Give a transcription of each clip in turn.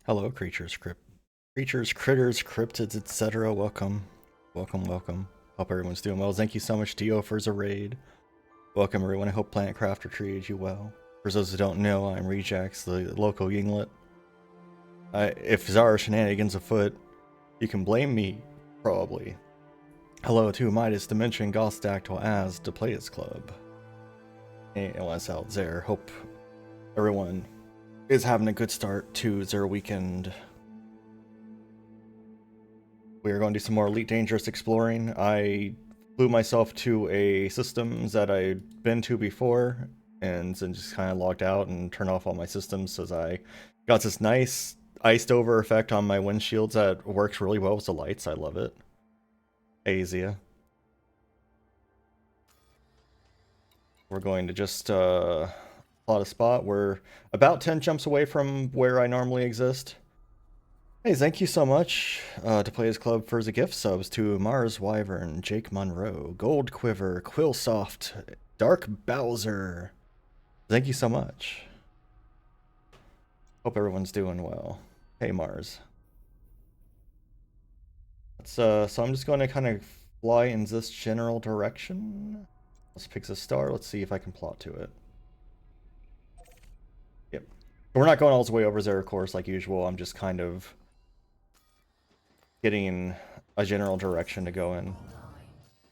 Hello, creatures, critters, cryptids, etc. Welcome, welcome. Hope everyone's doing well. Thank you so much, Dio, for the raid. Welcome, everyone. I hope Planet Crafter treated you well. For those who don't know, I'm Rejax, the local Yinglet. If there are shenanigans afoot, you can blame me, probably. Hello to Midas Dimension Gostactyl as the Players Club. ALS out there. Hope everyone is having a good start to their weekend. We are going to do some more Elite Dangerous exploring. I flew myself to a systems that I'd been to before and then just kind of logged out and turned off all my systems as I got this nice iced over effect on my windshields that works really well with the lights. I love it. Azia. We're going to just plot a spot. We're about 10 jumps away from where I normally exist. Hey, thank you so much to Players Club for the gift subs to Mars Wyvern, Jake Monroe, Gold Quiver, Quillsoft, Dark Bowser. Thank you so much. Hope everyone's doing well. Hey, Mars. So I'm just going to kind of fly in this general direction. Let's pick the star. Let's see if I can plot to it. Yep. We're not going all the way over there, of course, like usual. I'm just kind of getting a general direction to go in.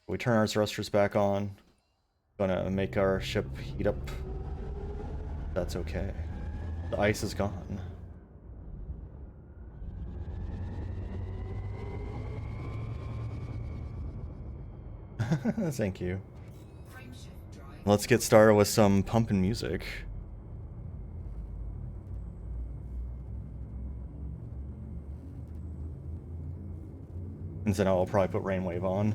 We turn our thrusters back on. Gonna make our ship heat up. That's okay. The ice is gone. Thank you. Let's get started with some pumping music. And then I'll probably put Rainwave on.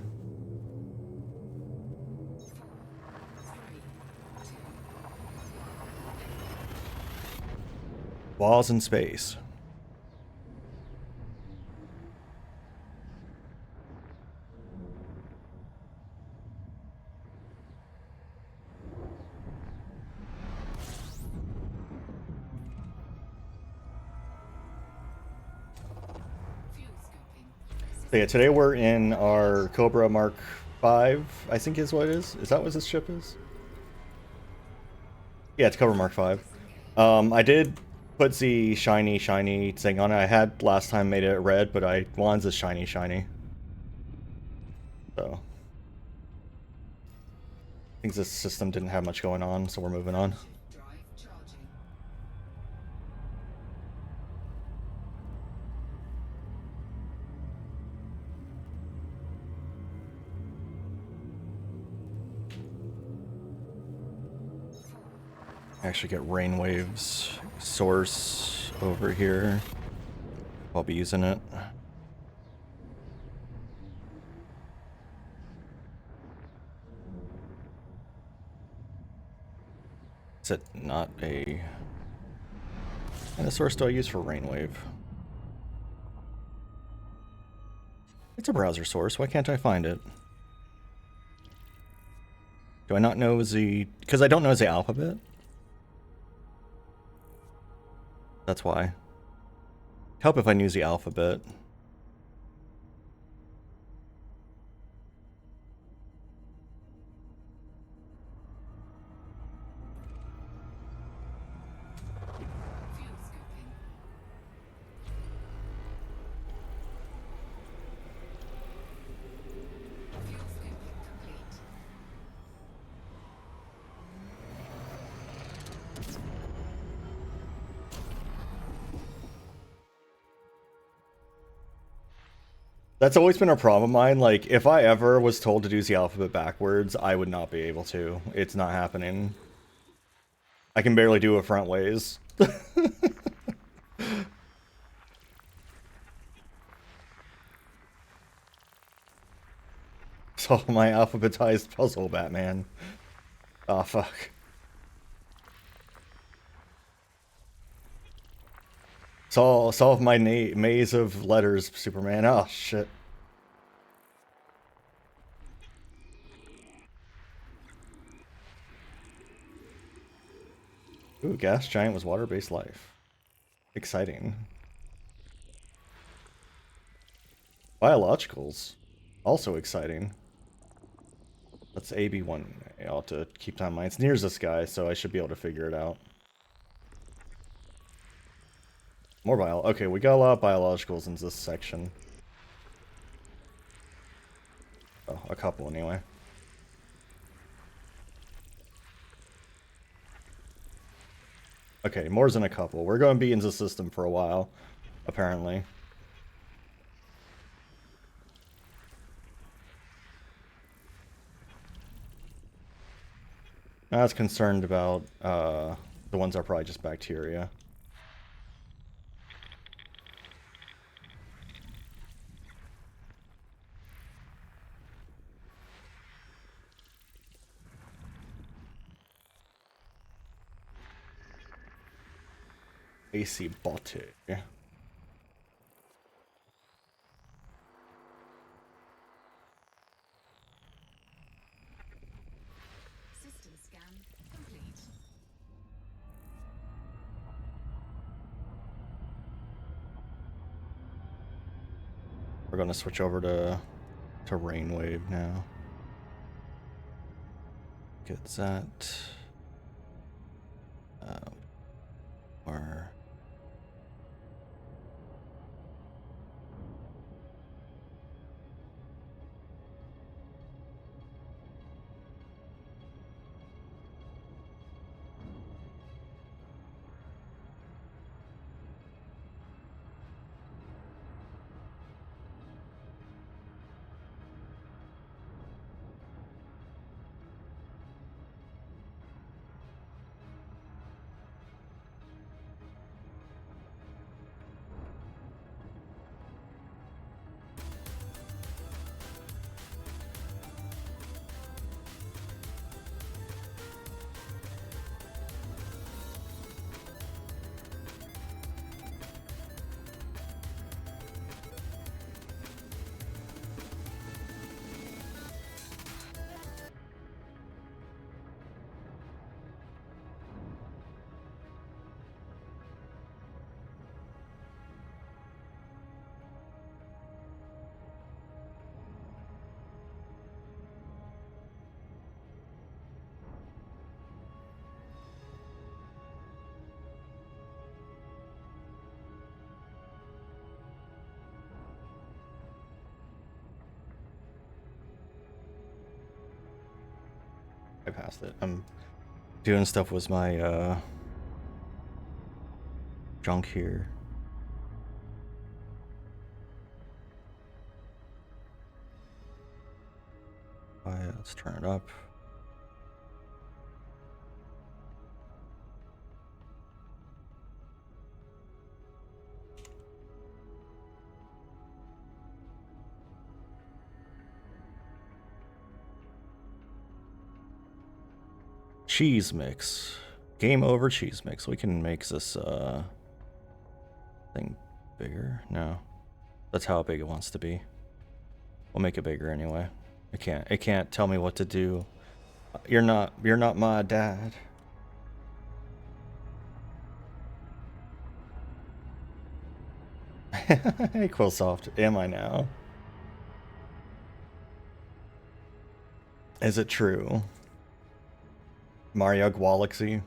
Walls in space. So yeah, today we're in our Cobra Mark 5, I think is what it is. Is that what this ship is? Yeah, it's Cobra Mark 5. I did put the shiny thing on it. I had last time made it red, but I wanted the shiny. So I think this system didn't have much going on, so we're moving on. Actually get Rainwave's source over here. I'll be using it. Is it not a... And the source do I use for Rainwave? It's a browser source. Why can't I find it? Do I not know the... Because I don't know the alphabet? That's why. Help if I knew the alphabet. That's always been a problem of mine. Like, if I ever was told to do the alphabet backwards, I would not be able to. It's not happening. I can barely do it front ways. Solve my alphabetized puzzle, Batman. Oh, fuck. Solve my maze of letters, Superman. Oh, shit. Ooh, gas giant was water-based life. Exciting. Biologicals. Also exciting. That's AB1. I'll have to keep that in mind. It's near this guy, so I should be able to figure it out. More bio. Okay, we got a lot of biologicals in this section. Oh, a couple anyway. Okay, more than a couple. We're going to be in the system for a while, apparently. I was concerned about the ones that are probably just bacteria. AC Botte. System scan complete. We're going to switch over to Rainwave now. Get that. Or I passed it. I'm doing stuff with my junk here. Let's turn it up. Cheese mix. Game over cheese mix. We can make this thing bigger. No. That's how big it wants to be. We'll make it bigger anyway. It can't tell me what to do. You're not my dad. Hey Quillsoft, am I now? Is it true? Mario Galaxy?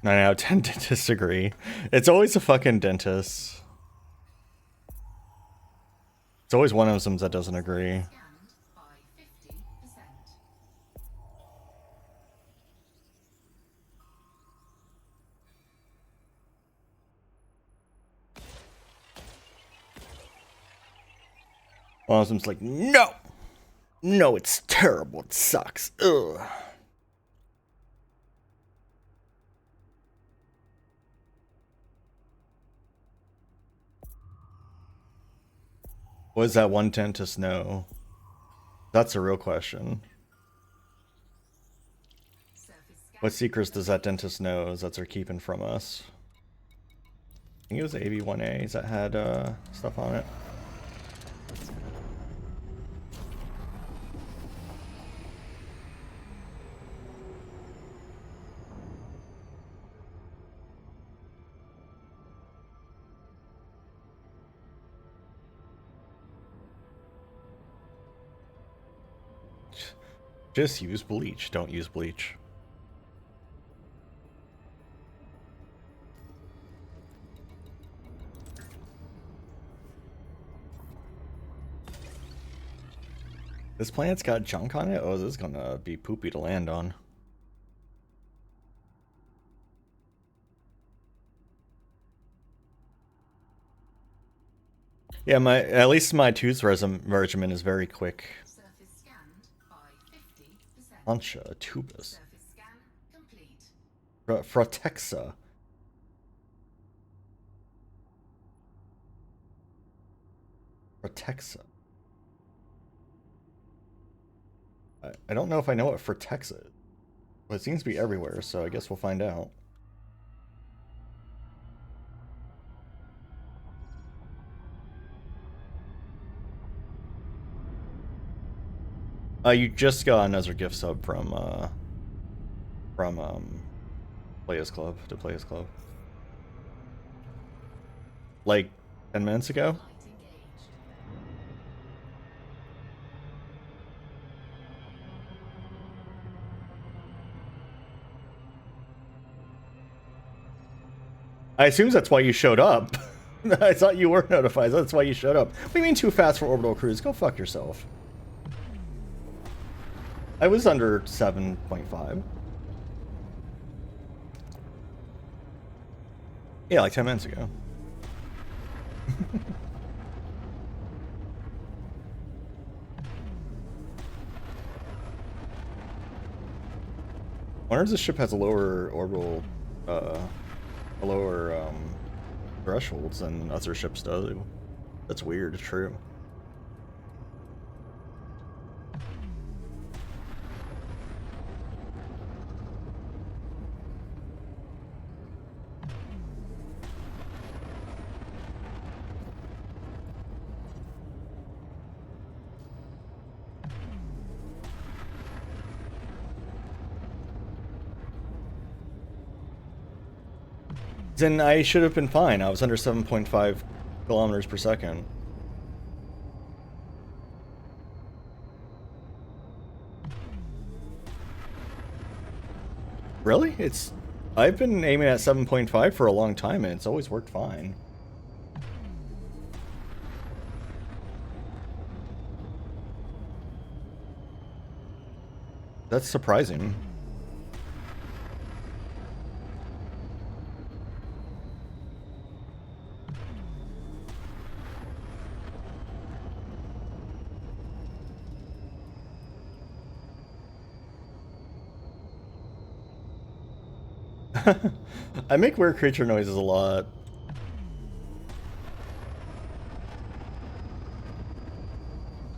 Nine out of 10 dentists agree. It's always a fucking dentist. It's always one of them that doesn't agree. Scanned by 50%. Awesom's like, no! No, it's terrible. It sucks. Ugh. What does that one dentist know? That's a real question. What secrets does that dentist know that they're keeping from us? I think it was the AV1As that had stuff on it. Just use bleach. Don't use bleach. This planet's got junk on it? Oh, this is gonna be poopy to land on. Yeah, at least my tooth regimen is very quick. Surface scanned by 50%. Concha, tubus. Surface scan complete. Fratexa. Fratexa. I don't know if I know what Fratexa is. But it seems to be everywhere, so I guess we'll find out. You just got another gift sub from Players Club to Players Club. Like 10 minutes ago? Light engaged. I assume that's why you showed up. I thought you were notified. That's why you showed up. What do you mean too fast for orbital cruise? Go fuck yourself. I was under 7.5. Yeah, like 10 minutes ago. I wonder if this ship has a lower orbital, lower thresholds than other ships do. That's weird. It's true. Then I should have been fine. I was under 7.5 kilometers per second. Really? I've been aiming at 7.5 for a long time, and it's always worked fine. That's surprising. I make weird creature noises a lot.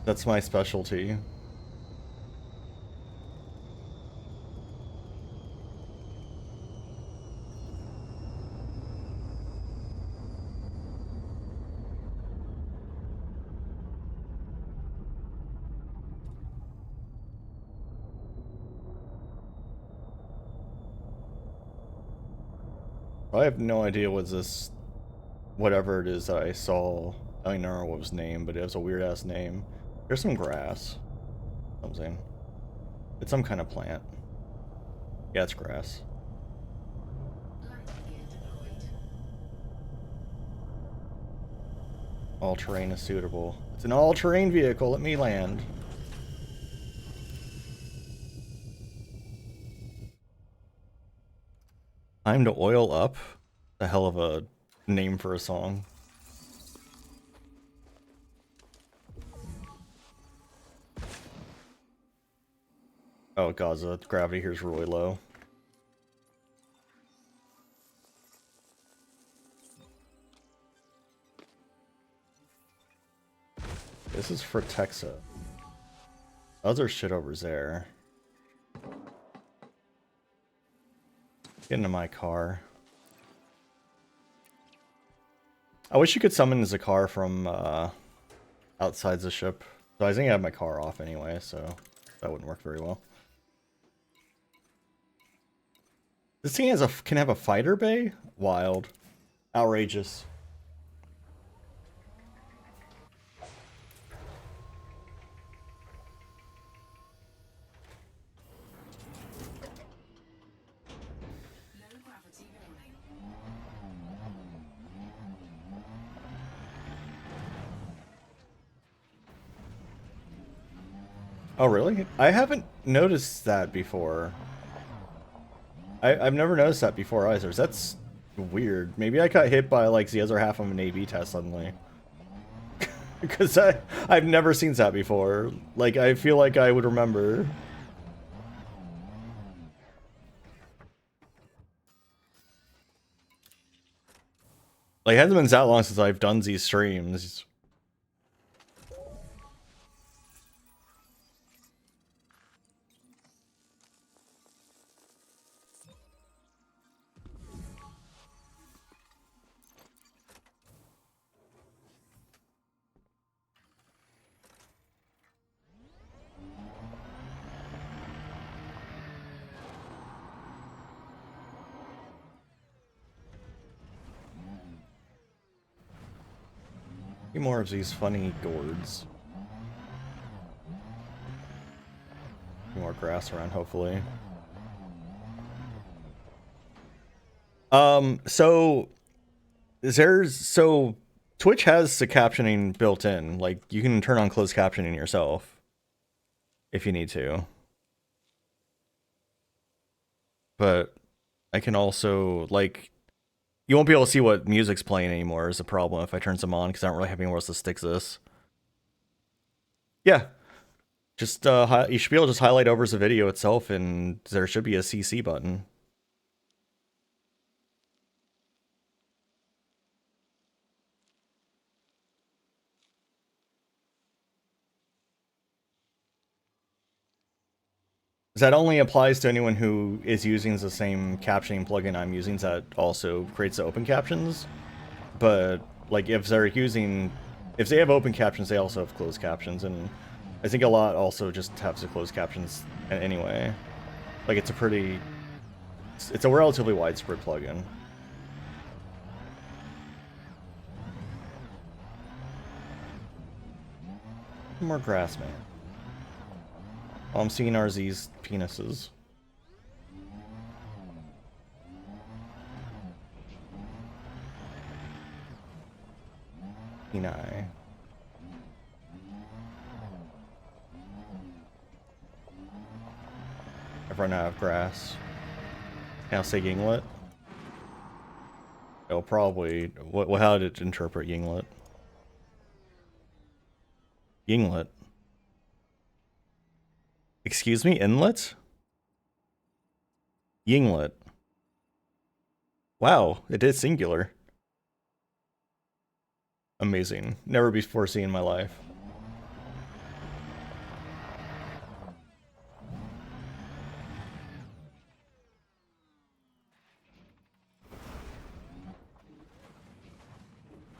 That's my specialty. I have no idea what this, whatever it is that I saw. I don't know what it was named, but it was a weird ass name. There's some grass. Something. It's some kind of plant. Yeah, it's grass. Landing gear deployed. All terrain is suitable. It's an all terrain vehicle. Let me land. Time to oil up. The hell of a name for a song. Oh, Gaza, gravity here is really low. This is for Texas. Other shit over there. Get into my car. I wish you could summon as a car from outside the ship. So I think I have my car off anyway, so that wouldn't work very well. This thing can have a fighter bay? Wild. Outrageous. Low gravity warning. Oh, really? I haven't noticed that before. I've never noticed that before either. That's weird. Maybe I got hit by like the other half of an A/B test suddenly. Because I've never seen that before. Like, I feel like I would remember. Like, it hasn't been that long since I've done these streams. More of these funny gourds. More grass around, hopefully. So Twitch has the captioning built in. Like, you can turn on closed captioning yourself if you need to. But I can also, like, you won't be able to see what music's playing anymore is a problem if I turn some on, because I don't really have anywhere else to stick this. Yeah. Just, you should be able to just highlight over the video itself, and there should be a CC button. That only applies to anyone who is using the same captioning plugin I'm using that also creates the open captions. But, like, if they have open captions, they also have closed captions, and I think a lot also just have the closed captions anyway. Like, it's a relatively widespread plugin. More grass, man. All I'm seeing are these penises. Peni. I've run out of grass. Now say Yinglet. It'll probably... how did it interpret Yinglet? Yinglet. Excuse me? Inlet? Yinglet. Wow, it is singular. Amazing. Never before seen in my life.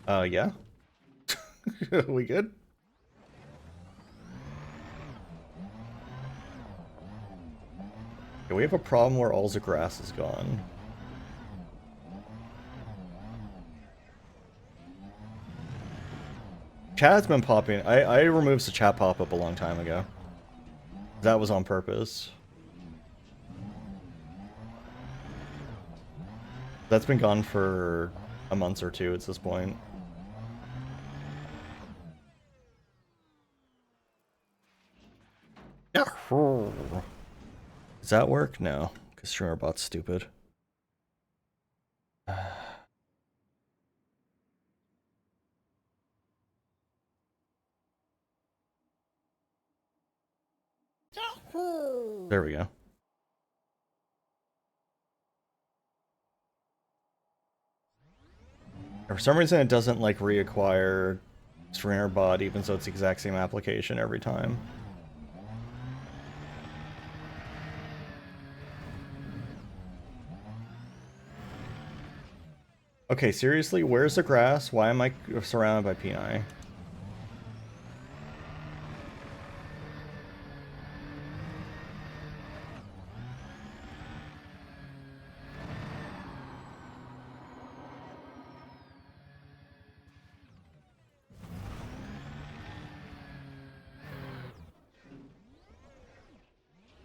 Yeah? We good? Yeah, we have a problem where all the grass is gone. Chat's been popping. I removed the chat pop-up a long time ago. That was on purpose. That's been gone for a month or two at this point. Does that work? No, because StreamerBot's stupid. There we go. For some reason, it doesn't like reacquire Strainer Bot, even though it's the exact same application every time. Okay, seriously, where's the grass? Why am I surrounded by peni?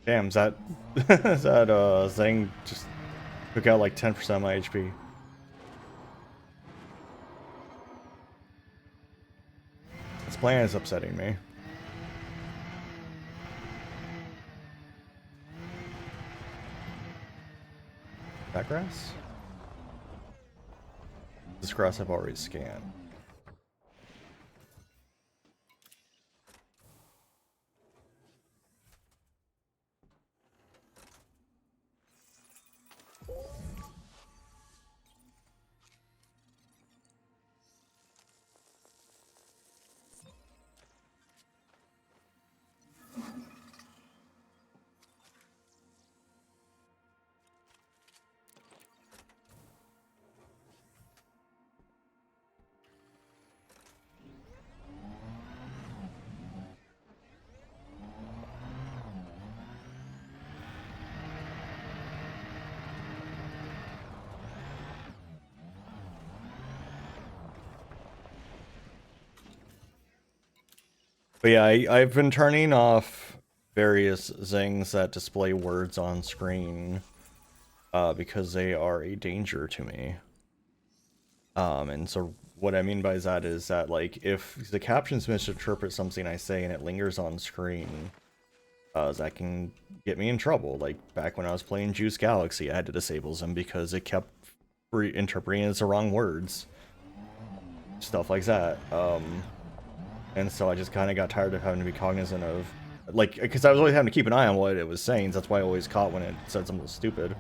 Damn, is that is that Zang just took out like 10% of my HP. This plan is upsetting me. That grass? This grass I've already scanned. But yeah, I've been turning off various things that display words on screen because they are a danger to me. And so what I mean by that is that like if the captions misinterpret something I say and it lingers on screen, that can get me in trouble. Like back when I was playing Juice Galaxy, I had to disable them because it kept interpreting as the wrong words. Stuff like that. And so I just kind of got tired of having to be cognizant of, like, because I was always having to keep an eye on what it was saying. So that's why I always caught when it said something stupid.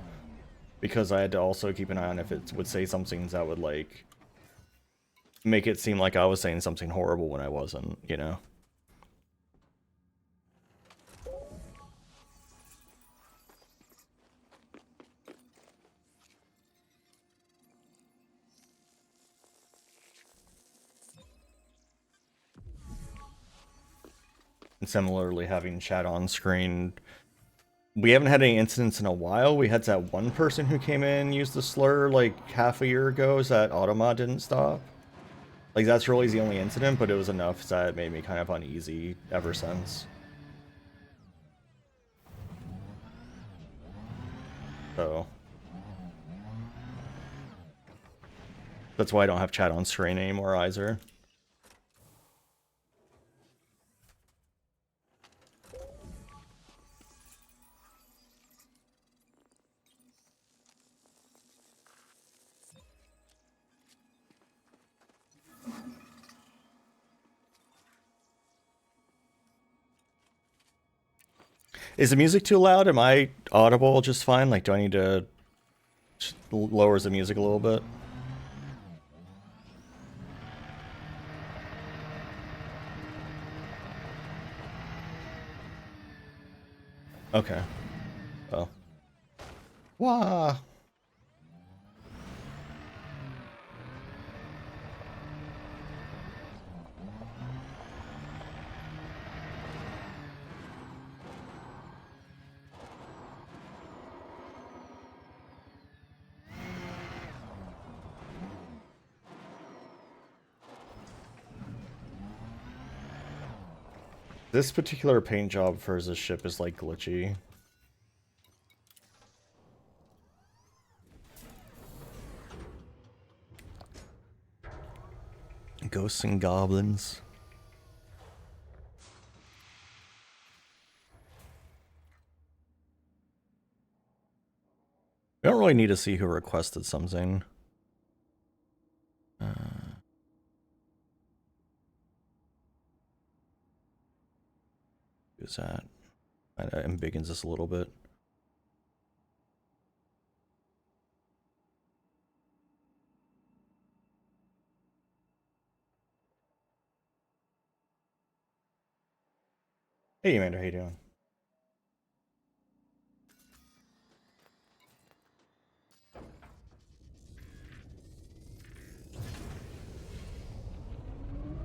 Because I had to also keep an eye on if it would say something that would, like, make it seem like I was saying something horrible when I wasn't, you know? And similarly, having chat on screen, we haven't had any incidents in a while. We had that one person who came in and used the slur like half a year ago, so that Automa didn't stop. Like, that's really the only incident, but it was enough that it made me kind of uneasy ever since. So that's why I don't have chat on screen anymore either. Is the music too loud? Am I audible just fine? Like, do I need to lower the music a little bit? Okay. Well. Wah! This particular paint job for this ship is like glitchy. Ghosts and goblins. We don't really need to see who requested something. Who's that? Kind of embiggens this a little bit. Hey, Amanda, how you doing?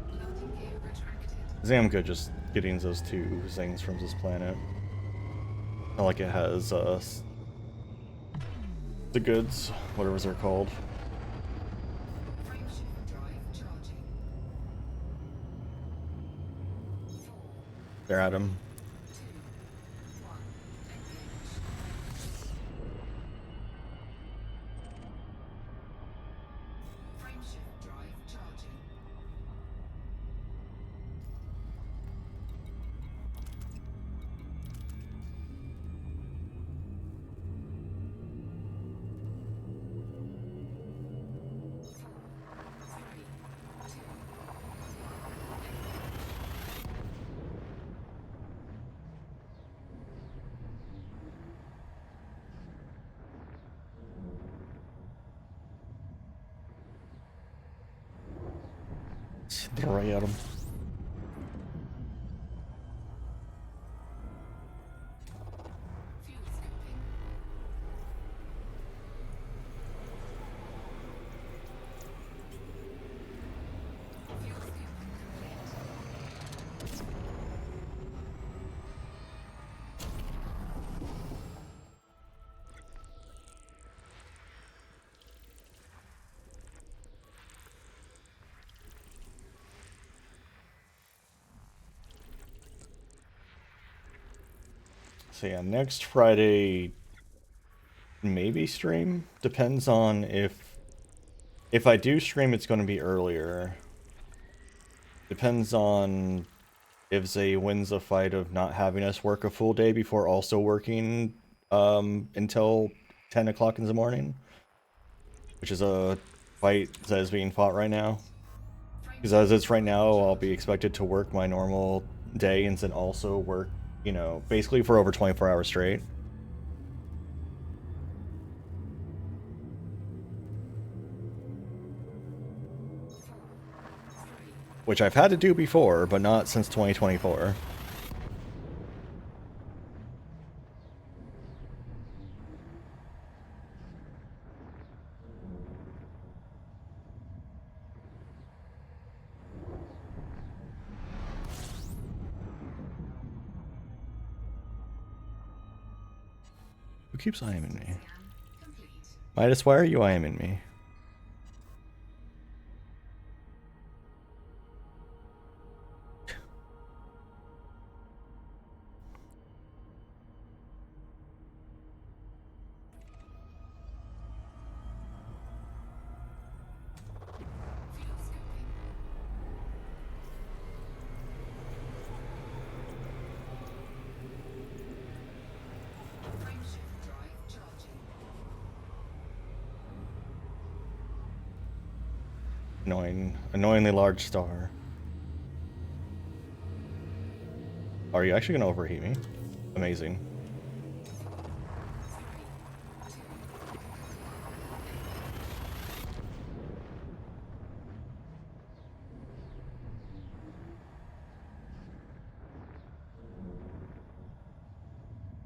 Loading gear retracted. I think I'm good just getting those two things from this planet. Not like it has the goods, whatever they're called. Frameshift drive charging. 4, They're at him. 2, 1. Engage. Frameshift drive charging. They're right at him. Fuel scooping. Fuel scooping complete. So yeah, next Friday maybe stream. Depends on if I do stream, it's going to be earlier. Depends on if Zay wins a fight of not having us work a full day before also working until 10 o'clock in the morning, which is a fight that is being fought right now. Because as it's right now, I'll be expected to work my normal day and then also work, you know, basically for over 24 hours straight. Which I've had to do before, but not since 2024. Who keeps IMing me? Scan complete. Midas, why are you IMing me? Fuel scooping. Frameshift drive charging. Annoyingly large star. Are you actually gonna overheat me? Amazing.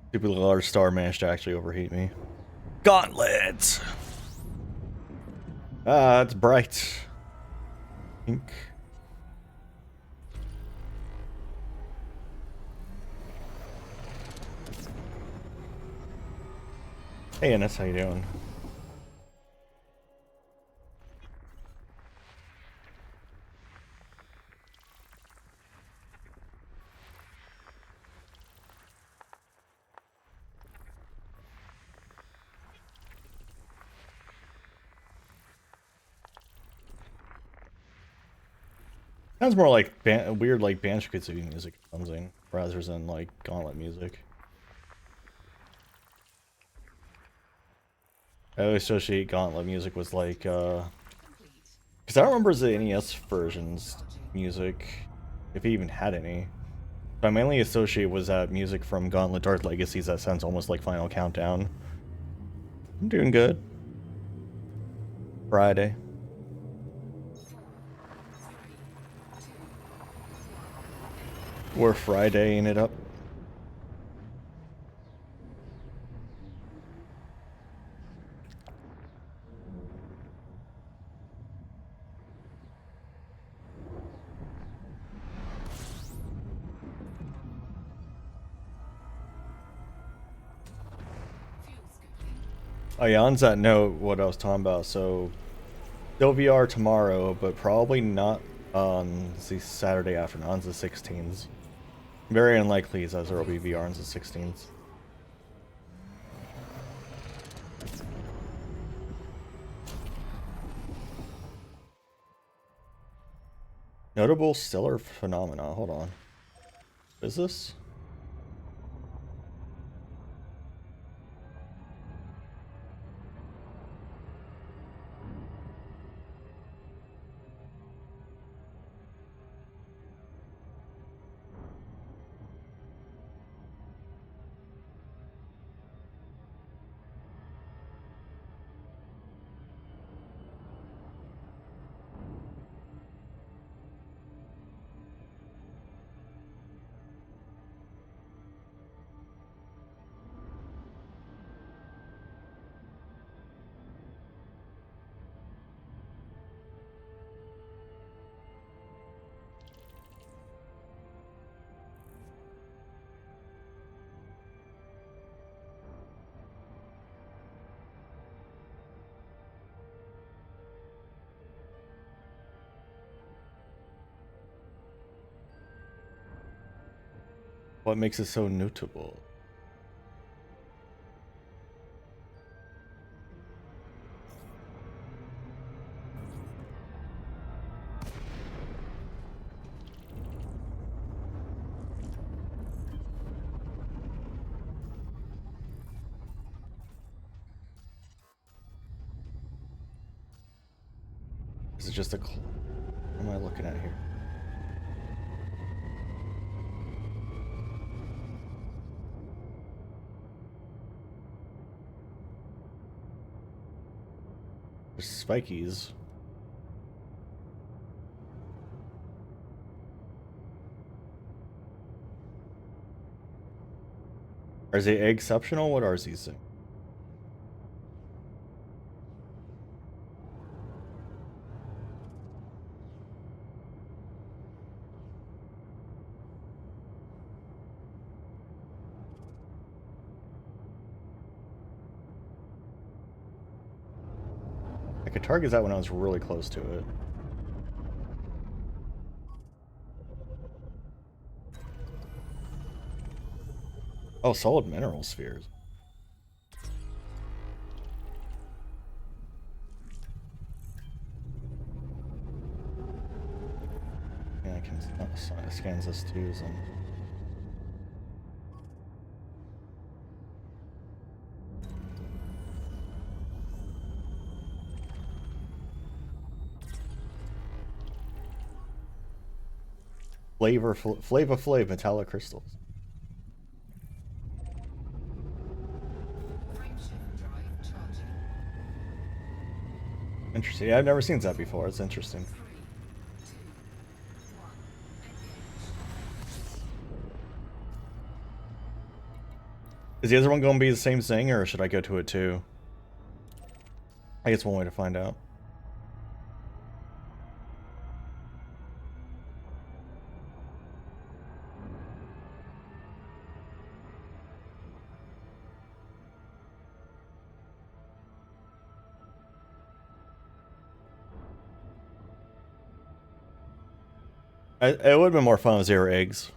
Stupid large star managed to actually overheat me. Gauntlet! Ah, it's bright. Pink. Hey, Ennis, how you doing? Sounds more like weird, like Banjo-Kazooie music or something, rather than like Gauntlet music. I always associate Gauntlet music with like, because I don't remember the NES version's music, if he even had any. I mainly associate with that music from Gauntlet Dark Legacies that sounds almost like Final Countdown. I'm doing good. Friday. We're Fridaying it up. Oh yeah, on that note, what I was talking about, so still VR tomorrow, but probably not on the Saturday afternoon, on the 16th. Very unlikely as there will be VR on the 16th. Notable stellar phenomena. Hold on. Is this? What makes it so notable? Is it just a... What am I looking at here? There's spikies. Are they exceptional? What are these things? I could target that when I was really close to it. Oh, solid mineral spheres. Yeah, I can scan this too. So. Flava Flav metallic crystals. Interesting. Yeah, I've never seen that before. It's interesting. Is the other one going to be the same thing, or should I go to it too? I guess one way to find out. It would have been more fun if they were eggs.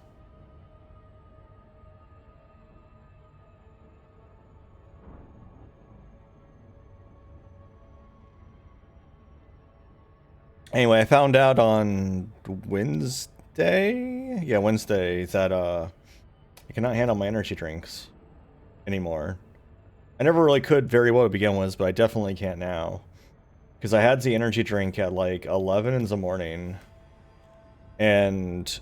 Anyway, I found out on Wednesday? Yeah, Wednesday, that I cannot handle my energy drinks anymore. I never really could very well to begin with, but I definitely can't now. Because I had the energy drink at like 11 in the morning. And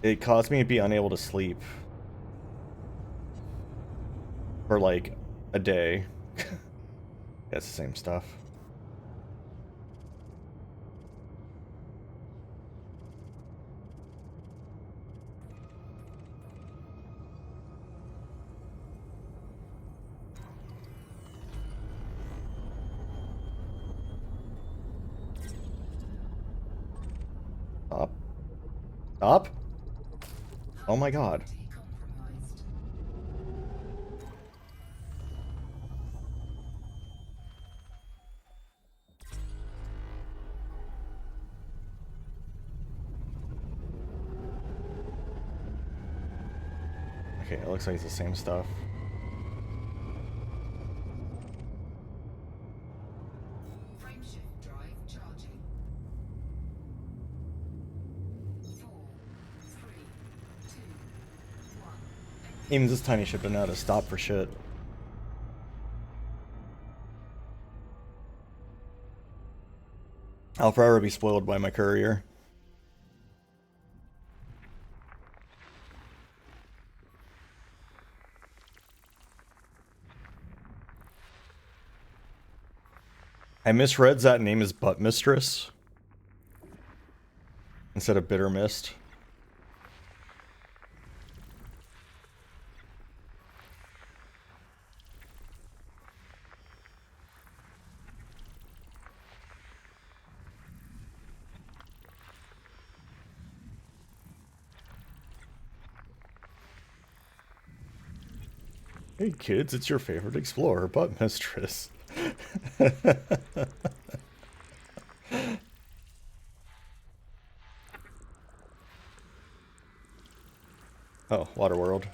It caused me to be unable to sleep for like a day. That's the same stuff. Stop. Stop. Oh my god. Compromised. Okay, it looks like it's the same stuff. Frameshift drive charging. 4, 3, 2, 1. Even this tiny ship doesn't know how to stop for shit. I'll forever be spoiled by my courier. I misread that name as Butt Mistress instead of Bitter Mist. Hey kids, it's your favorite explorer, Butt Mistress. Oh, Waterworld.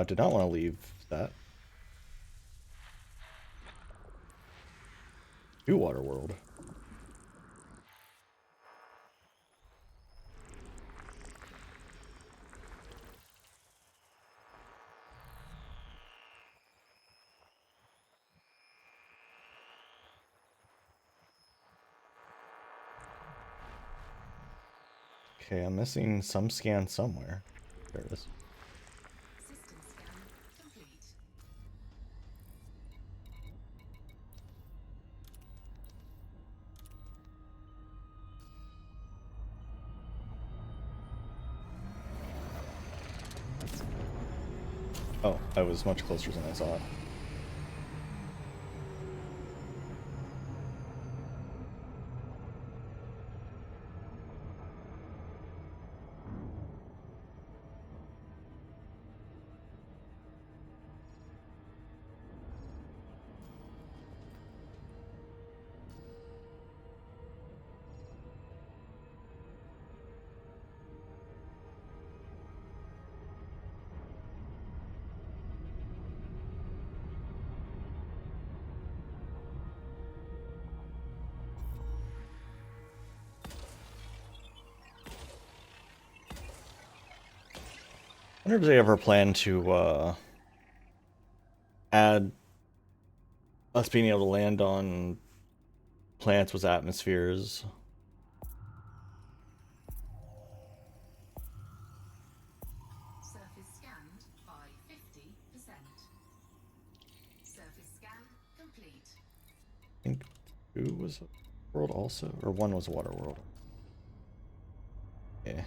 Did not want to leave that. Do Waterworld. Okay, I'm missing some scan somewhere. There it is. System scan complete. Oh, I was much closer than I thought. I wonder if they ever plan to add us being able to land on planets with atmospheres. Surface scanned by 50%. Surface scan complete. I think 2 was a world also, or 1 was a water world. Yeah.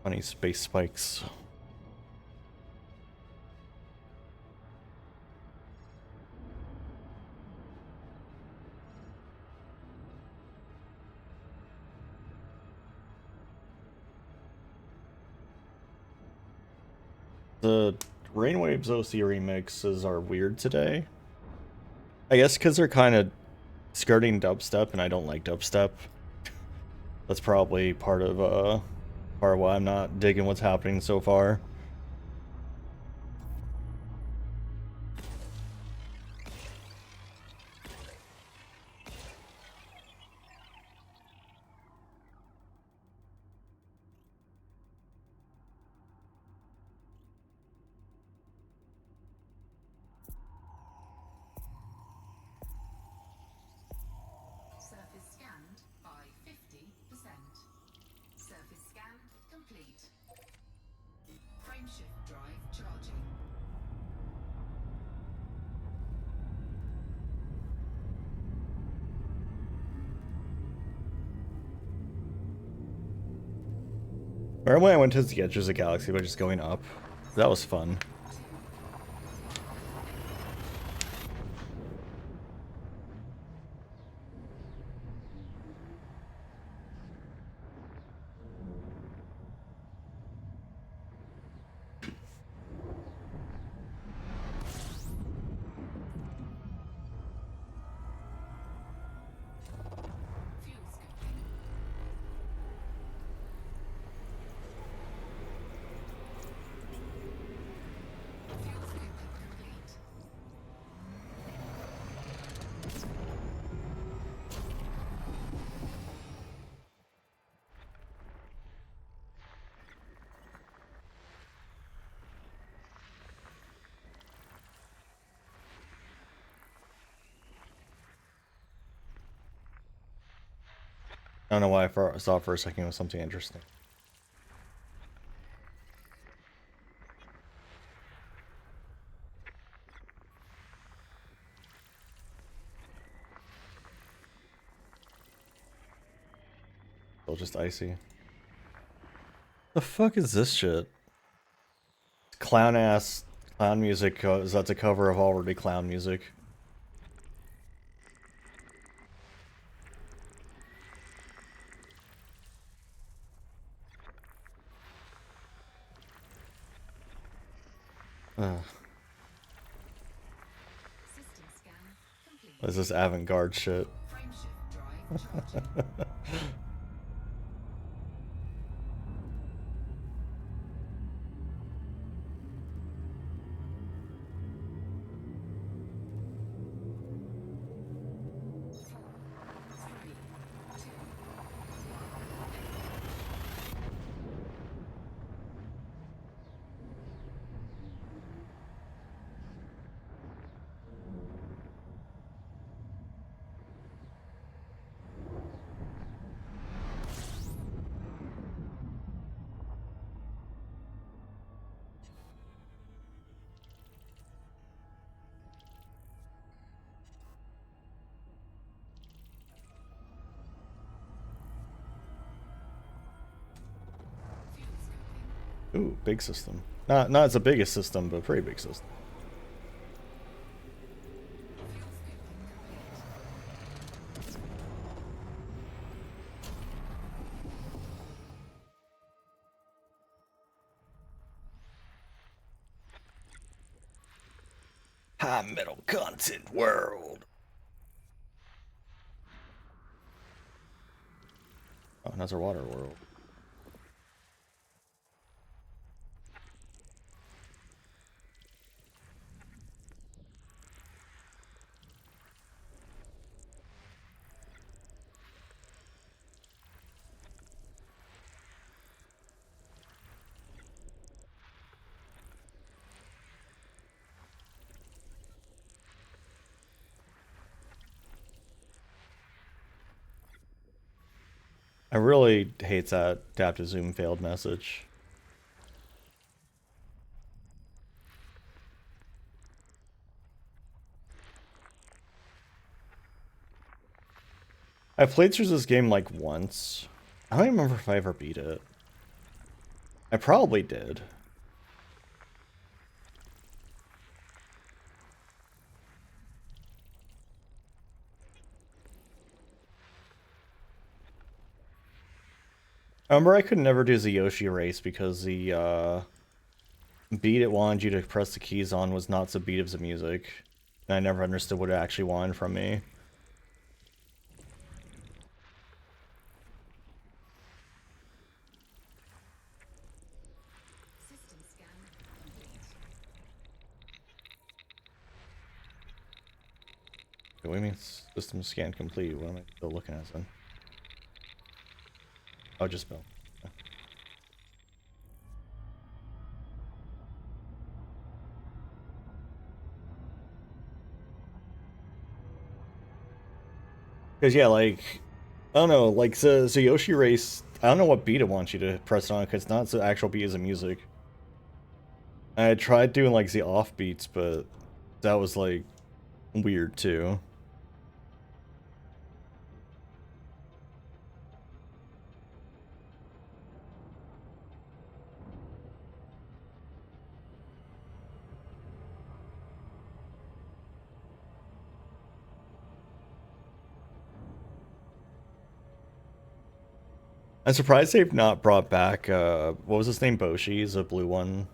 Funny space spikes. The Rainwaves OC remixes are weird today. I guess because they're kind of skirting dubstep, and I don't like dubstep. That's probably part of why I'm not digging what's happening so far. Remember when I went to the edges of the galaxy by just going up? That was fun. Fuels complete. Fuel scooping complete. I don't know why I saw for a second it was something interesting. Still just icy. The fuck is this shit? Clown ass clown music. That's a cover of already clown music. Ugh. System scan complete. What is this avant-garde shit? Frameshift drive charging. Ooh, big system. Not as the biggest system, but pretty big system. High metal content world. Oh, another water world. I really hate that adaptive zoom failed message. I played through this game like once. I don't even remember if I ever beat it. I probably did. I remember I could never do the Yoshi race because the beat it wanted you to press the keys on was not the beat of the music. And I never understood what it actually wanted from me. System scan complete. What do you mean system scan complete? What am I still looking at then? Oh, just Bill. Because yeah, like I don't know, like the Yoshi race. I don't know what beat it wants you to press on because it's not the actual beat of the music. I tried doing like the off beats, but that was like weird too. I'm surprised they've not brought back, what was his name? Boshi's a blue one.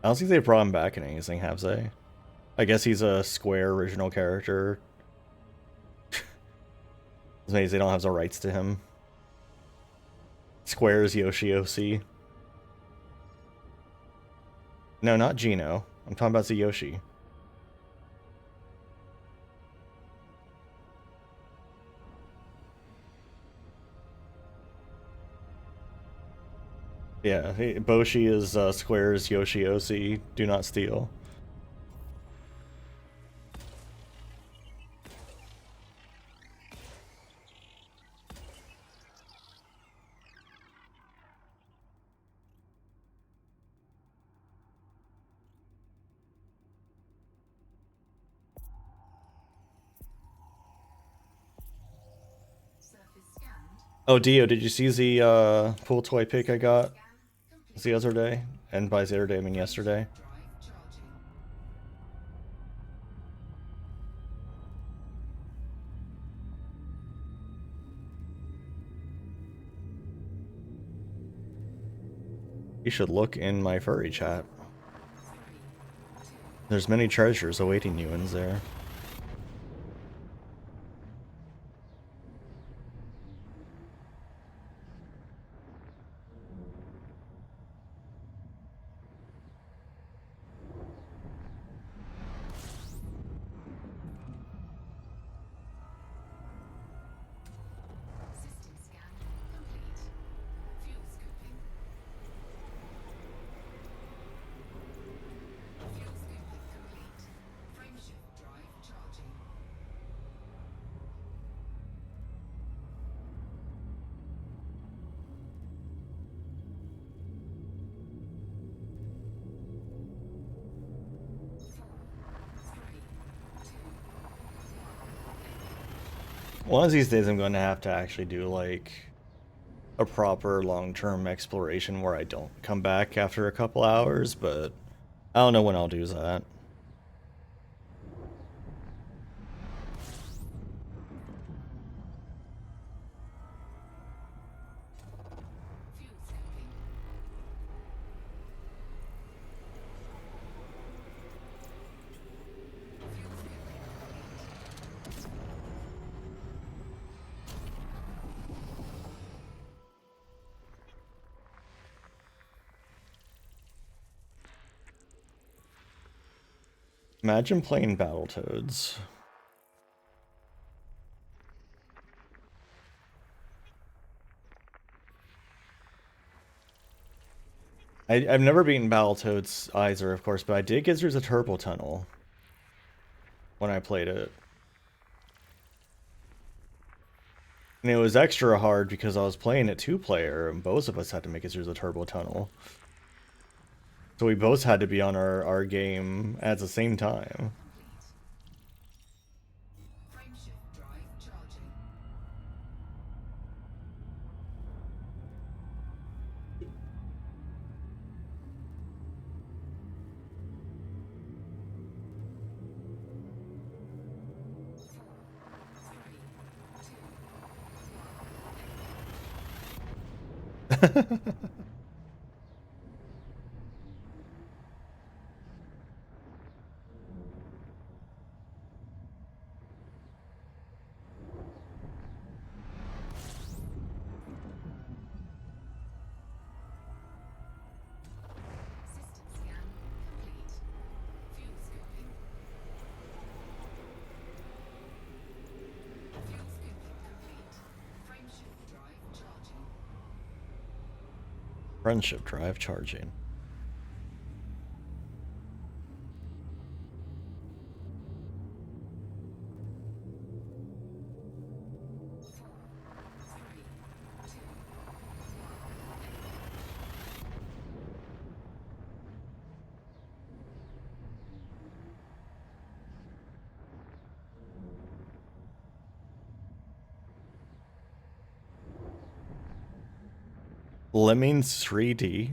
I don't think they've brought him back in anything, have they? I guess he's a Square original character. Maybe they don't have the rights to him. Square's Yoshi. No, not Gino. I'm talking about the Yoshi. Yeah, Boshi is Square's Yoshi. Do not steal. Surface scanned. Oh, Dio, did you see the pool toy pic I got Scan complete. the other day? And by the other day, I mean yesterday. Drive charging. You should look in my furry chat. 3, 2, There's many treasures awaiting you in there. system scan complete. Fuel scooping. Fuel scooping complete. Frameshift drive charging. One of these days I'm going to have to actually do like a proper long-term exploration where I don't come back after a couple hours, but I don't know when I'll do that. Fuel scooping. Fuel scooping complete. Imagine playing Battletoads. I've never beaten Battletoads either, of course, but I did get through the Turbo Tunnel when I played it. And it was extra hard because I was playing it two-player, and both of us had to make it through the Turbo Tunnel. So we both had to be on our game at the same time. Complete. Frameshift drive charging. System scan complete. Fuel scooping. Fuel scooping complete. Frameshift drive charging. Friendship drive charging. Lemmings 3D.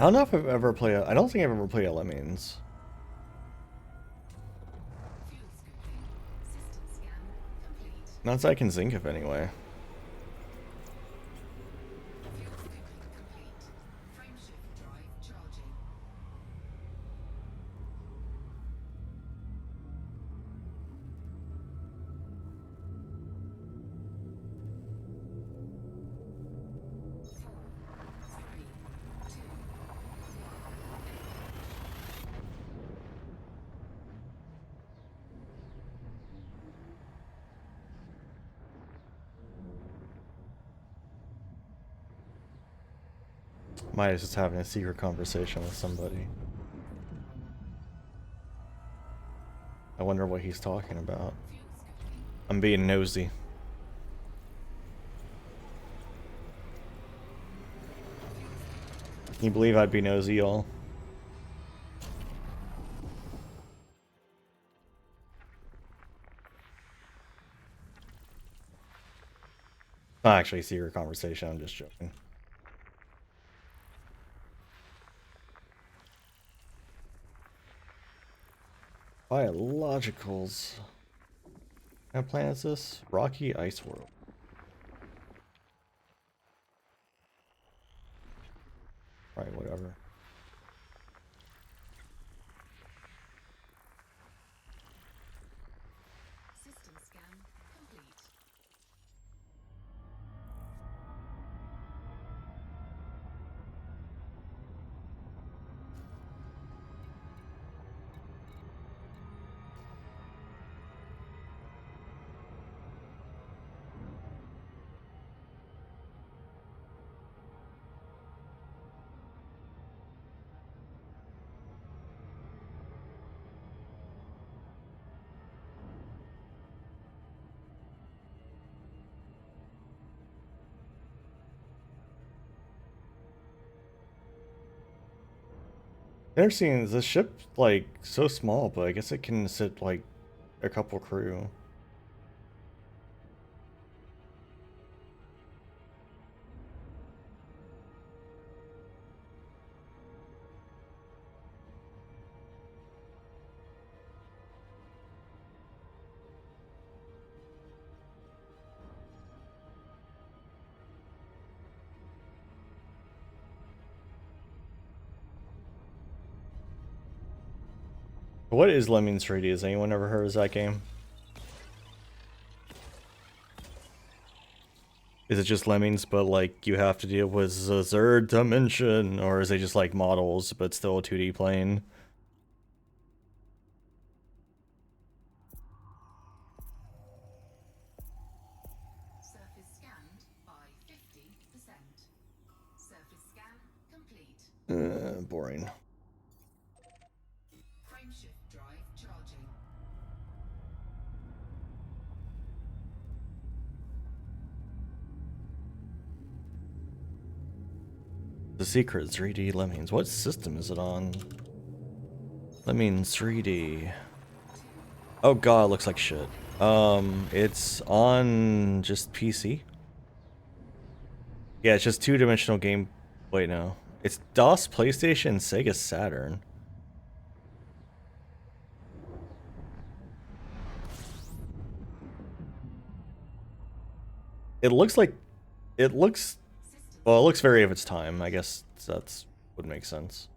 I don't know if I've ever played. I don't think I've ever played a Lemmings. Fuel scooping. System scan complete. Not that I can think of anyway. Fuel scooping complete. Frameshift drive charging. Maya's just having a secret conversation with somebody. I wonder what he's talking about. Fuel scooping. I'm being nosy. Can you believe I'd be nosy, y'all? Not actually secret conversation, I'm just joking. Biologicals. What kind of planet is this? Rocky Ice World. Alright, whatever. System scan complete. Interesting, is this ship like so small, but I guess it can sit like a couple crew. What is Lemmings 3D? Has anyone ever heard of that game? Is it just Lemmings, but like you have to deal with the third dimension, or is it just like models, but still a 2D plane? Surface scanned by 50%. Surface scan complete. Boring. Frameshift drive charging. The Secret 3D Lemmings. What system is it on? Lemmings 3D. Oh god, it looks like shit. It's on just PC. Yeah, it's just two-dimensional game. Wait, no. It's DOS, PlayStation, Sega Saturn. It looks like... It looks... Well, it looks very of its time. I guess that's would make sense.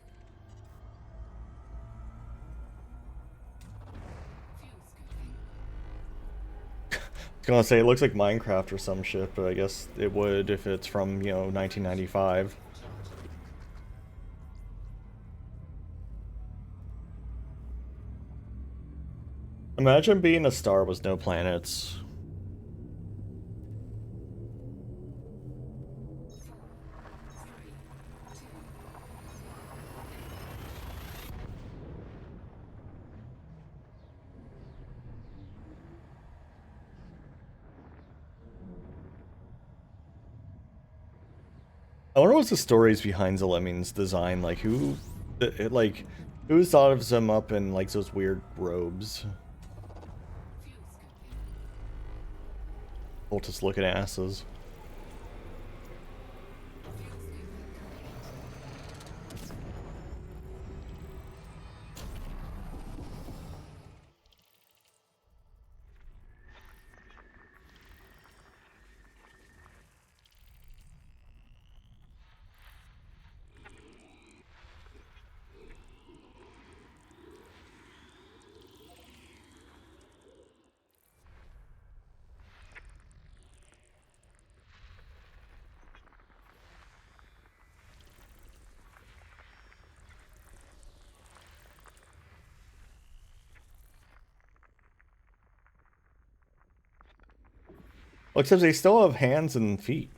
Fuel scooping. I was gonna say, it looks like Minecraft or some shit, but I guess it would if it's from, you know, 1995. Imagine being a star with no planets. I wonder what's the stories behind the Lemmings design, like who thought of them up in like those weird robes? Fuel scooping. Cultist looking asses. Fuel scooping complete. Well, except they still have hands and feet.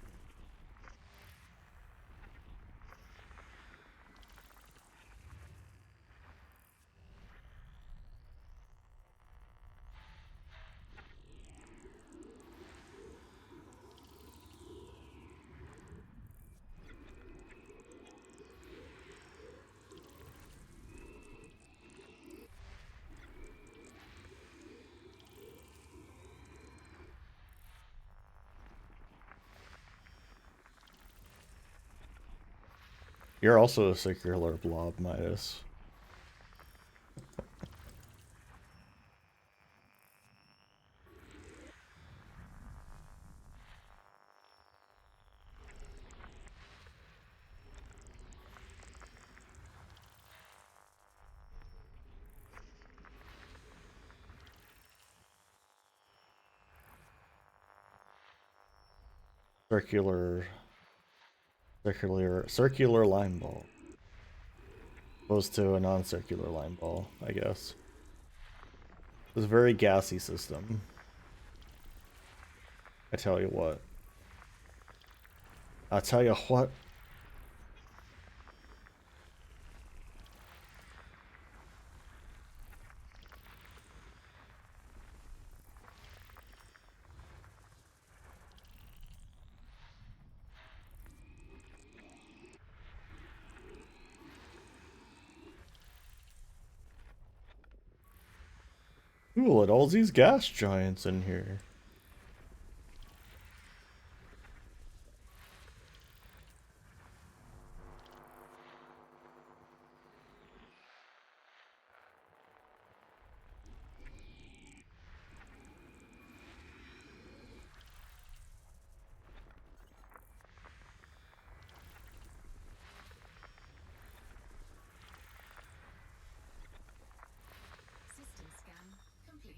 You're also a circular blob, Midas. Circular line ball. Opposed to a non-circular line ball, I guess. It's a very gassy system. I tell you what. I tell you what. Ooh, at all these gas giants in here. System scan complete.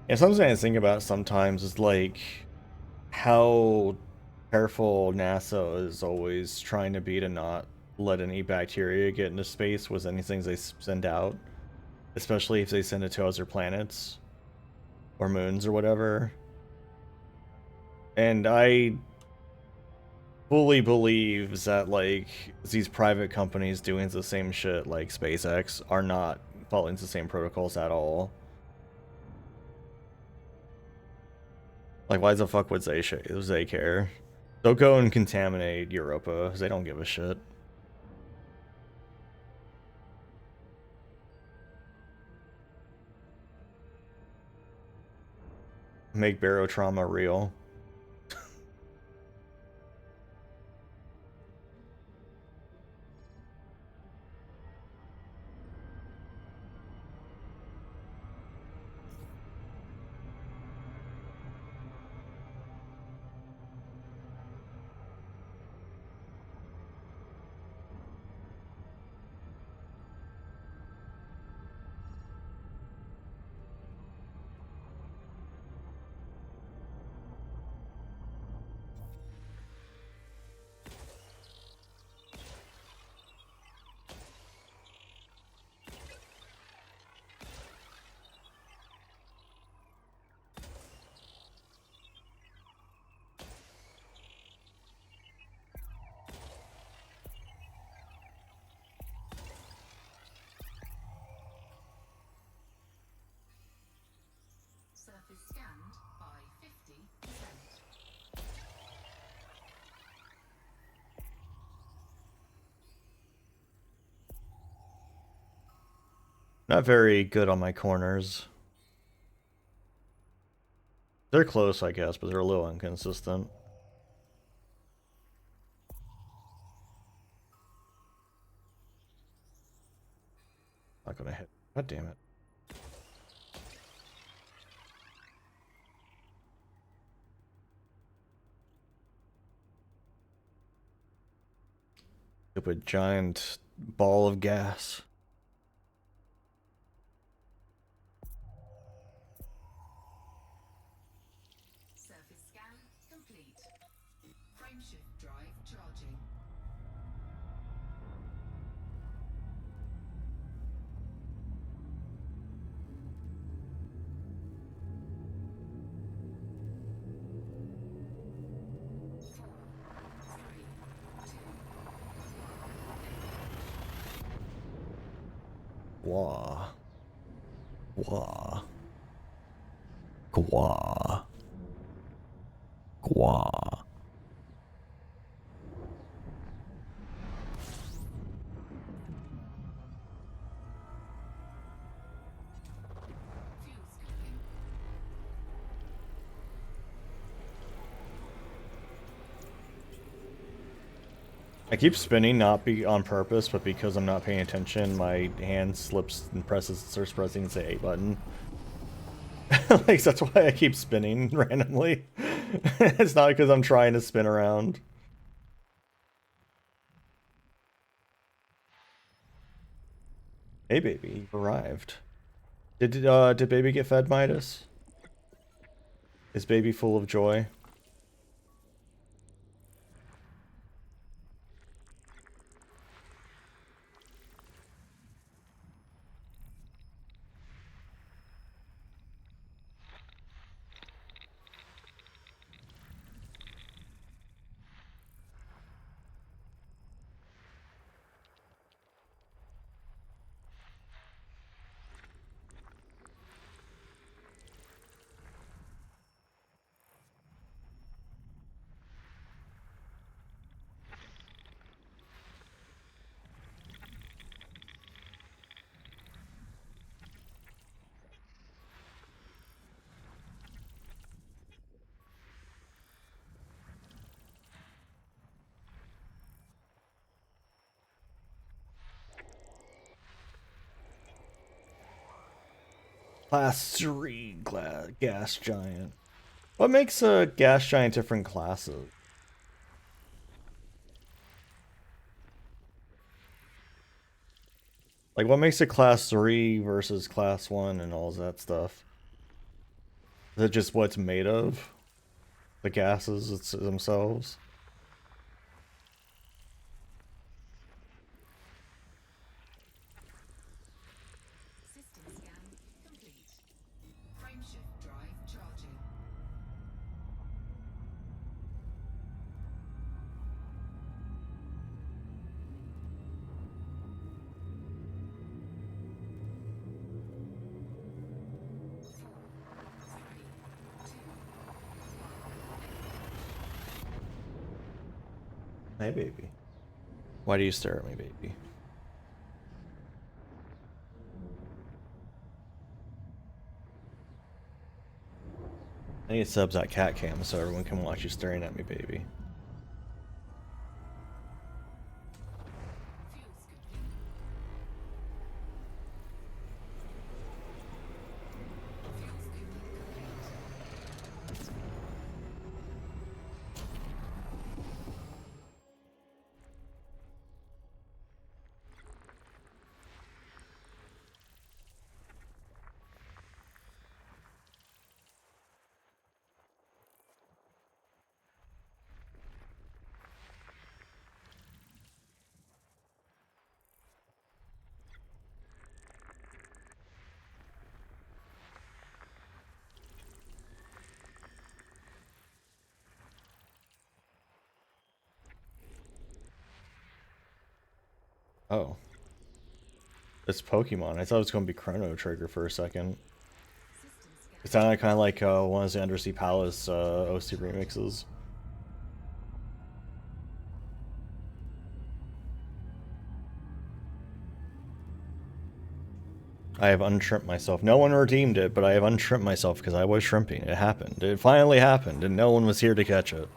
Yeah, something I think about sometimes is like how careful NASA is always trying to be to not let any bacteria get into space with anything they send out, especially if they send it to other planets or moons or whatever. And I fully believes that like these private companies doing the same shit like SpaceX are not following the same protocols at all. Like, why the fuck would they care? They'll go and contaminate Europa. They don't give a shit. Make barotrauma real. Surface scanned by 50%. Not very good on my corners. They're close, I guess, but they're a little inconsistent. Not gonna hit. God damn it. Stupid giant ball of gas. charging. Wah. Wah. Gwa. Gwa. Fuel scooping. I keep spinning, not be on purpose, but because I'm not paying attention, my hand slips and starts pressing the A button. Like, that's why I keep spinning randomly. It's not because I'm trying to spin around. Hey, baby, you've arrived. Did baby get fed, Midas? Is baby full of joy? Class 3 gas giant. What makes a gas giant different classes? Like, what makes it class 3 versus class 1 and all that stuff? Is it just what it's made of? The gases themselves? System scan complete. Frameshift drive charging. Hey, baby. Why do you stare at me, baby? I need subs at cat cam so everyone can watch you staring at me, baby. Fuel scooping. Fuel scooping complete. Oh. It's Pokemon. I thought it was going to be Chrono Trigger for a second. System scan. It sounded kind of like one of the Undersea Palace OC remixes. I have untrimmed myself. No one redeemed it, but I have untrimmed myself because I was shrimping. It happened. It finally happened, and no one was here to catch it.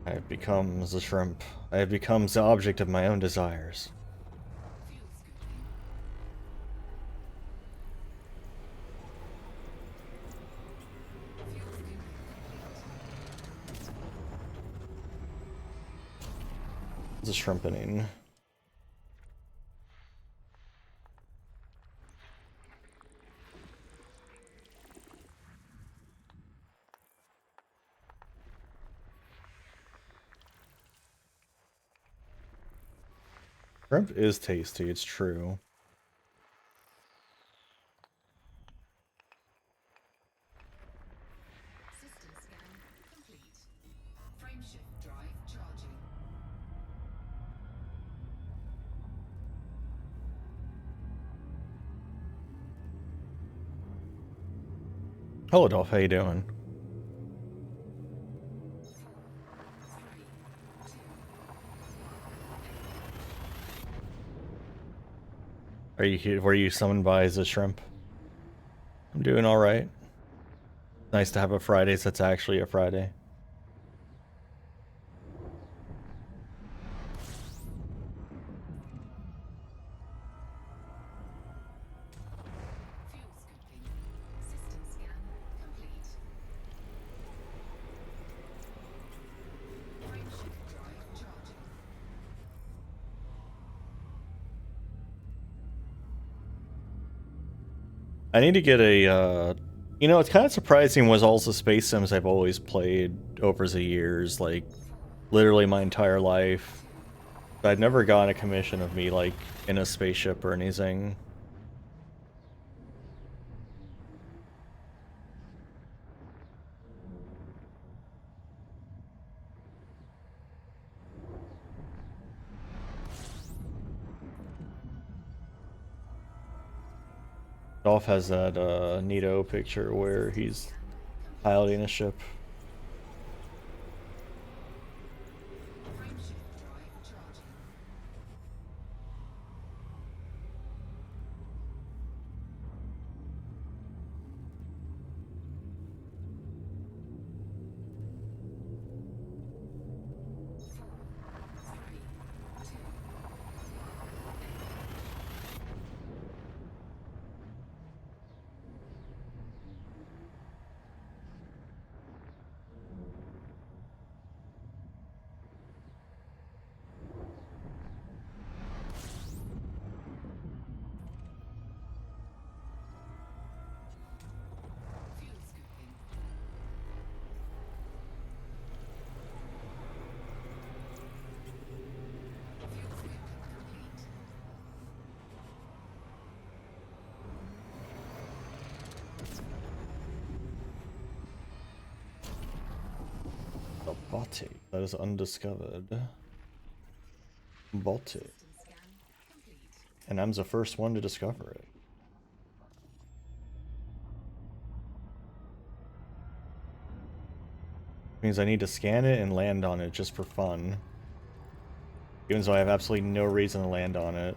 I have become the shrimp. I have become the object of my own desires. Fuel scooping. Fuel scooping complete. The shrimpening. Shrimp is tasty, it's true. System scan complete. Frameshift drive charging. Hello, Dolph, how you doing? 4, 3, 2. Are you here? Were you summoned by as a shrimp? I'm doing all right. Nice to have a Friday, so it's actually a Friday. Fuel scooping. System scan complete. Frameshift drive charging. I need to get a, you know, it's kind of surprising was all the space sims I've always played over the years, like, literally my entire life. I've never gotten a commission of me, like, in a spaceship or anything. Dolph has that, neato picture where he's piloting a ship. Frameshift drive charging. Fuel scooping. Fuel scooping complete. A body that is undiscovered. Body. System scan complete. And I'm the first one to discover it. Means I need to scan it and land on it just for fun. Even though I have absolutely no reason to land on it.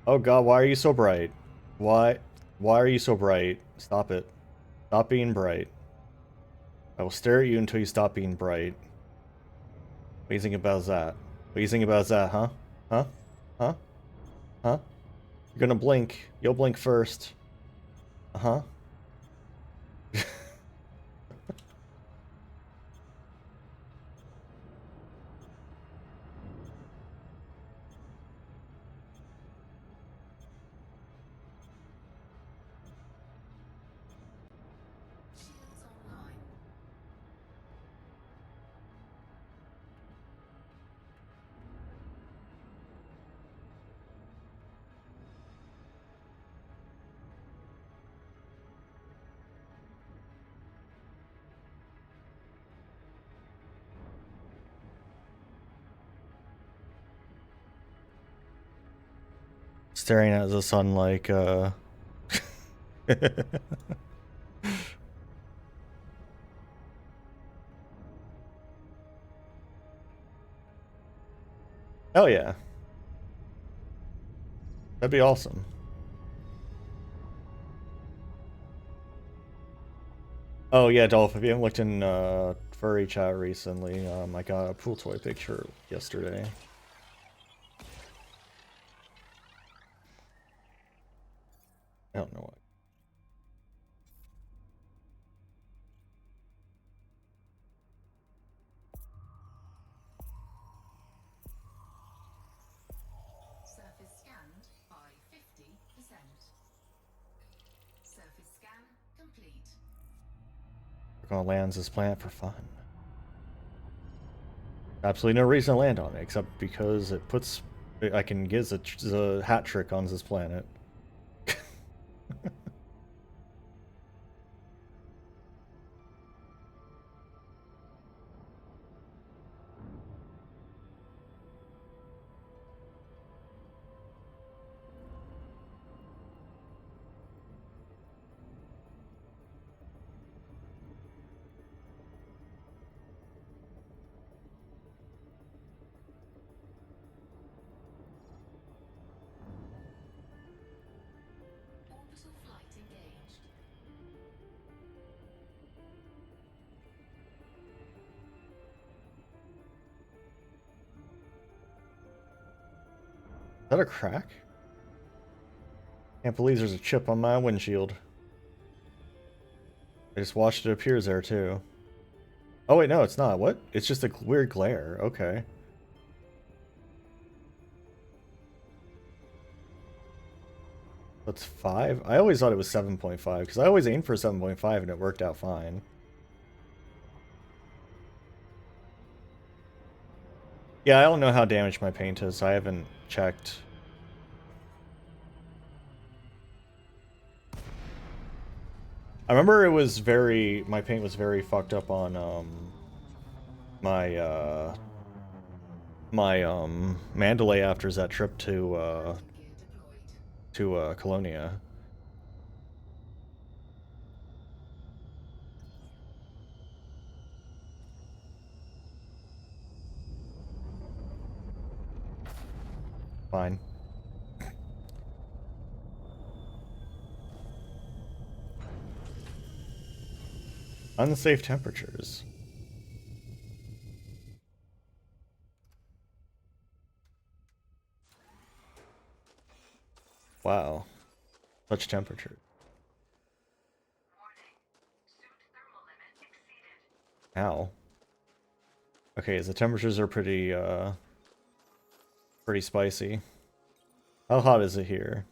Oh god, why are you so bright? Why? Why are you so bright? Stop it. Stop being bright. I will stare at you until you stop being bright. What do you think about that? What do you think about that, huh? Huh? Huh? Huh? You're gonna blink. You'll blink first. Uh-huh. Shields online. Staring at the sun like, Oh yeah. That'd be awesome. Oh yeah, Dolph, if you haven't looked in Furry chat recently, I got a pool toy picture yesterday. I don't know what. Gonna land on this planet for fun. Absolutely no reason to land on it except because it puts. I can get a hat trick on this planet. Orbital flight engaged. Is that a crack? Can't believe there's a chip on my windshield. I just watched it appear there too. Oh wait, no, it's not. What? It's just a weird glare. Okay. That's 5? I always thought it was 7.5 because I always aimed for 7.5 and it worked out fine. Yeah, I don't know how damaged my paint is. I haven't checked. I remember it was my paint was very fucked up on my Mandalay after that trip to Colonia. Fine. Unsafe temperatures. Wow. Such temperature. Warning. Suit thermal limit exceeded. Ow. Okay, the temperatures are pretty spicy. How hot is it here?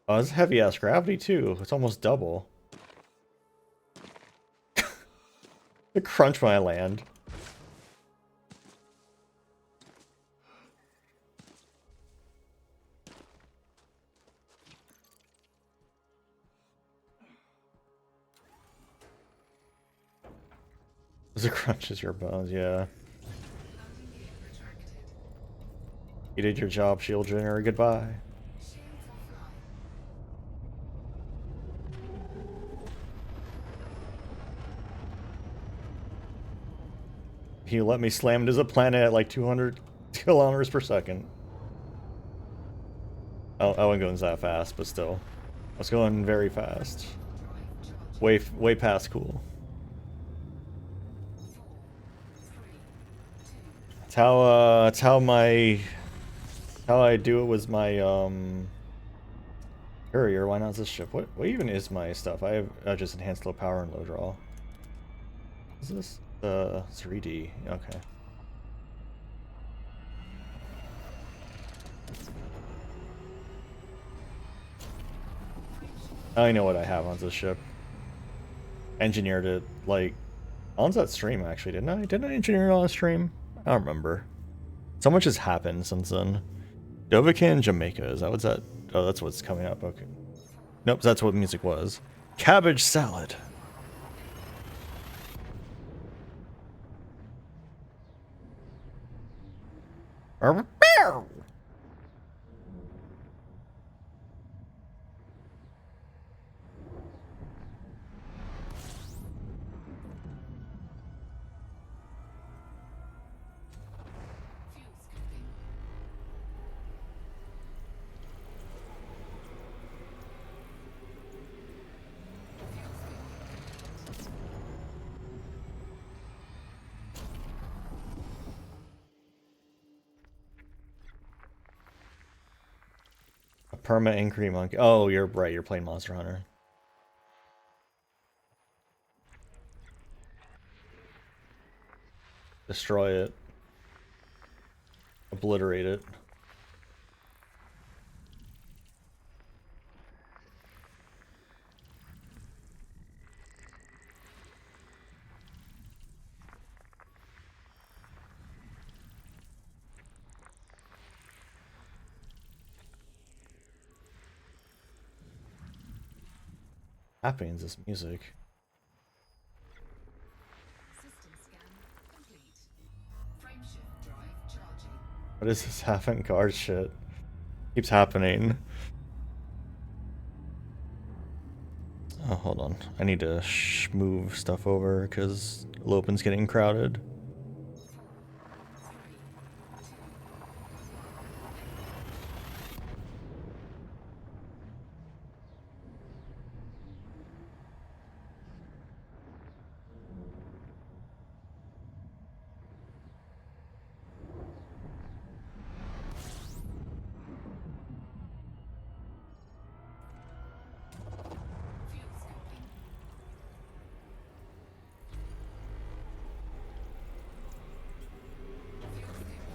Oh, it's heavy ass gravity too. It's almost double. The crunch when I land. As it crunches your bones, yeah. Landing gear retracted. You did your job, shield generator. Goodbye. Shields offline. He let me slam into the planet at like 200 kilometers per second. Oh, I wasn't going that fast, but still. I was going very fast. Drive charge. Way past cool. 4, 3, 2. It's how I do it with my courier. Why not this ship? What even is my stuff? I have just enhanced low power and low draw. Is this the 3D? Okay. I know what I have on this ship. Engineered it like on that stream actually, didn't I? Didn't I engineer it on a stream? I don't remember. So much has happened since then. Dovahkiin, Jamaica. Is that what's that? Oh, that's what's coming up. Okay. Nope, that's what music was. Cabbage salad. Fuel scooping. A perma incree monkey. Oh, you're right. You're playing Monster Hunter. Destroy it. Obliterate it. happening is this music? System scan complete. Frameshift drive charging. What is this avant-garde shit? Keeps happening. Oh, hold on. I need to move stuff over because Lopen's getting crowded. 4, 3, 2, 1. Fuel scoping. Fuel scoping complete.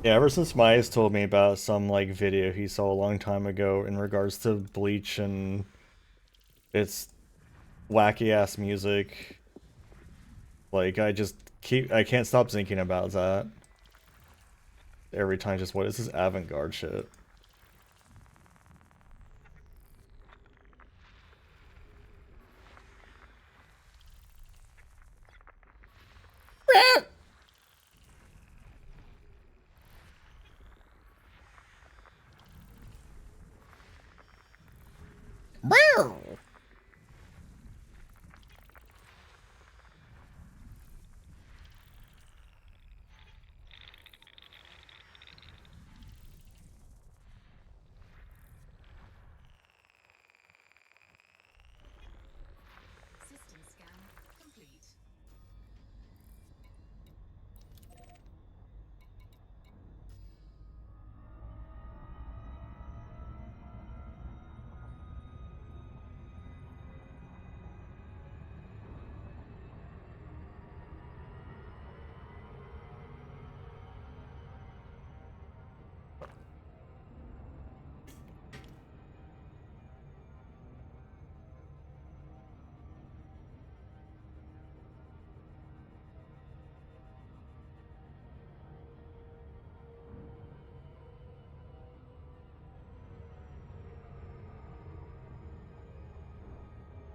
Yeah, ever since Myers told me about some like video he saw a long time ago in regards to Bleach and its wacky ass music, like I can't stop thinking about that. Every time, just what is this avant-garde shit? System scan complete.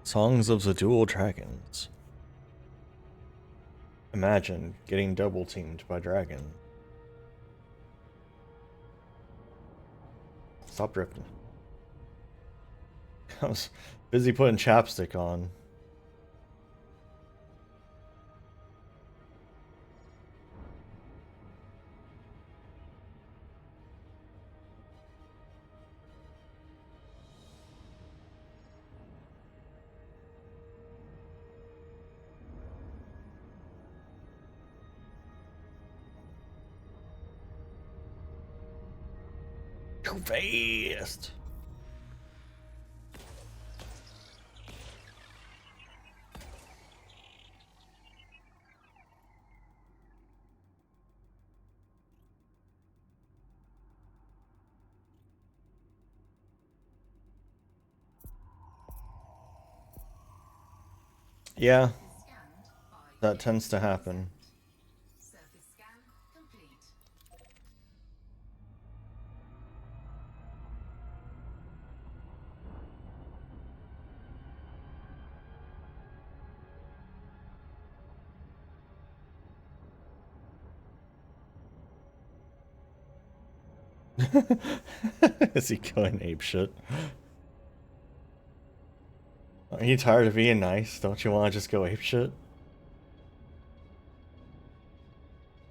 Songs of the Dual Dragons. Imagine getting double teamed by dragon. Stop drifting. I was busy putting chapstick on. Too fast. Yeah, Scanned by that tends to happen. surface scan complete. Is he going apeshit? Are you tired of being nice? Don't you want to just go apeshit?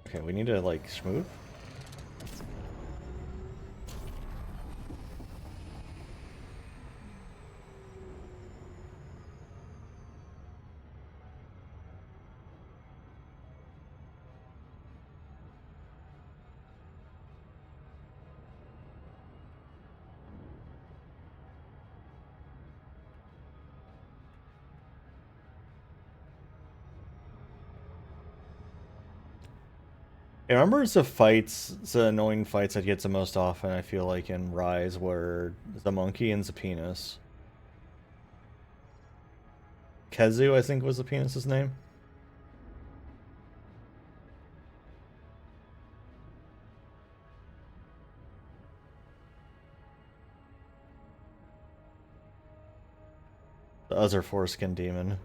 Okay, we need to like smooth. Yeah, remember it's the annoying fights that gets the most often, I feel like, in Rise, where the monkey and the penis. Kezu, I think, was the penis's name. The other foreskin demon.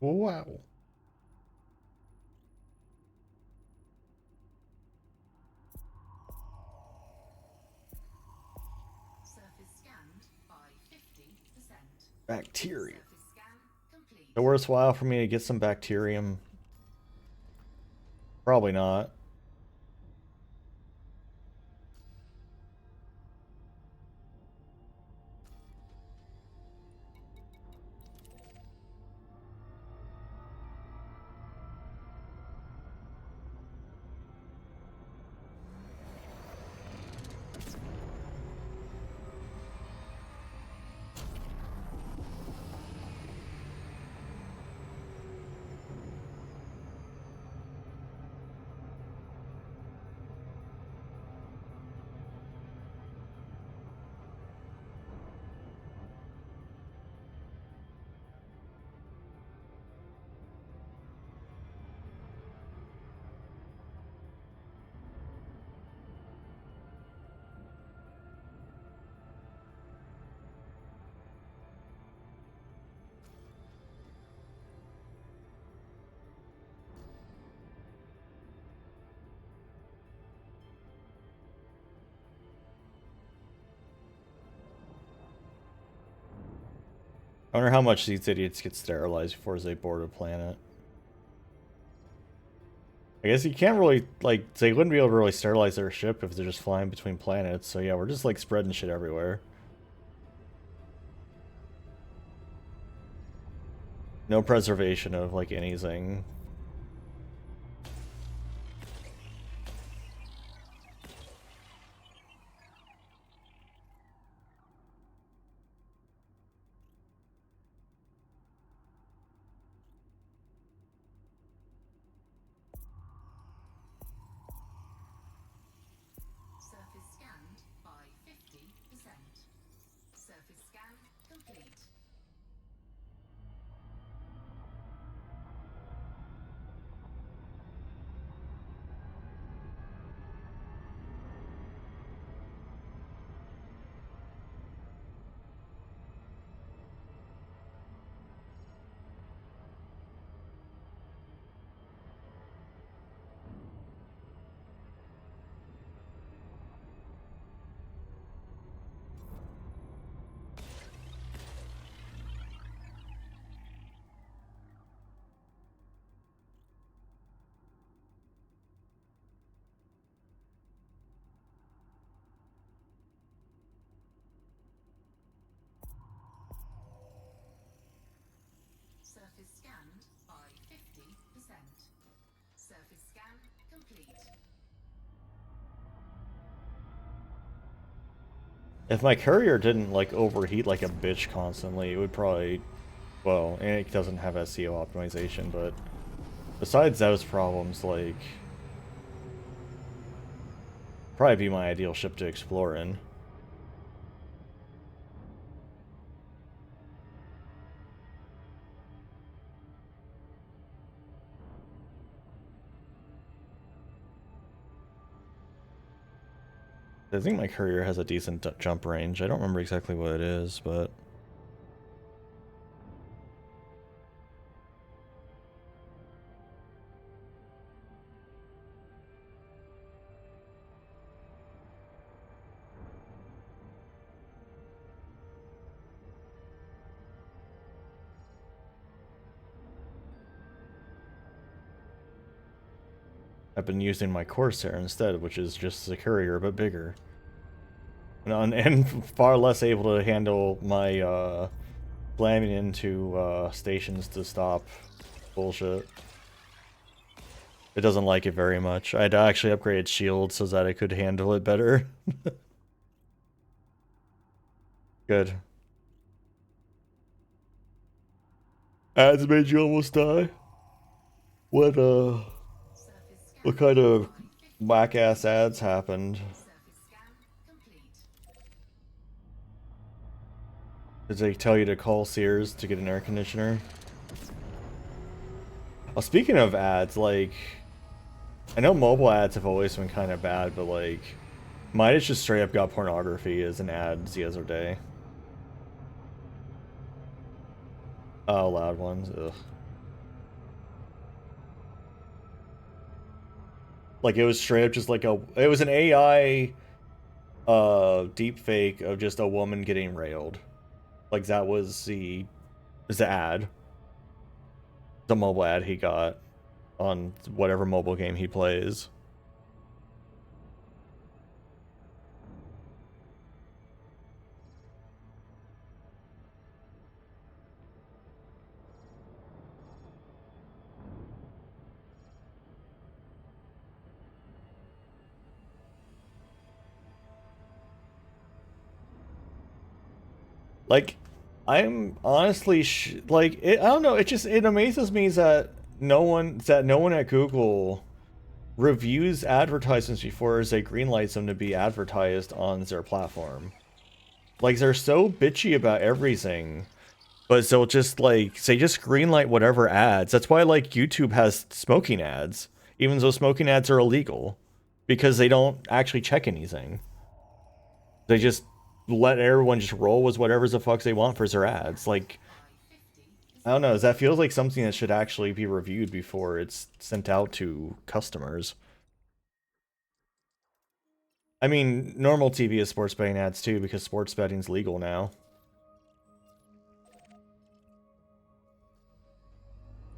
Wow. Surface scanned by 50%. Bacteria. Surface scan complete. Is it worthwhile for me to get some bacterium? Probably not. I wonder how much these idiots get sterilized before they board a planet. I guess you can't really, like, they wouldn't be able to really sterilize their ship if they're just flying between planets, so yeah, we're just, like, spreading shit everywhere. No preservation of, like, anything. Surface scanned by 50%. Surface scan complete. Surface scanned by 50%. Surface scan complete. If my courier didn't, like, overheat like a bitch constantly, it would probably... Well, and it doesn't have SEO optimization, but... Besides those problems, like... Probably be my ideal ship to explore in. I think my courier has a decent jump range. I don't remember exactly what it is, but... I've been using my Corsair instead, which is just a courier, but bigger. And far less able to handle my, slamming into, stations to stop bullshit. It doesn't like it very much. I had to actually upgrade its shield so that it could handle it better. Good. Ads made you almost die? What Surface what scan kind of by 50%. whack ass ads happened? Surface scan complete. Did they tell you to call Sears to get an air conditioner? Well, speaking of ads, like, I know mobile ads have always been kind of bad, but like, mine is just straight up got pornography as an ad the other day. Oh, loud ones. Ugh. Like it was straight up just like it was an AI deep fake of just a woman getting railed. Like that was the ad. The mobile ad he got on whatever mobile game he plays. Like, I'm honestly like I don't know. It amazes me that no one at Google reviews advertisements before they greenlight them to be advertised on their platform. Like they're so bitchy about everything, but they'll just like they just greenlight whatever ads. That's why like YouTube has smoking ads, even though smoking ads are illegal, because they don't actually check anything. They just let everyone just roll with whatever the fuck they want for their ads. Like, By 50%. I don't know, that feels like something that should actually be reviewed before it's sent out to customers. I mean, normal TV is sports betting ads too, because sports betting's legal now.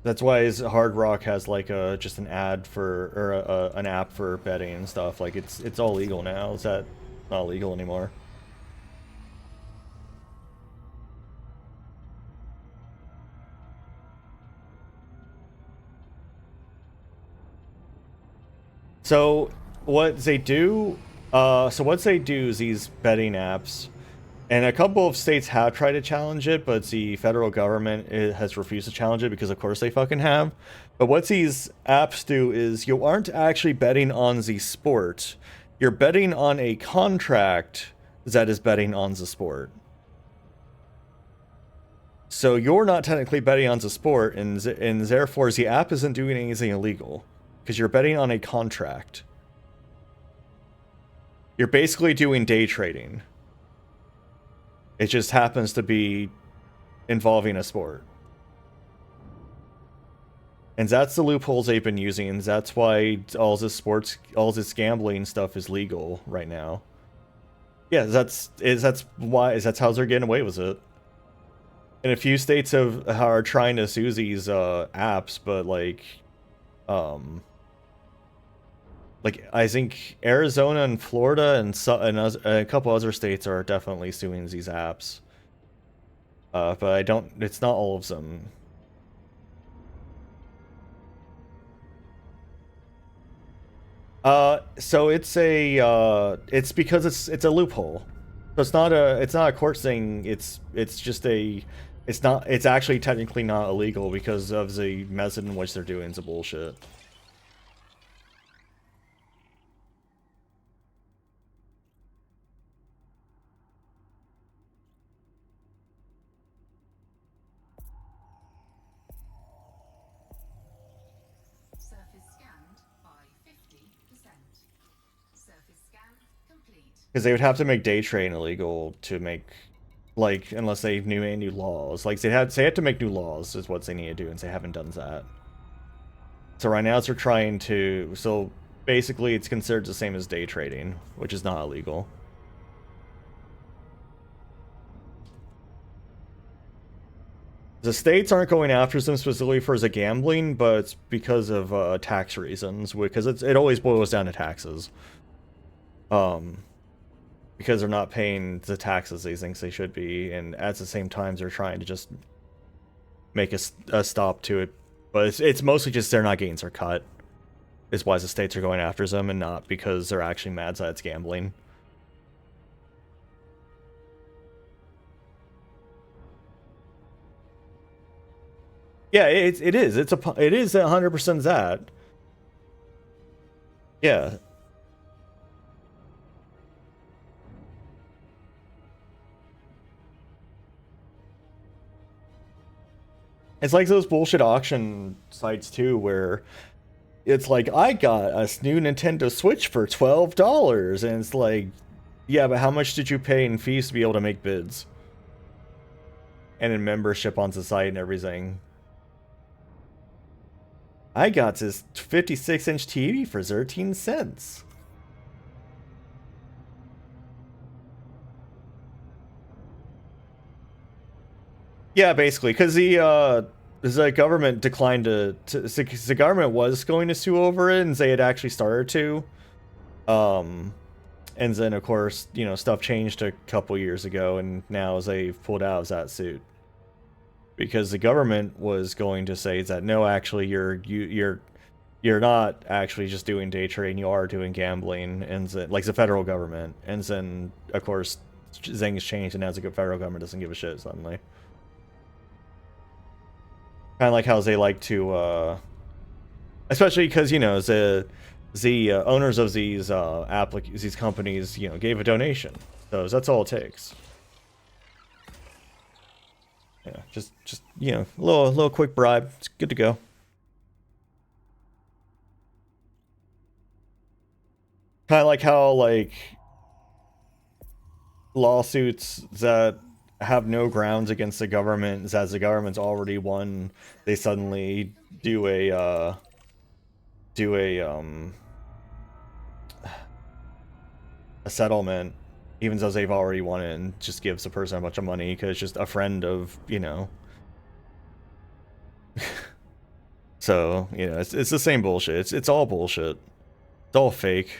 That's why Hard Rock has like a just an ad for or an app for betting and stuff. Like it's all legal now. Is that not legal anymore? So what they do, what they do is these betting apps, and a couple of states have tried to challenge it, but the federal government has refused to challenge it because, of course, they fucking have. But what these apps do is you aren't actually betting on the sport. You're betting on a contract that is betting on the sport. So you're not technically betting on the sport, and therefore the app isn't doing anything illegal because you're betting on a contract. You're basically doing day trading. It just happens to be involving a sport. And that's the loopholes they've been using, and that's why all this gambling stuff is legal right now. Yeah, that's how they're getting away with it. And a few states are trying to sue these apps, but um, like I think Arizona and Florida and a couple other states are definitely suing these apps. But I don't. It's not all of them. So it's because it's a loophole. So it's not a court thing. It's just it's actually technically not illegal because of the method in which they're doing the bullshit. Surface scanned by 50%. Surface scan complete. Because they would have to make day trading illegal to make, like, unless they knew any new laws. Like they had to make new laws is what they need to do, and they haven't done that. So right now they're trying to. So basically, it's considered the same as day trading, which is not illegal. The states aren't going after them specifically for the gambling, but it's because of tax reasons. Because it always boils down to taxes. Um, because they're not paying the taxes they think they should be, and at the same time they're trying to just make a stop to it. But it's mostly just they're not getting their cut. Is why the states are going after them, and not because they're actually mad that it's gambling. Yeah, it is. It is 100% that. Yeah. It's like those bullshit auction sites too, where it's like I got a new Nintendo Switch for $12, and it's like, yeah, but how much did you pay in fees to be able to make bids and in membership on the site and everything? I got this 56-inch TV for 13 cents. Yeah, basically, because the government declined the government was going to sue over it, and they had actually started to. And then of course, you know, stuff changed a couple years ago, and now they've pulled out of that suit because the government was going to say that no, actually, you're not actually just doing day trading, you are doing gambling, and then, like the federal government, and then of course things changed, and now the federal government doesn't give a shit suddenly. Kind of like how they like to, especially because you know the owners of these companies, you know, gave a donation, so that's all it takes. Yeah, just you know, a little quick bribe, it's good to go. Kind of like how like lawsuits that have no grounds against the government, as the government's already won, they suddenly do a a settlement, even though they've already won it, and just gives the person a bunch of money because it's just a friend of, you know. So, you know, it's the same bullshit. It's all bullshit. It's all fake.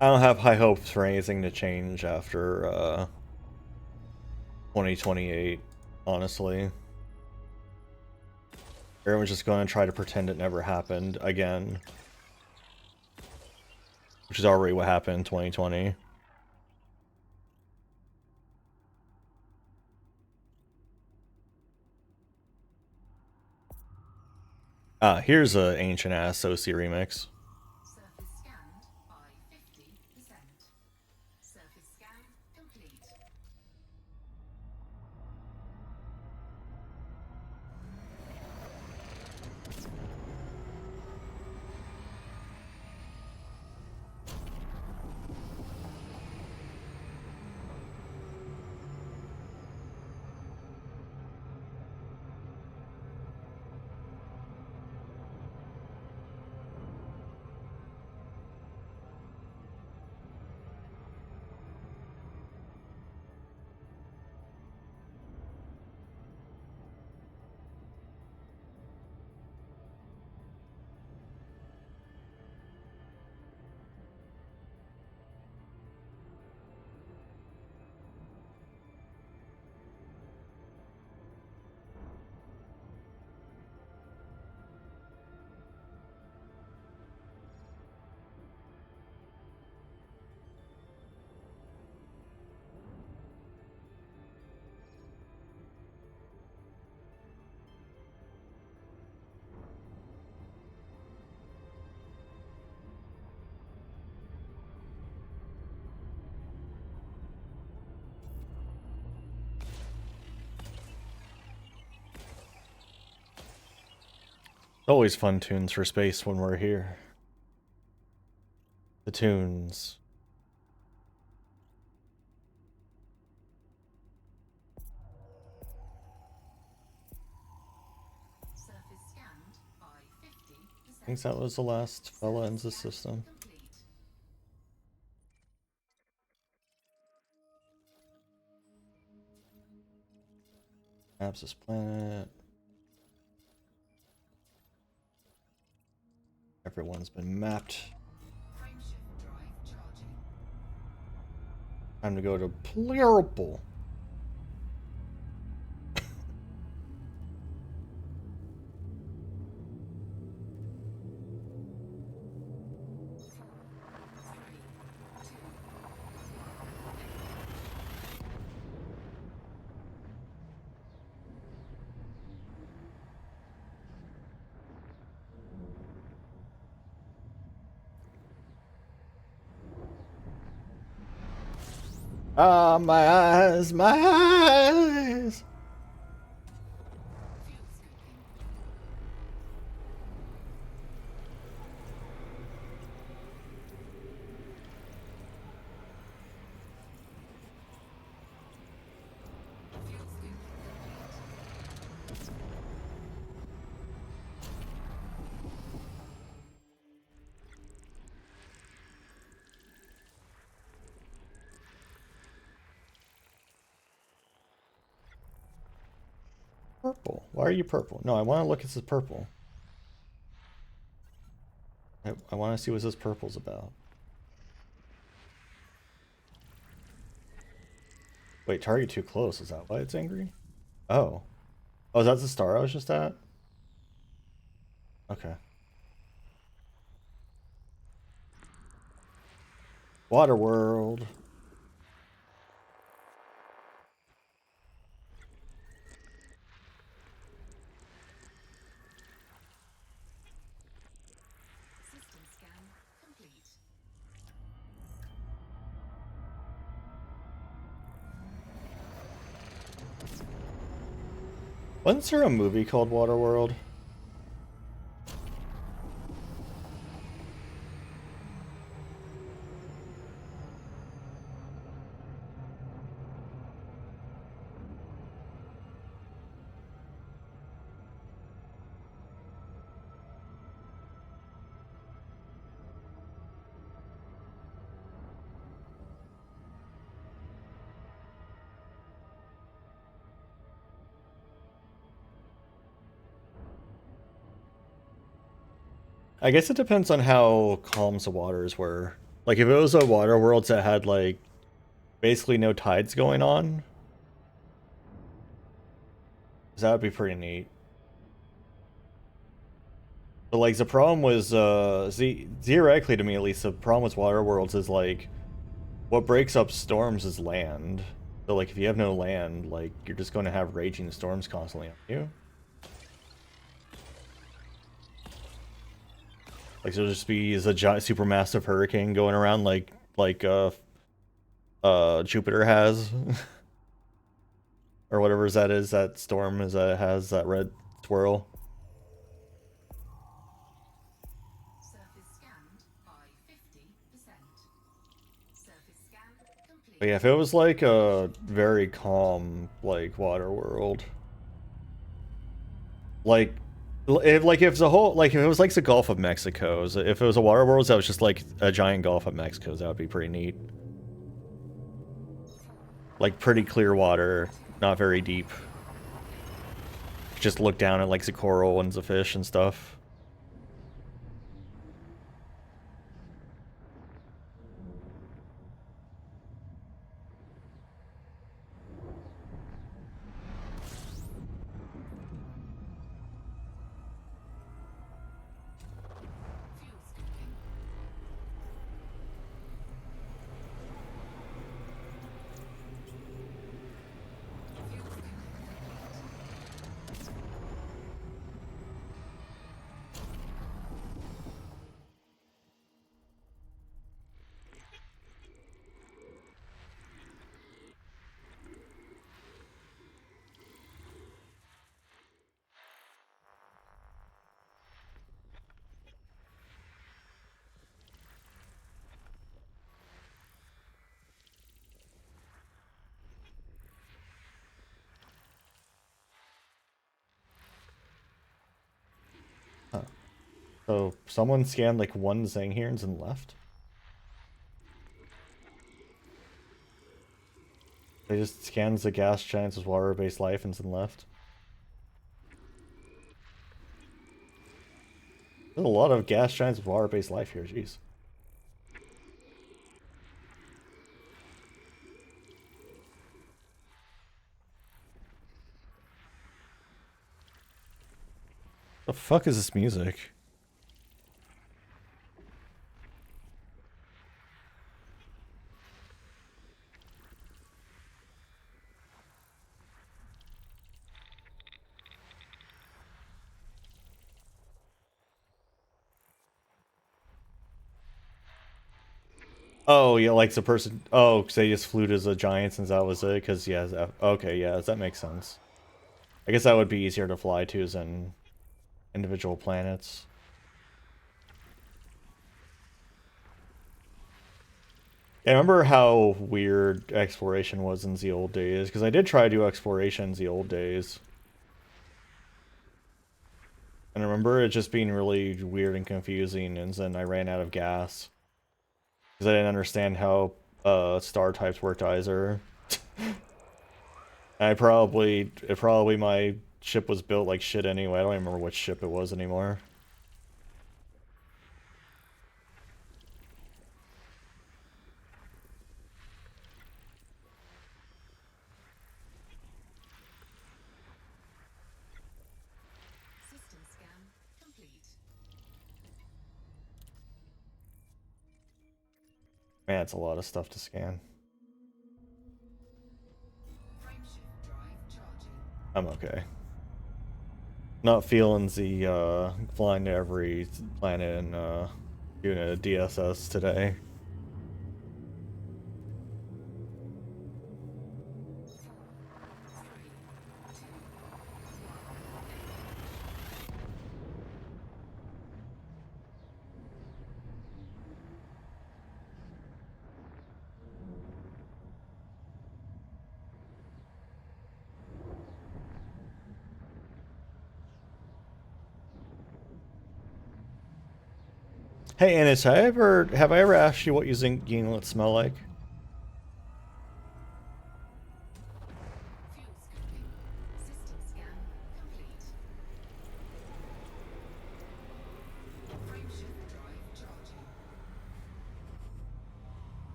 I don't have high hopes for anything to change after 2028, honestly. Everyone's just going to try to pretend it never happened again, which is already what happened in 2020. Ah, here's a ancient ass Soci remix. Surface scanned by 50%. Surface scan complete. Always fun tunes for space when we're here. The tunes. Surface scanned by 50%. I think that was the last fella in the system. Complete. Maps this planet. Everyone's been mapped. Frameshift drive charging. Time to go to Plurable. Ah, my eyes, my eyes. Fuel scooping. Fuel scooping complete. Purple. Why are you purple? No, I want to look at this purple. I want to see what this purple's about. Wait, target too close. Is that why it's angry? Oh. Oh, is that the star I was just at? Okay. Water world. System scan complete. Wasn't there a movie called Water World? I guess it depends on how calm the waters were. Like, if it was a water world that had, like, basically no tides going on, that would be pretty neat. But, like, the problem was, theoretically to me at least, the problem with water worlds is, like, what breaks up storms is land. So, like, if you have no land, like, you're just going to have raging storms constantly on you. Like, there'll just be a giant, supermassive hurricane going around like Jupiter has. Or whatever that is, that storm is has that red swirl. Surface scanned by 50%. Surface scan complete. But yeah, if it was like a very calm, like, water world. Like, if the whole, like, if it was like the Gulf of Mexico, if it was a water world that was just like a giant Gulf of Mexico, that would be pretty neat. Like, pretty clear water, not very deep. Just look down at, like, the coral and the fish and stuff. Fuel scooping. Fuel scooping complete. So someone scanned like one Zanghirns and left? They just scans the gas giants with water-based life and then left? There's a lot of gas giants with water-based life here, jeez. The fuck is this music? Oh, yeah, like the person. Oh, because they just flew as a giant since that was it. Because, yeah, okay, yeah, that makes sense. I guess that would be easier to fly to than individual planets. I remember how weird exploration was in the old days, because I did try to do exploration in the old days. And I remember it just being really weird and confusing, and then I ran out of gas. Because I didn't understand how star types worked either. Probably my ship was built like shit anyway. I don't even remember which ship it was anymore. System scan complete. Man, it's a lot of stuff to scan. Frameshift drive charging. I'm okay. Not feeling the flying to every planet and doing a DSS today. Hey, Anis, have I ever asked you what you think Yinglet smell like? Fuel scoping. System scan complete. Frameshift drive charging.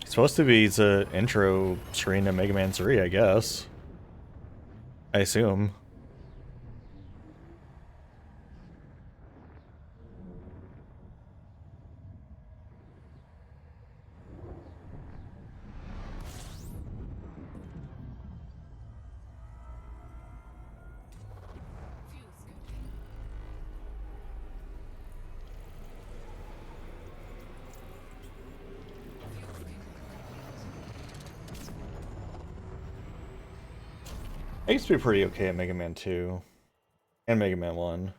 It's supposed to be the intro screen to Mega Man 3, I guess. I assume. Fuel scoping. Fuel scoping complete. I used to be pretty okay at Mega Man 2 and Mega Man 1.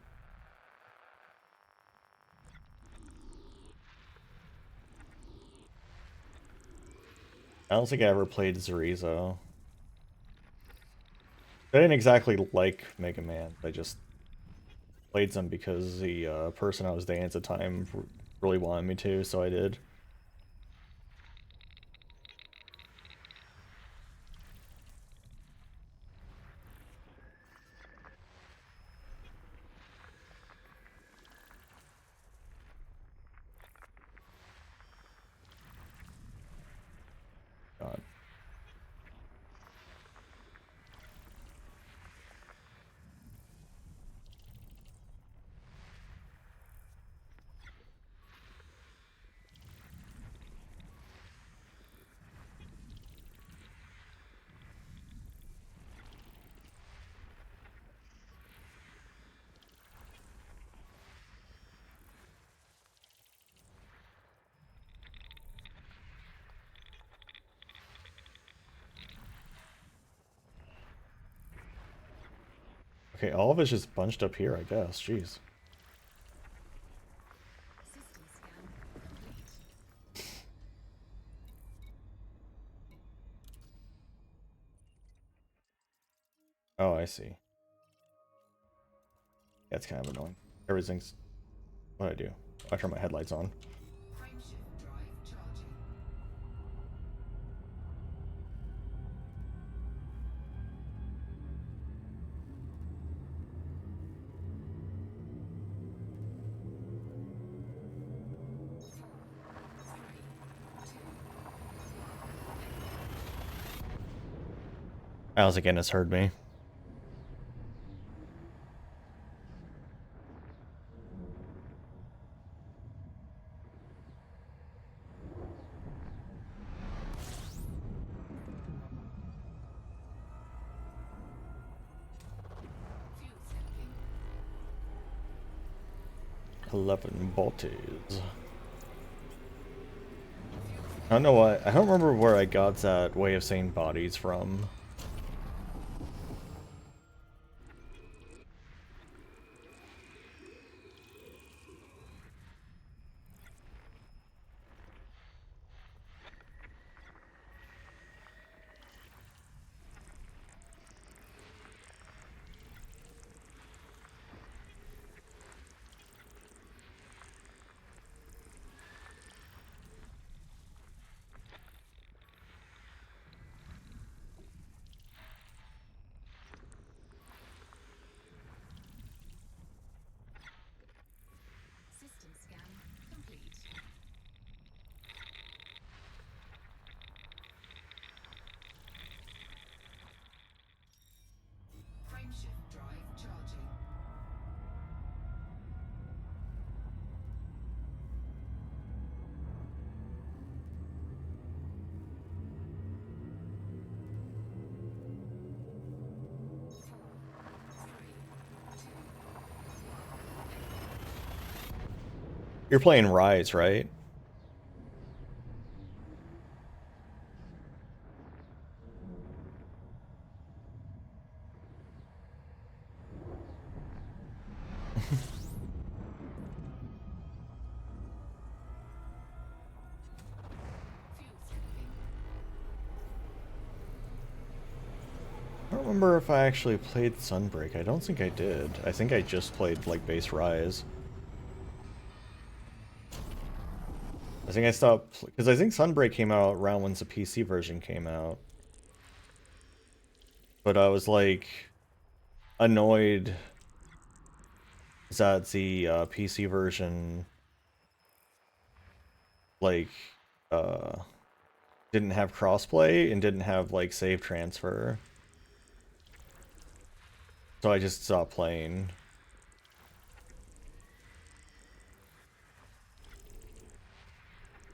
I don't think I ever played Zurizo. I didn't exactly like Mega Man. I just played them because the person I was dating at the time really wanted me to, so I did. God. Okay, all of it's just bunched up here, I guess. Jeez. System scan complete. Oh, I see. That's kind of annoying. Everything's... What do I do? I turn my headlights on. Frameshift drive charging. Alice again has heard me. Fuel sinking. 11 voltage. I don't know what. I don't remember where I got that way of saying bodies from. System scan complete. Frameshift drive charging. You're playing Rise, right? Fuel sinking. I don't remember if I actually played Sunbreak. I don't think I did. I think I just played, like, base Rise. I think I stopped... Because I think Sunbreak came out around when the PC version came out. But I was, like, annoyed that the PC version, like, didn't have crossplay and didn't have, like, save transfer. So I just stopped playing.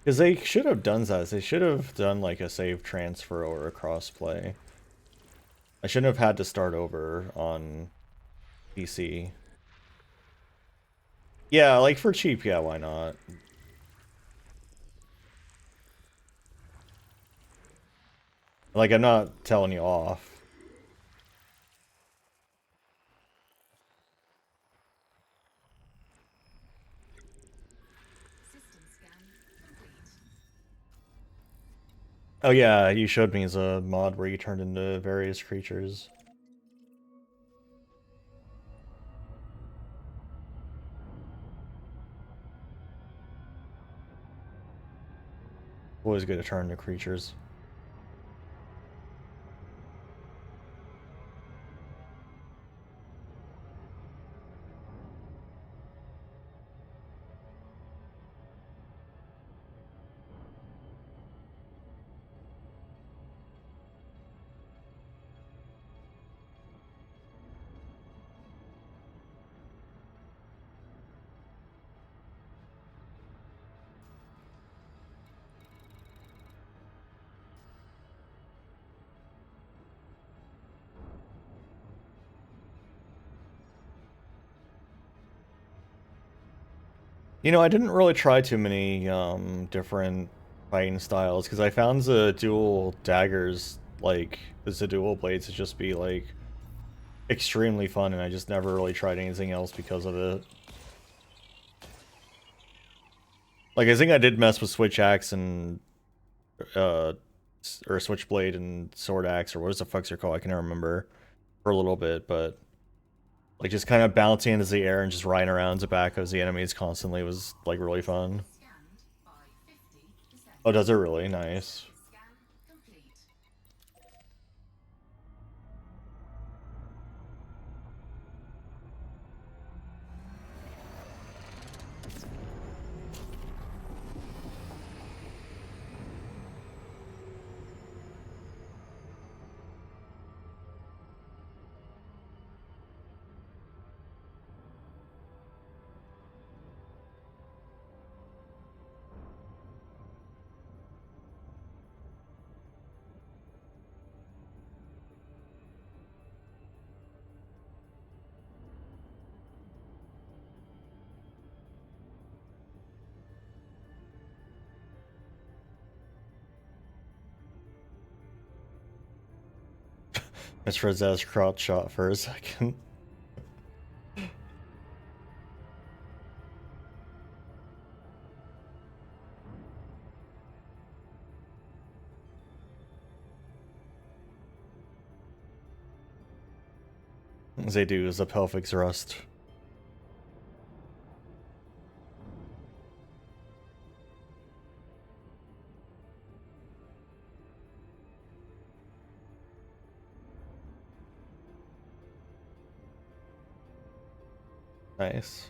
Because they should have done that. They should have done, like, a save transfer or a crossplay. I shouldn't have had to start over on PC. Yeah, like, for cheap, yeah, why not? Like, I'm not telling you off. System scan complete. Oh yeah, you showed me the mod where you turned into various creatures. Always good to turn into creatures. You know, I didn't really try too many different fighting styles because I found the dual daggers, like the dual blades, to just be like extremely fun, and I just never really tried anything else because of it. Like, I think I did mess with Switch Axe and or Switchblade and Sword Axe, or what the fuck's it called? I can never remember. for a little bit, but like just kind of bouncing into the air and just riding around the back of the enemies constantly was like really fun. Scanned by 50%. Oh, does it really? Nice. Scan complete. Mr. Zaz crotch shot for a second. They do is a pelvic thrust. Nice.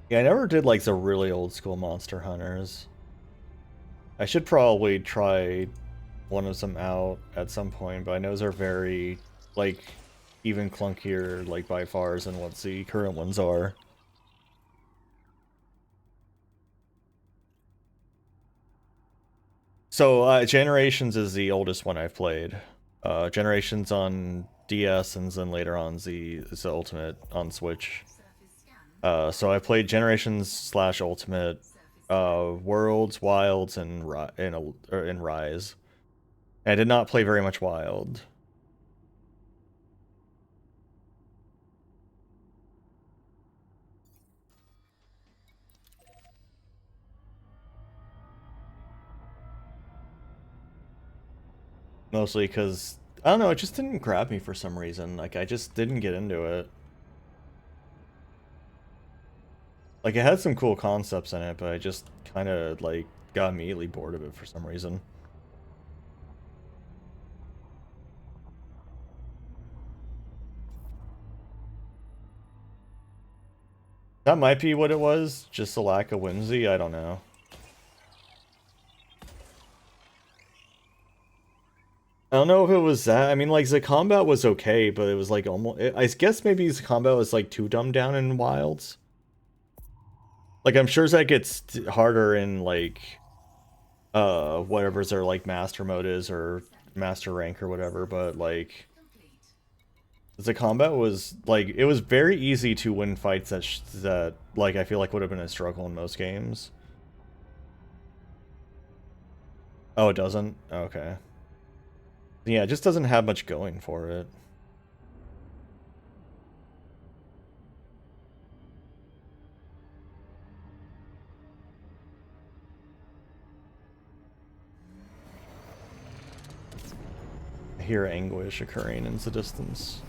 Yeah, I never did like the really old school Monster Hunters. I should probably try one of them out at some point, but I know they're very, like, even clunkier, like, by far than what the current ones are. So, Generations is the oldest one I've played. Generations on DS and then later on the Ultimate on Switch. Surface scan. So I played Generations slash Ultimate, Worlds, Wilds, and Rise. And I did not play very much Wild. Mostly because, I don't know, it just didn't grab me for some reason. Like, I just didn't get into it. Like, it had some cool concepts in it, but I just kind of, like, got immediately bored of it for some reason. That might be what it was, just a lack of whimsy, I don't know. I don't know if it was that. I mean, like, the combat was okay, but it was, like, almost... I guess maybe the combat was, like, too dumbed down in Wilds. Like, I'm sure that gets harder in, like, whatever's their, like, master mode is, or master rank or whatever, but, like... Complete. The combat was, like, it was very easy to win fights that like, I feel like would have been a struggle in most games. Oh, it doesn't? Okay. Yeah, it just doesn't have much going for it. I hear anguish occurring in the distance.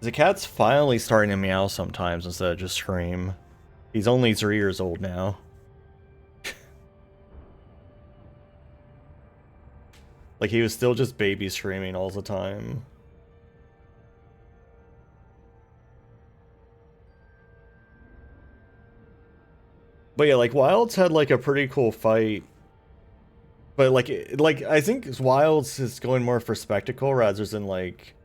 The cat's finally starting to meow sometimes instead of just scream. He's only 3 years old now. Like, he was still just baby screaming all the time. But yeah, like, Wilds had, like, a pretty cool fight. But, like I think Wilds is going more for spectacle rather than, like,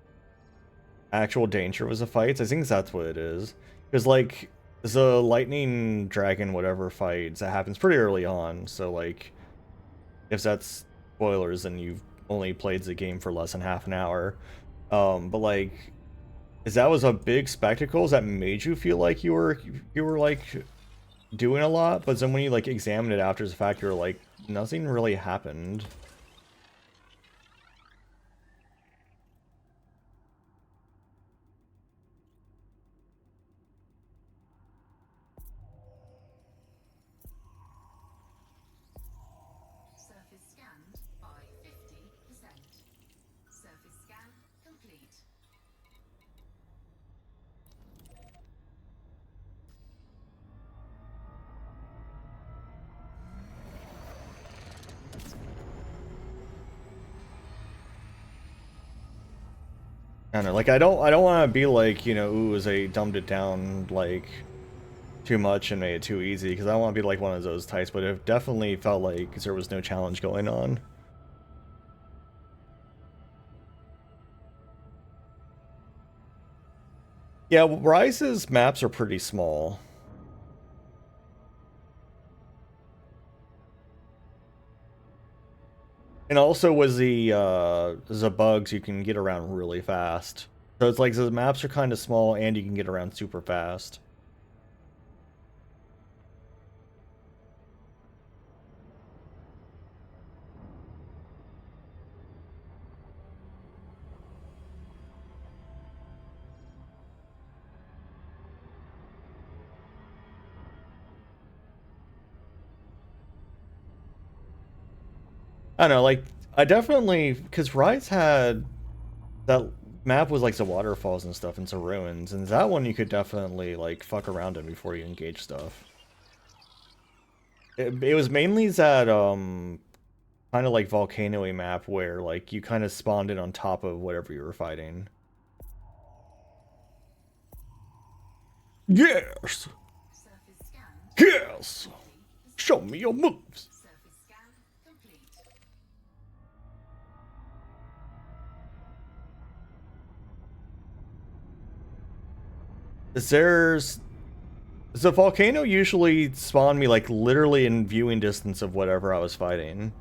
actual danger with the fights. I think that's what it is. Because, like, the lightning dragon whatever fight, that happens pretty early on. So, like, if that's spoilers, then you've only played the game for less than half an hour. But, like, is that was a big spectacle that made you feel like you were like doing a lot, but then when you like examined it after the fact, you're like, nothing really happened. Surface scanned by 50%. Surface scan complete. I don't know, like I don't want to be like, you know, ooh, they dumbed it down like too much and made it too easy, because I don't want to be like one of those types, but it definitely felt like there was no challenge going on. Yeah, Rise's maps are pretty small. And also with the bugs, you can get around really fast. So it's like the maps are kind of small and you can get around super fast. I don't know, like, I definitely, because Rise had, that map was like the waterfalls and stuff and some ruins, and that one you could definitely, like, fuck around in before you engage stuff. It was mainly that, kind of like volcano-y map where, like, you kind of spawned in on top of whatever you were fighting. Yes! Surface scanned. Yes! Show me your moves! Surface scan complete. There's the volcano usually spawned me like literally in viewing distance of whatever I was fighting.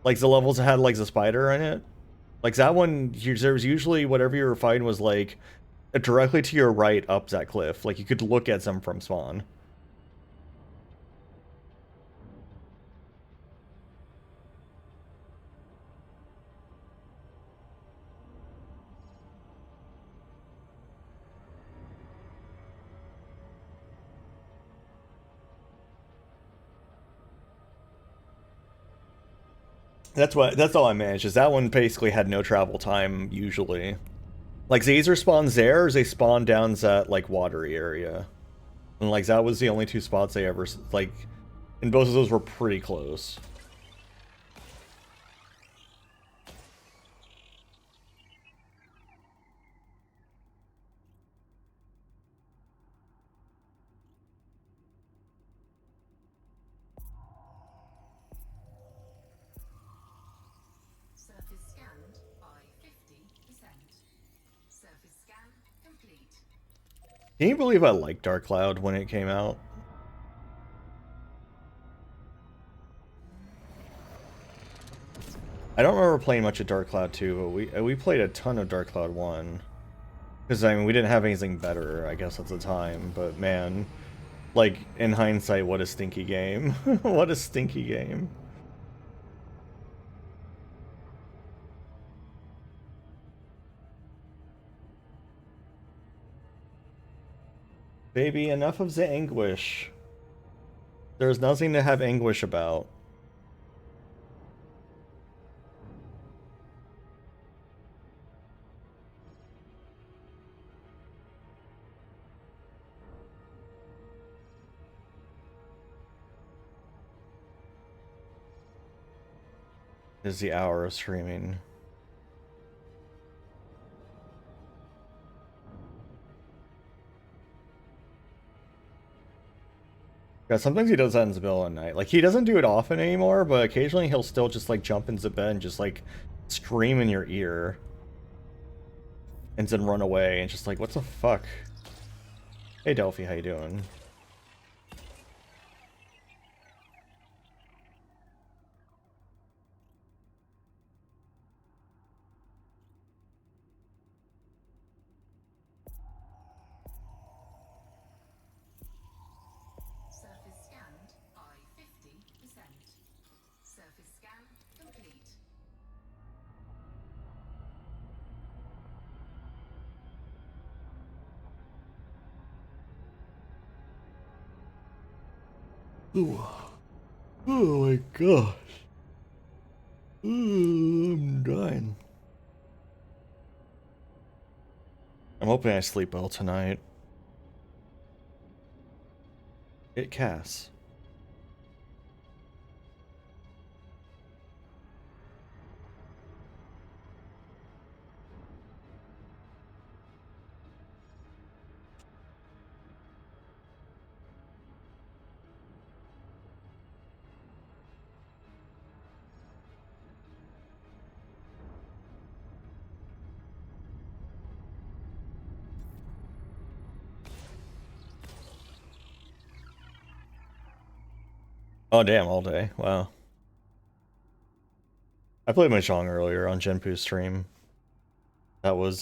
Like the levels that had like the spider in it. Like that one, there was usually whatever you were fighting was like directly to your right up that cliff. Like you could look at them from spawn. That's all I managed, is that one basically had no travel time usually. Like they either spawn there or they spawn down that like watery area. And like that was the only two spots they ever like, and both of those were pretty close. Surface scanned by 50%. Surface scan complete. Can you believe I liked Dark Cloud when it came out? I don't remember playing much of Dark Cloud 2, but we played a ton of Dark Cloud 1. Because, I mean, we didn't have anything better, I guess, at the time. But, man, like, in hindsight, what a stinky game. What a stinky game. Baby, enough of the anguish. There's nothing to have anguish about. Is the hour of streaming. Yeah, sometimes he does that in the middle of the night. Like, he doesn't do it often anymore, but occasionally he'll still just, like, jump into bed and just, like, scream in your ear. And then run away, and just like, what the fuck? Hey, Delphi, how you doing? Ooh. Oh my gosh. I'm dying. I'm hoping I sleep well tonight. It Cass. Oh damn, all day. Wow. I played my song earlier on Genpu's stream. That was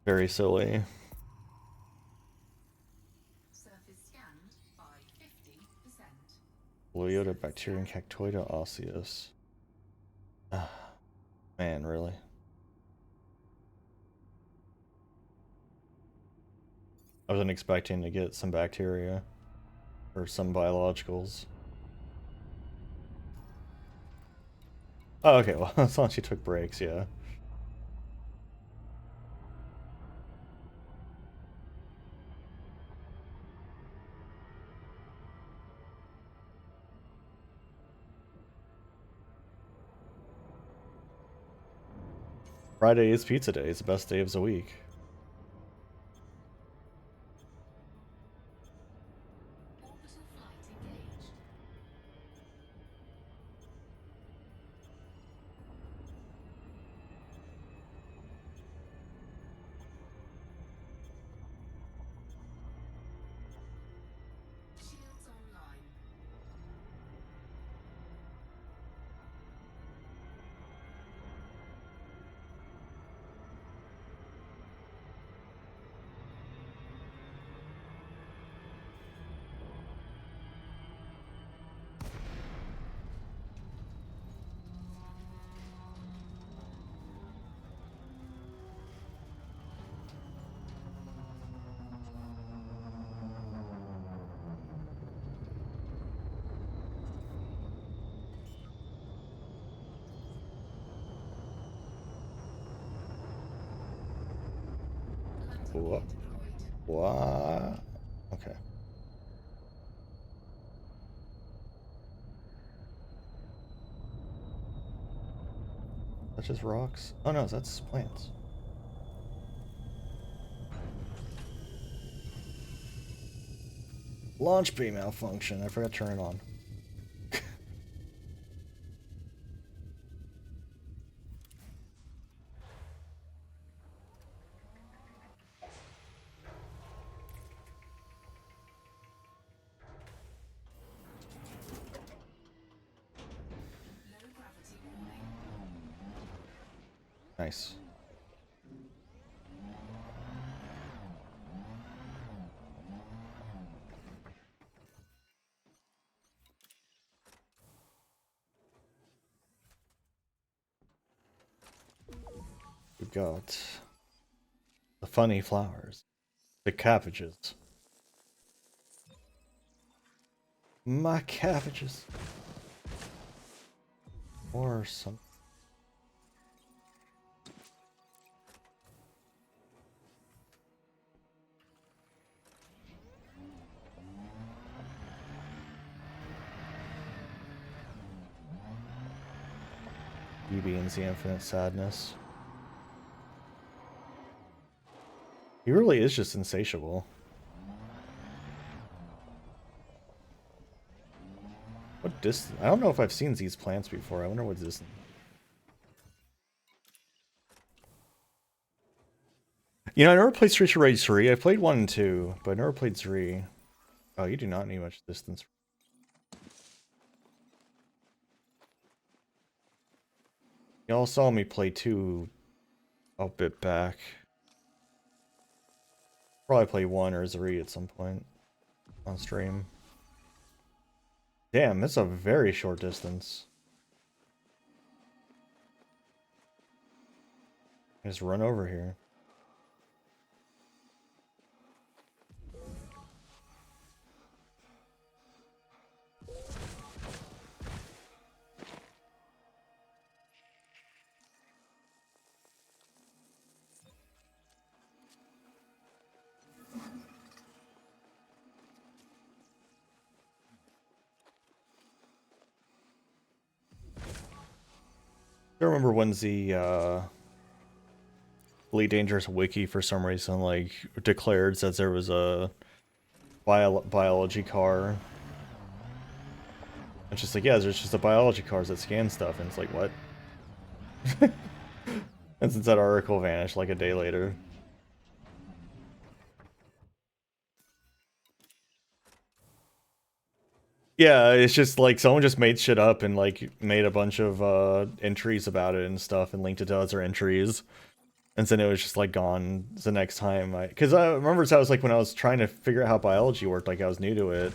very silly. Surface scanned by 50%. Leota, Bacterium, Cactoida, Osseous. Man, really? I wasn't expecting to get some bacteria or some biologicals. Oh, okay, well, as long as she took breaks, yeah. Friday is pizza day. It's the best day of the week. Orbital flight engaged. Shields online. What? Hunter deployed. What? Okay. That's just rocks. Oh no, that's plants. Launch bay malfunction. I forgot to turn it on. Low gravity warning. Nice. We got the funny flowers, the cabbages. My cabbages. Or some. Beans the infinite sadness. He really is just insatiable. What distance? I don't know if I've seen these plants before. I wonder what this. You know, I never played Streets of Rage 3. I played 1 and 2, but I never played 3. Oh, you do not need much distance. Y'all saw me play 2 a bit back. Probably play 1 or 3 at some point on stream. Damn, that's a very short distance. Just run over here. I remember when the Elite Dangerous wiki for some reason like declared that there was a biology car. It's just like, yeah, there's just a biology cars that scan stuff, and it's like, what? And since that article vanished like a day later. Yeah, it's just like someone just made shit up and like made a bunch of entries about it and stuff and linked it to other entries. And then it was just like gone the next time. Because I remember that was like when I was trying to figure out how biology worked, like I was new to it.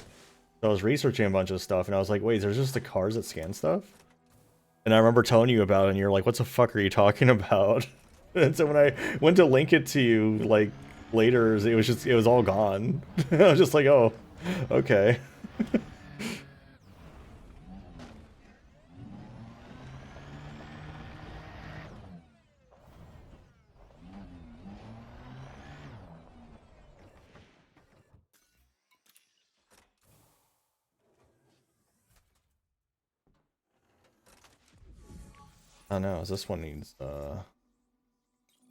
So I was researching a bunch of stuff and I was like, wait, there's just the cars that scan stuff? And I remember telling you about it and you're like, what the fuck are you talking about? And so when I went to link it to you like later, it was all gone. I was just like, oh, okay. Oh no, this one needs more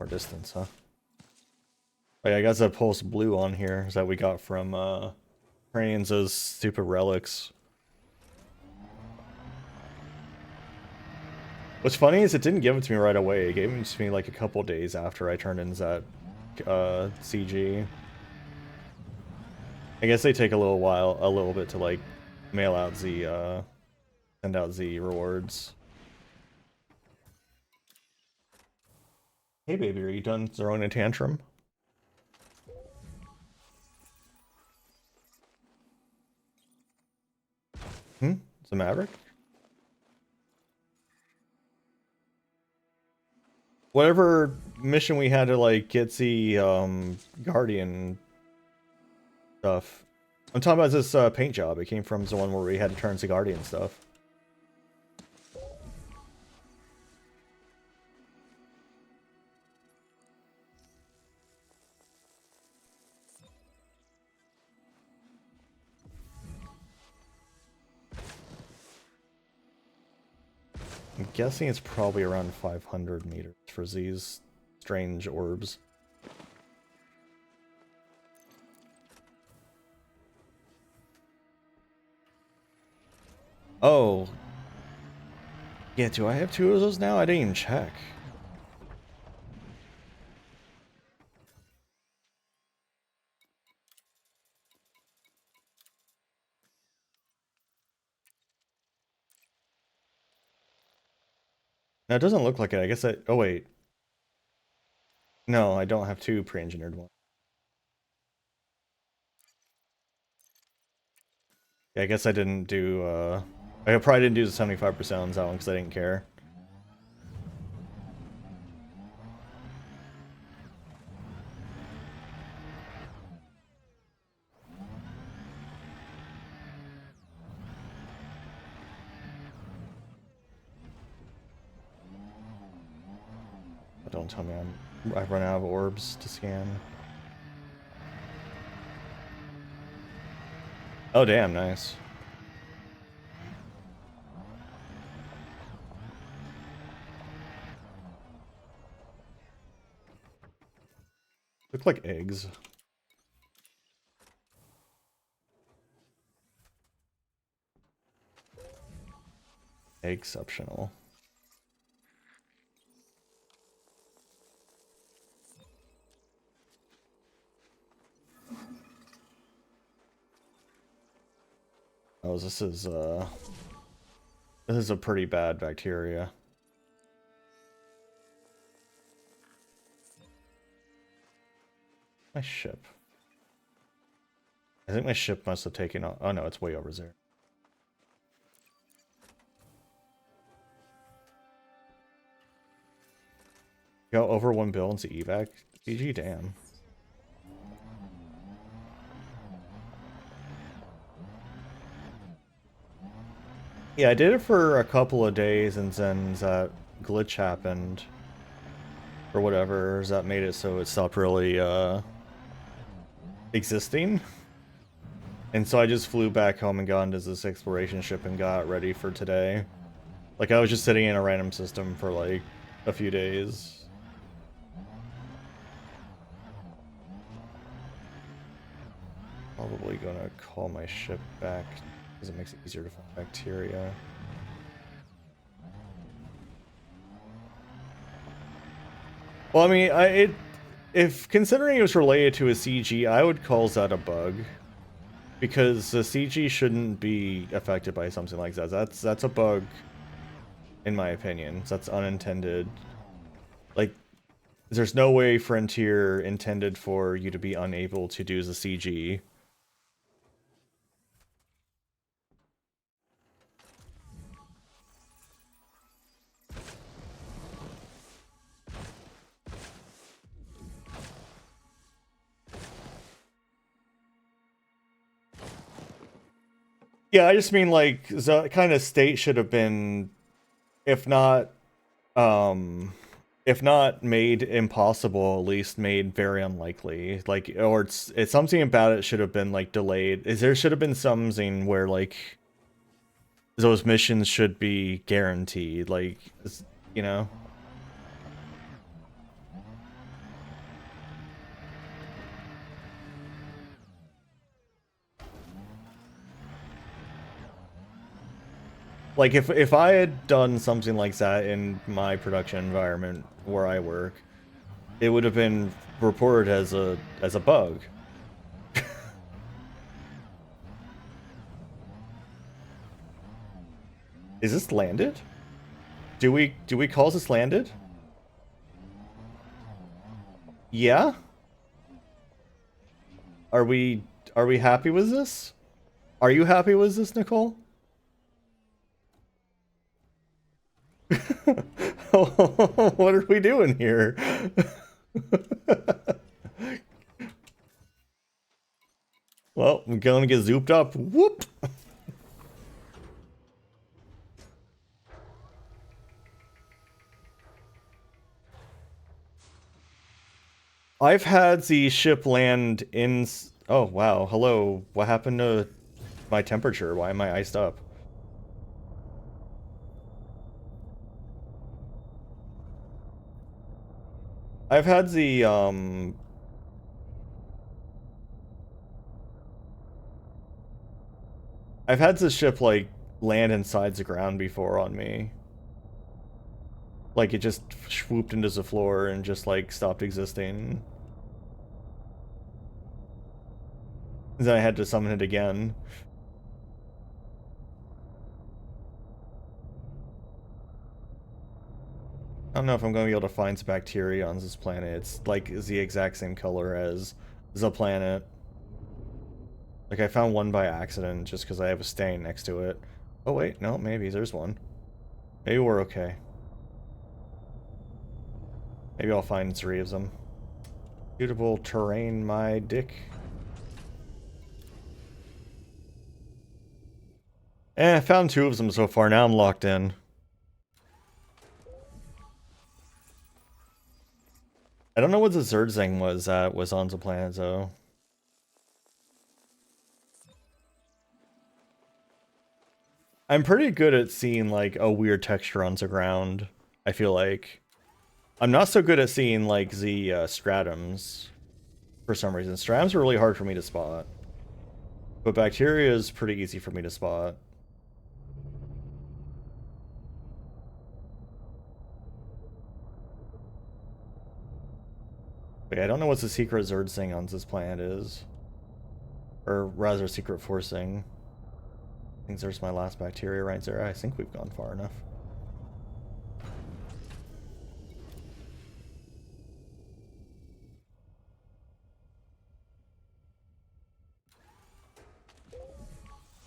distance, huh? Oh yeah, I got that pulse blue on here that we got from Crane's those stupid relics. What's funny is it didn't give it to me right away. It gave it to me like a couple days after I turned in that CG. I guess they take a little bit to like mail out the send out the rewards. Hey baby, are you done throwing a tantrum? It's a Maverick? Whatever mission we had to like get the Guardian stuff. I'm talking about this paint job. It came from the one where we had to turn the Guardian stuff. I'm guessing it's probably around 500 meters for these strange orbs. Oh. Yeah, do I have two of those now? I didn't even check. No, it doesn't look like it. I guess I... Oh, wait. No, I don't have two pre-engineered ones. Yeah, I guess I didn't do, I probably didn't do the 75% on that one because I didn't care. But don't tell me I've run out of orbs to scan. Oh, damn, nice. Look like eggs. Exceptional. Oh, this is a pretty bad bacteria. My ship. I think my ship must have taken off. Oh no, it's way over there. Go over 1 bill into evac. GG, damn. Yeah, I did it for a couple of days and then that glitch happened. Or whatever, that made it so it stopped really existing. And so I just flew back home and got into this exploration ship and got ready for today. Like, I was just sitting in a random system for, like, a few days. Probably gonna call my ship back, because it makes it easier to find bacteria. Well, I mean, if considering it was related to a CG, I would call that a bug. Because the CG shouldn't be affected by something like that. That's a bug, in my opinion. That's unintended. Like, there's no way Frontier intended for you to be unable to do the CG. Yeah, I just mean, like, the kind of state should have been, if not, if not made impossible, at least made very unlikely. Like, or it's something about it should have been, like, delayed. There should have been something where, like, those missions should be guaranteed, like, you know? Like, if I had done something like that in my production environment where I work, it would have been reported as a bug. Is this landed? Do we call this landed? Yeah? Are we are we happy with this? Are you happy with this, Nicole? What are we doing here? Well, I'm gonna get zooped up. Whoop! I've had the ship land in... Oh, wow. Hello. What happened to my temperature? Why am I iced up? I've had I've had the ship, like, land inside the ground before on me. Like, it just swooped into the floor and just, like, stopped existing. Then I had to summon it again. I don't know if I'm going to be able to find some bacteria on this planet. It's, like, the exact same color as the planet. Like, I found one by accident just because I have a stain next to it. Oh, wait. No, maybe there's one. Maybe we're okay. Maybe I'll find 3 of them. Suitable terrain, my dick. I found 2 of them so far. Now I'm locked in. I don't know what the Zerd thing was that was on the planet, though. I'm pretty good at seeing, like, a weird texture on the ground, I feel like. I'm not so good at seeing, like, the stratums, for some reason. Stratums are really hard for me to spot. But bacteria is pretty easy for me to spot. Wait, I don't know what the secret Zerd thing on this planet is. Or rather, secret forcing. I think there's my last bacteria right there. I think we've gone far enough.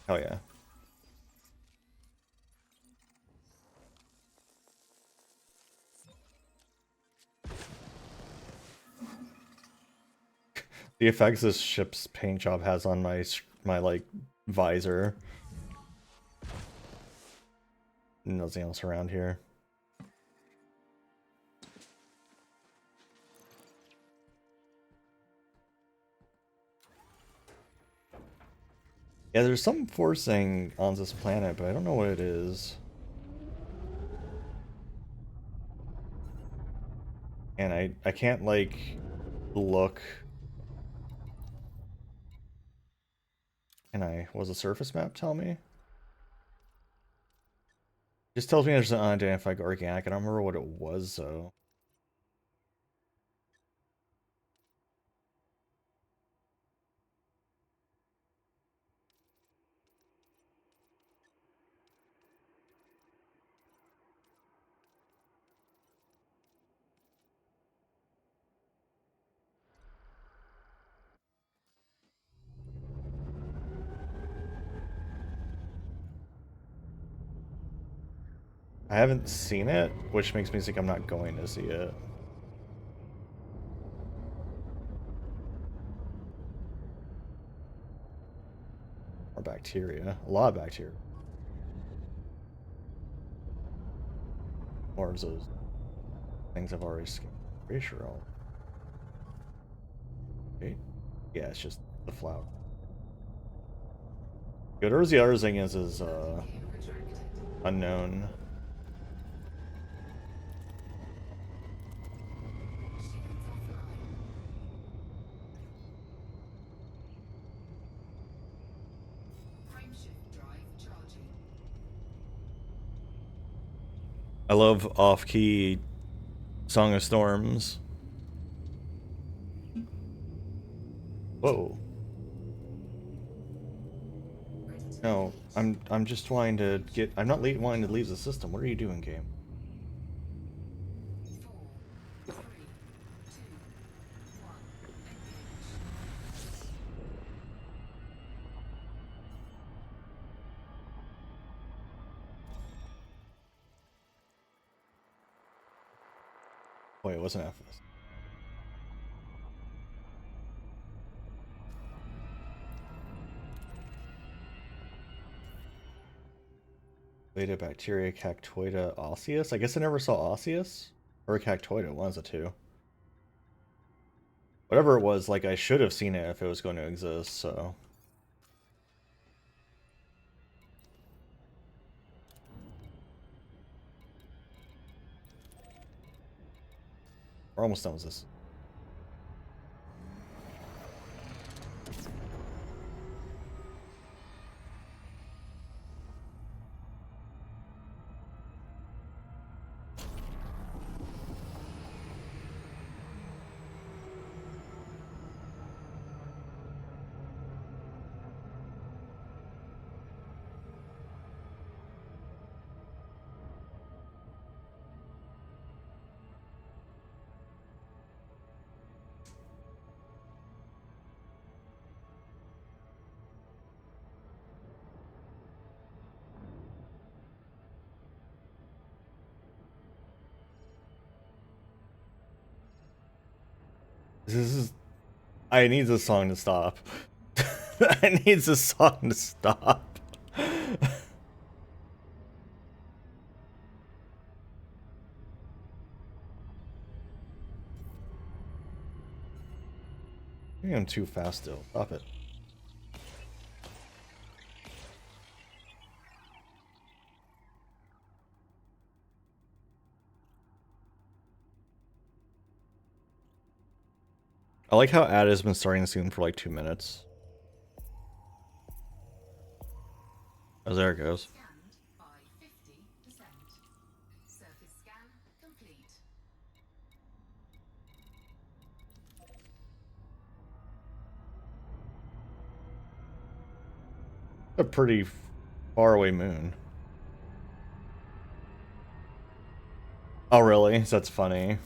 Oh yeah. The effects this ship's paint job has on my like visor. Nothing else around here. Yeah, there's some forcing on this planet, but I don't know what it is. And I can't like look. Can I? Was a surface map tell me? Just tells me there's an unidentified organic. I don't remember what it was though. I haven't seen it, which makes me think I'm not going to see it. Or bacteria. A lot of bacteria. More of those things I've already skipped. Pretty sure all. Okay. Yeah, it's just the flower. Whatever the other thing is unknown. Shields offline. Frameshift drive charging. I love off-key Song of Storms. Whoa. Ready to No, complete. I'm just wanting to get. I'm not wanting to leave the system. What are you doing, game? 4, 3, 2, 1. Engage. Wait, it wasn't FS. Beta bacteria cactoida osseous. I guess I never saw osseous or cactoida. One of the two. Whatever it was, like I should have seen it if it was going to exist. So we're almost done with this. This is. I need this song to stop. I need this song to stop. Maybe I'm too fast still. Stop it. I like how ad has been starting soon for like 2 minutes. Oh, there it goes. Scanned by 50%. Surface scan complete. A pretty far away moon. Oh, really? That's funny.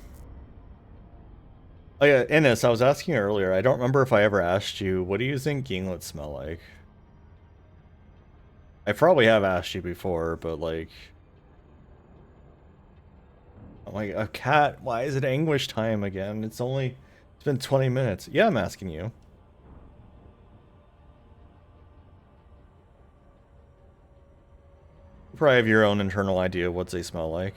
Oh yeah, Innes, I was asking you earlier. I don't remember if I ever asked you, what do you think Yinglets smell like? I probably have asked you before, but like... I'm like, a cat? Why is it anguish time again? It's been 20 minutes. Yeah, I'm asking you. You probably have your own internal idea of what they smell like.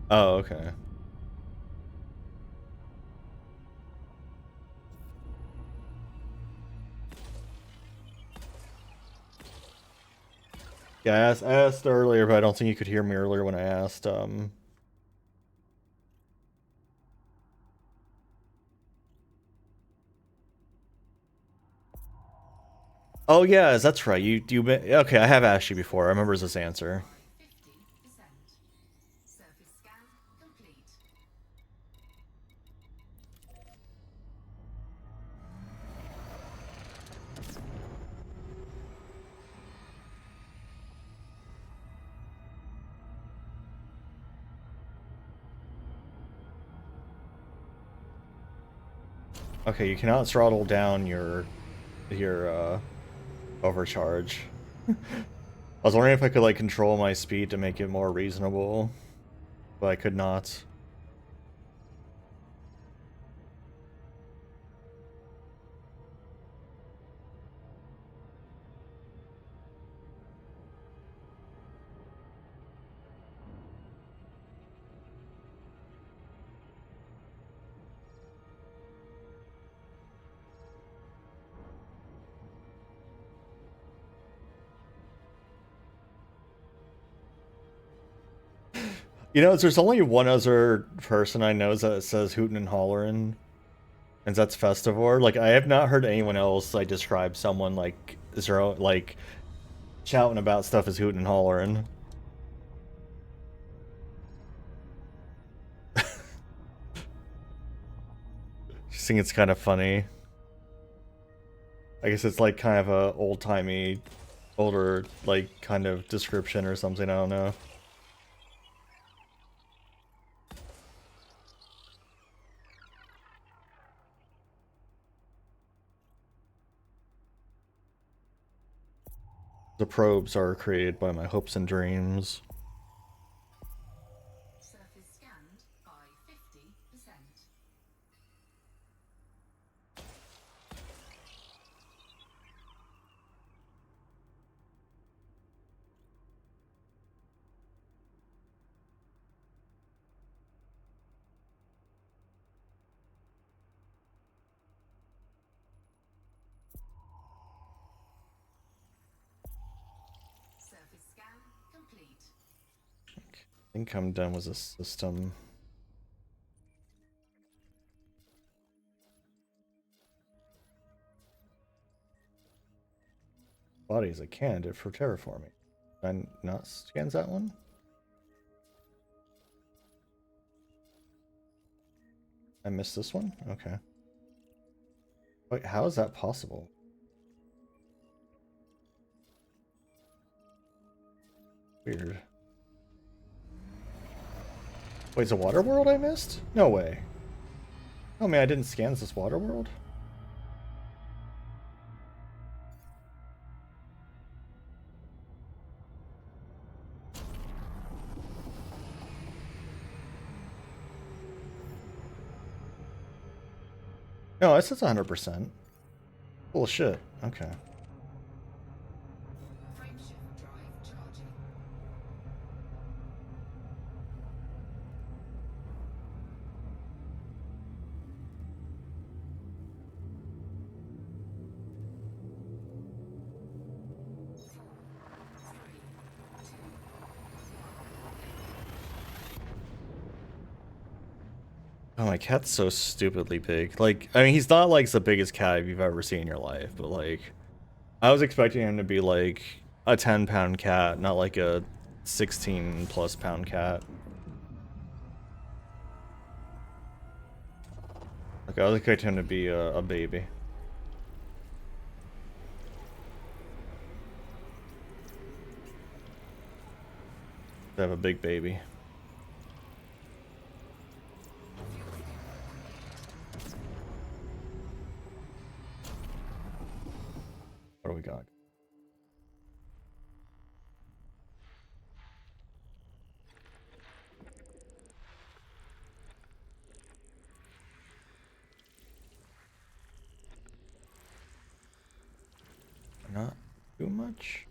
Oh, okay. Yeah, I asked earlier, but I don't think you could hear me earlier when I asked. Oh yeah, that's right. Okay? I have asked you before. I remember this answer. 50%. Surface scan complete. Okay, you cannot throttle down your overcharge. I was wondering if I could like control my speed to make it more reasonable, but I could not. You know, there's only one other person I know that says hootin' and hollerin', and that's Festivore. Like, I have not heard anyone else like describe someone like zero like shouting about stuff as hootin' and hollerin'. Just think it's kind of funny. I guess it's like kind of a old-timey, older like kind of description or something. I don't know. The probes are created by my hopes and dreams. Surface scanned by 50%. Surface scan complete. I think I'm done with this system. Body is a candidate for terraforming. Did I not scans that one? I missed this one? Okay. Wait, how is that possible? Weird. Wait, it's a water world I missed? No way. Oh man, I didn't scan this water world? No, it says 100%. Bullshit. Okay. Frameshift drive charging. Oh, my cat's so stupidly big. Like, I mean, he's not like the biggest cat you've ever seen in your life, but like, I was expecting him to be like a 10-pound cat, not like a 16 plus pound cat. Like, I was expecting him to be a baby. To have a big baby. What do we got? Not too much.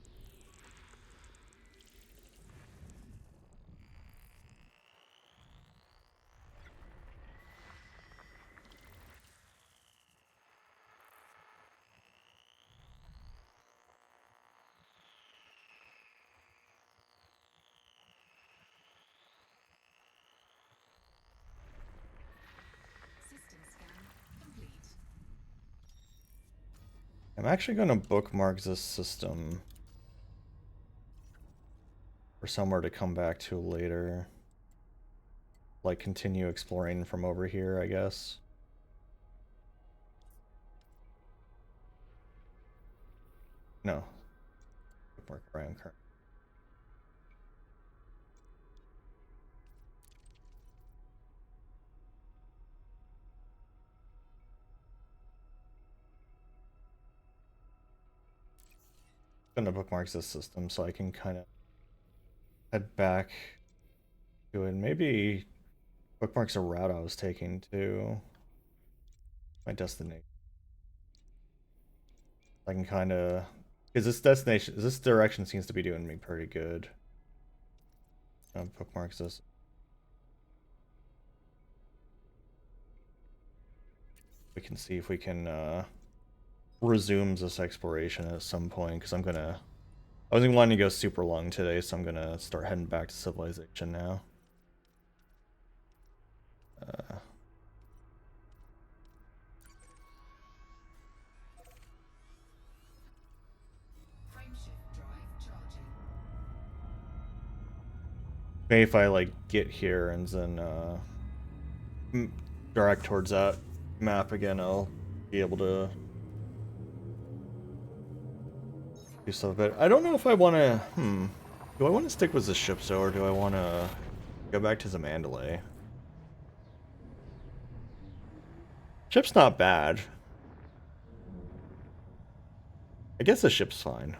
I'm actually going to bookmark this system for somewhere to come back to later. Like, continue exploring from over here, I guess. No. Bookmark where I am currently. Gonna bookmark this system so I can kind of head back to it. Maybe bookmarks a route I was taking to my destination. I can kind of, because this direction seems to be doing me pretty good. Bookmarks this. We can see if we can resume this exploration at some point, because I wasn't wanting to go super long today, so I'm gonna start heading back to civilization now. Frameshift drive charging. Maybe if I like get here and then direct towards that map again, I'll be able to do stuff. But I don't know if I want to. Do I want to stick with the ship though, or do I want to go back to the Mandalay? Ship's not bad. I guess the ship's fine.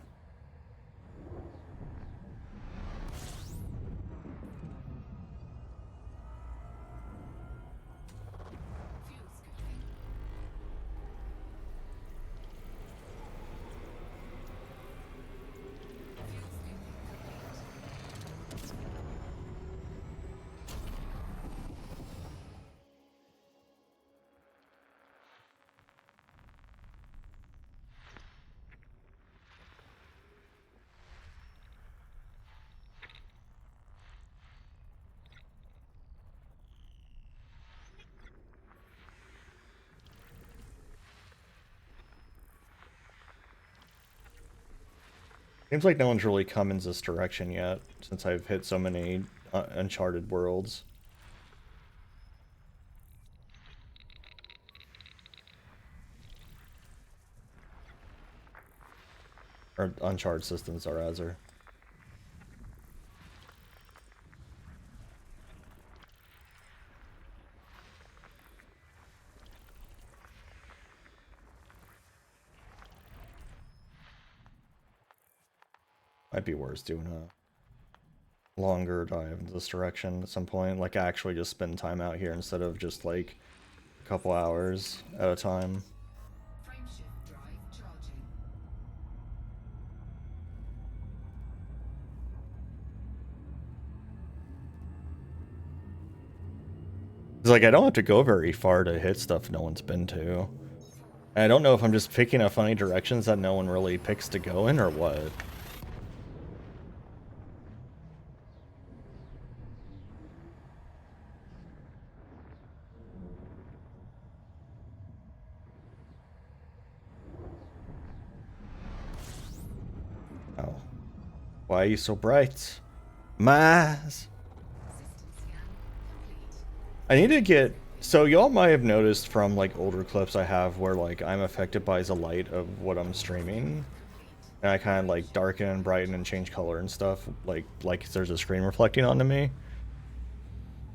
Seems like no one's really come in this direction yet, since I've hit so many uncharted worlds. Or uncharted systems, are rather. Might be worse doing a longer dive into this direction at some point. Like, actually just spend time out here instead of just, like, a couple hours at a time. Frameshift drive charging. It's like, I don't have to go very far to hit stuff no one's been to. And I don't know if I'm just picking up funny directions that no one really picks to go in or what. Oh. Why are you so bright? My eyes. System scan complete. I need to get... So y'all might have noticed from like older clips I have where like I'm affected by the light of what I'm streaming. And I kind of like darken and brighten and change color and stuff. Like there's a screen reflecting onto me.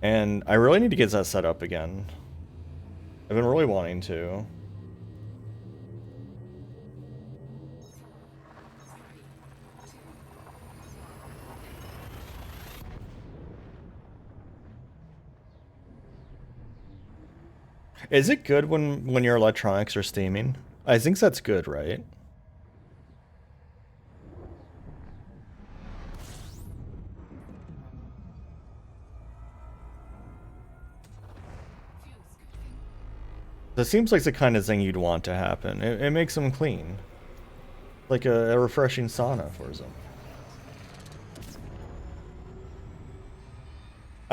And I really need to get that set up again. I've been really wanting to. Is it good when your electronics are steaming? I think that's good, right? Fuel scooping. That seems like the kind of thing you'd want to happen. It makes them clean. Like a refreshing sauna for them.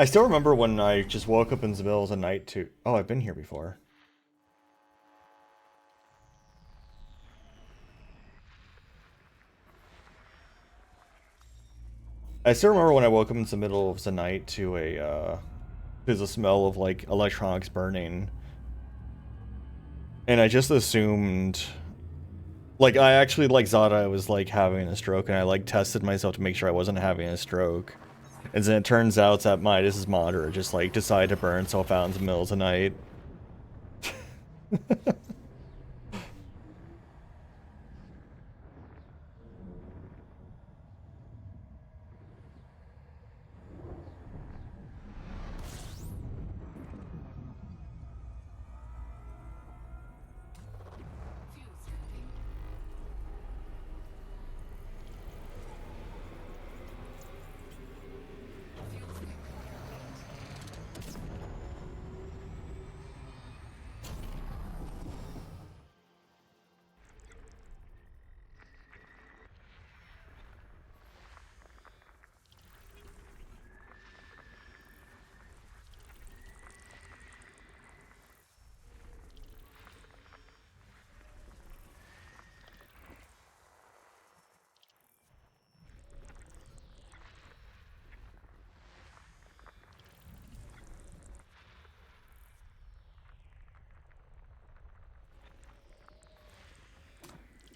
I still remember when I just woke up in the middle of the night to... Oh, I've been here before. I still remember when I woke up in the middle of the night to the smell of like electronics burning, and I just assumed, like, I actually like thought I was like having a stroke, and I like tested myself to make sure I wasn't having a stroke, and then it turns out that this is monitor just like decided to burn itself out in the middle of the night. Fuel scooping. Fuel scooping complete.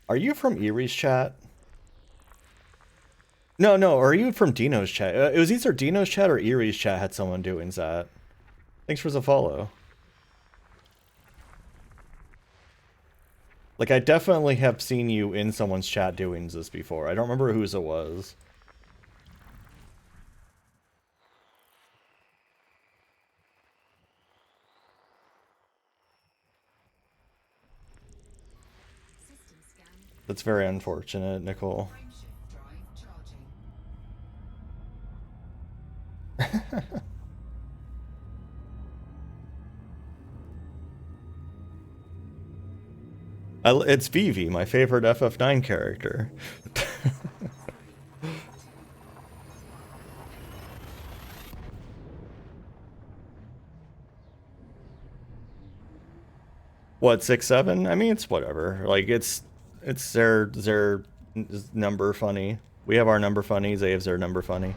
Are you from Erie's chat? No, no, are you from Dino's chat? It was either Dino's chat or Erie's chat had someone doing that. Thanks for the follow. Like, I definitely have seen you in someone's chat doing this before. I don't remember whose it was. System scan. That's very unfortunate, Nicole. Frameshift drive charging. It's Vivi, my favorite FF9 character. What, 6-7? I mean, it's whatever. Like, it's their number funny. We have our number funny. They have their number funny.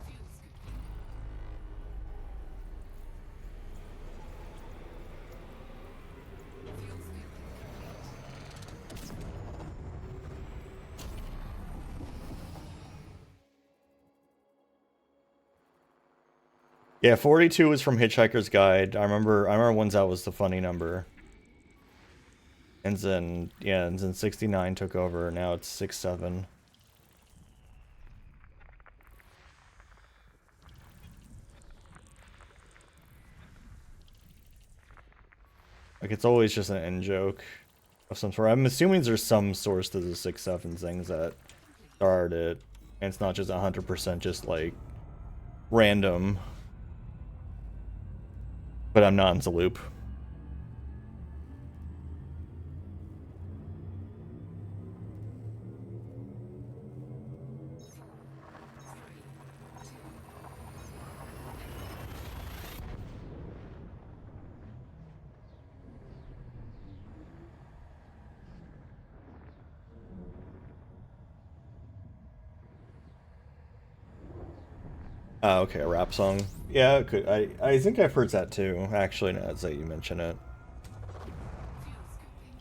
Fuel scooping. Fuel scooping complete. Yeah, 42 was from Hitchhiker's Guide. I remember once that was the funny number. And then, yeah, and then 69 took over. Now it's 6-7. Like, it's always just an in joke of some sort. I'm assuming there's some source to the 6-7 things that started it. And it's not just 100% just, like, random. But I'm not in the loop. Okay, a rap song. Yeah, it could. I think I've heard that too. Actually, now that you mention it. Fuel scooping.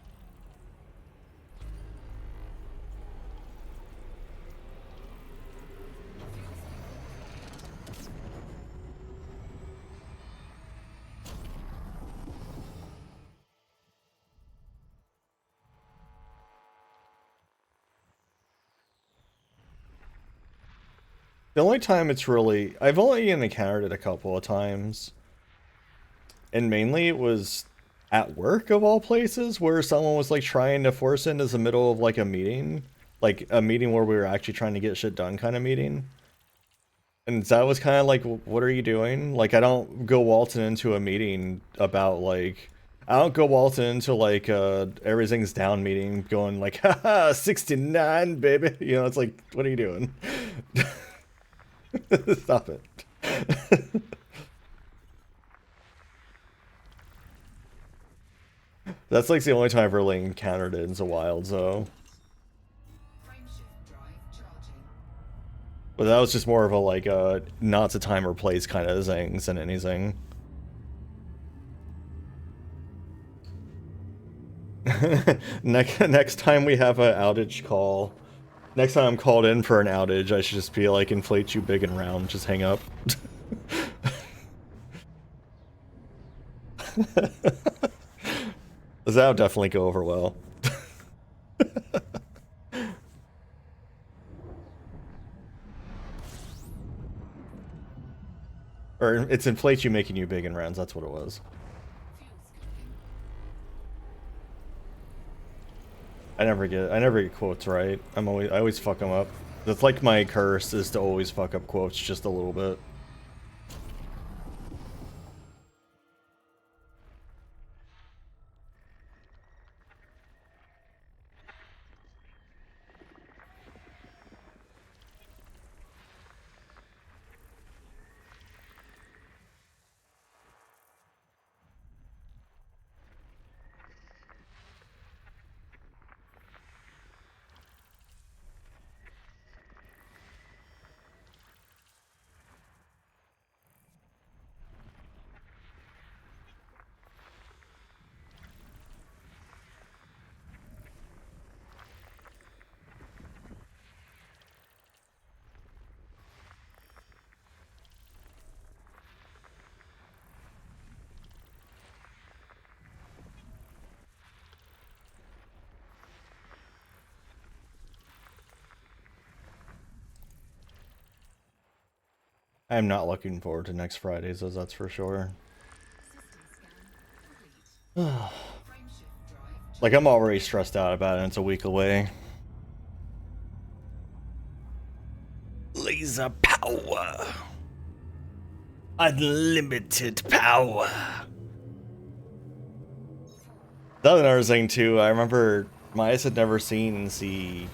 The only time it's really, I've only encountered it a couple of times, and mainly it was at work of all places, where someone was like trying to force into the middle of like a meeting where we were actually trying to get shit done kind of meeting. And that was kind of like, what are you doing? Like, I don't go waltzing into a meeting about like, I don't go waltzing into like everything's down meeting going like, haha, 69, baby. You know, it's like, what are you doing? Stop it. That's like the only time I've really encountered it in the wild, so. Frameshift drive charging. But that was just more of a like not to time or place kind of thing than anything. Next time we have an outage call, next time I'm called in for an outage, I should just be like, inflate you big and round, just hang up. That would definitely go over well. Or it's inflate you making you big and rounds, that's what it was. Fuel scooping. I never get quotes right. I always fuck them up. That's like my curse, is to always fuck up quotes just a little bit. I am not looking forward to next Fridays, as that's for sure. System scan complete. Frameshift drive Like, I'm already stressed out about it, and it's a week away. Laser power. Unlimited power. That was another thing, too. I remember Myas had never seen the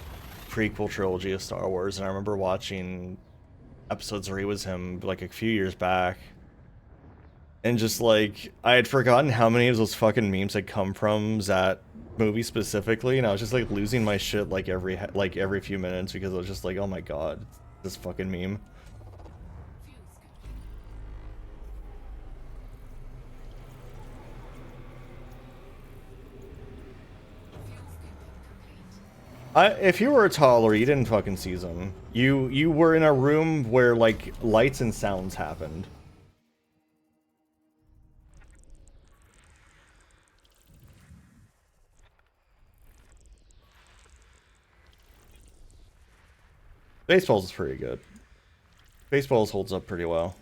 prequel trilogy of Star Wars, and I remember watching episodes where he was him, like, a few years back. And just, like, I had forgotten how many of those fucking memes had come from that movie specifically, and I was just, like, losing my shit, like, every few minutes, because I was just like, oh my god, this fucking meme. fuel scooping. Fuel scooping complete. If you were a toddler, you didn't fucking see them. You were in a room where, like, lights and sounds happened. Baseball's is pretty good. Baseball's holds up pretty well.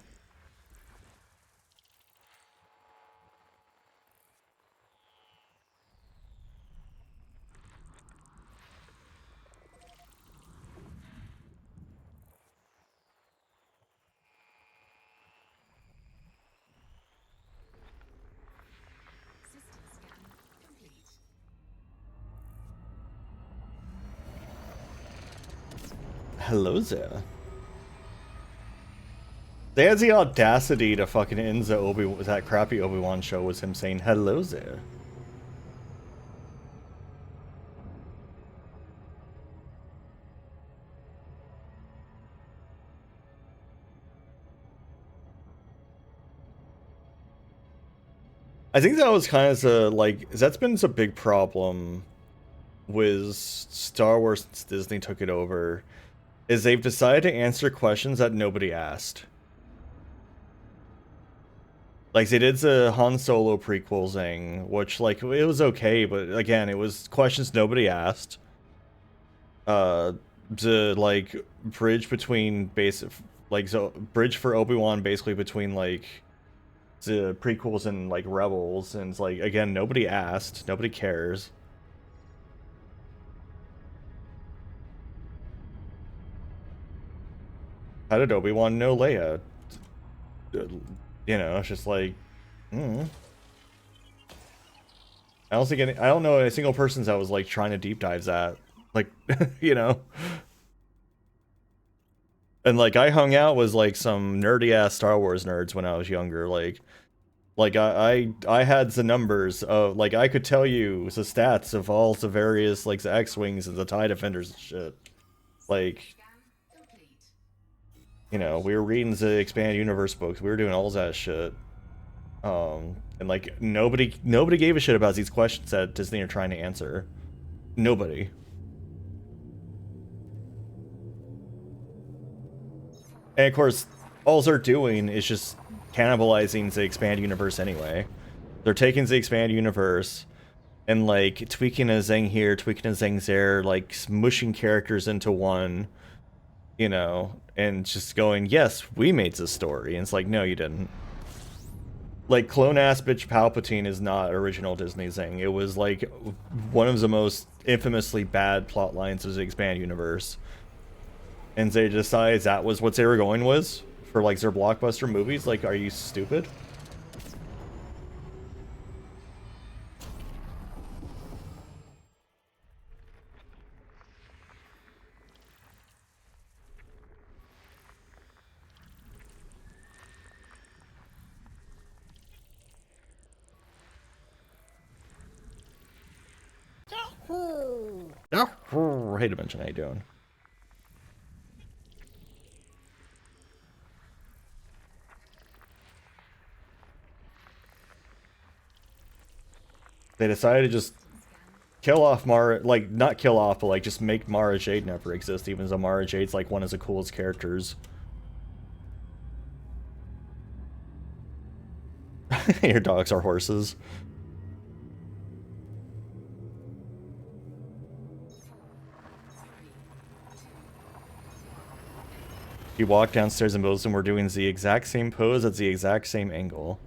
System scan complete. Hello there. They had the audacity to fucking end that crappy Obi-Wan show with him saying hello there. I think that was kind of the, like, that's been a big problem with Star Wars since Disney took it over, is they've decided to answer questions that nobody asked. Like, they did the Han Solo prequel thing, which, like, it was okay, but again, it was questions nobody asked. The, like, bridge between bridge for Obi-Wan basically between, like, the prequels and, like, Rebels, and it's like, again, nobody asked, nobody cares. How did Obi-Wan know Leia? You know, it's just like, I don't know a single person that was, like, trying to deep dive that, like, you know. And, like, I hung out with, like, some nerdy ass Star Wars nerds when I was younger, like, Like I had the numbers of like I could tell you the stats of all the various like the X-wings and the TIE defenders and shit. Like, Scan complete. you know, we were reading the expanded universe books. We were doing all that shit. And like nobody gave a shit about these questions that Disney are trying to answer. Nobody. And of course, all they're doing is just cannibalizing the expanded universe anyway. They're taking the expanded universe and like tweaking a Zeng here, tweaking a Zeng there, like smushing characters into one, you know, and just going, yes, we made this story. And it's like, no, you didn't. Like, clone ass bitch Palpatine is not original Disney Zeng. It was like one of the most infamously bad plot lines of the expanded universe. And they decided that was what they were going with for like their blockbuster movies. Like, are you stupid? Yahoo! Hey, Dimension, how you doing? They decided to just kill off Mara, like, not kill off, but like just make Mara Jade never exist, even though Mara Jade's like one of the coolest characters. Your dogs are horses. You walk downstairs and both of them were doing the exact same pose at the exact same angle.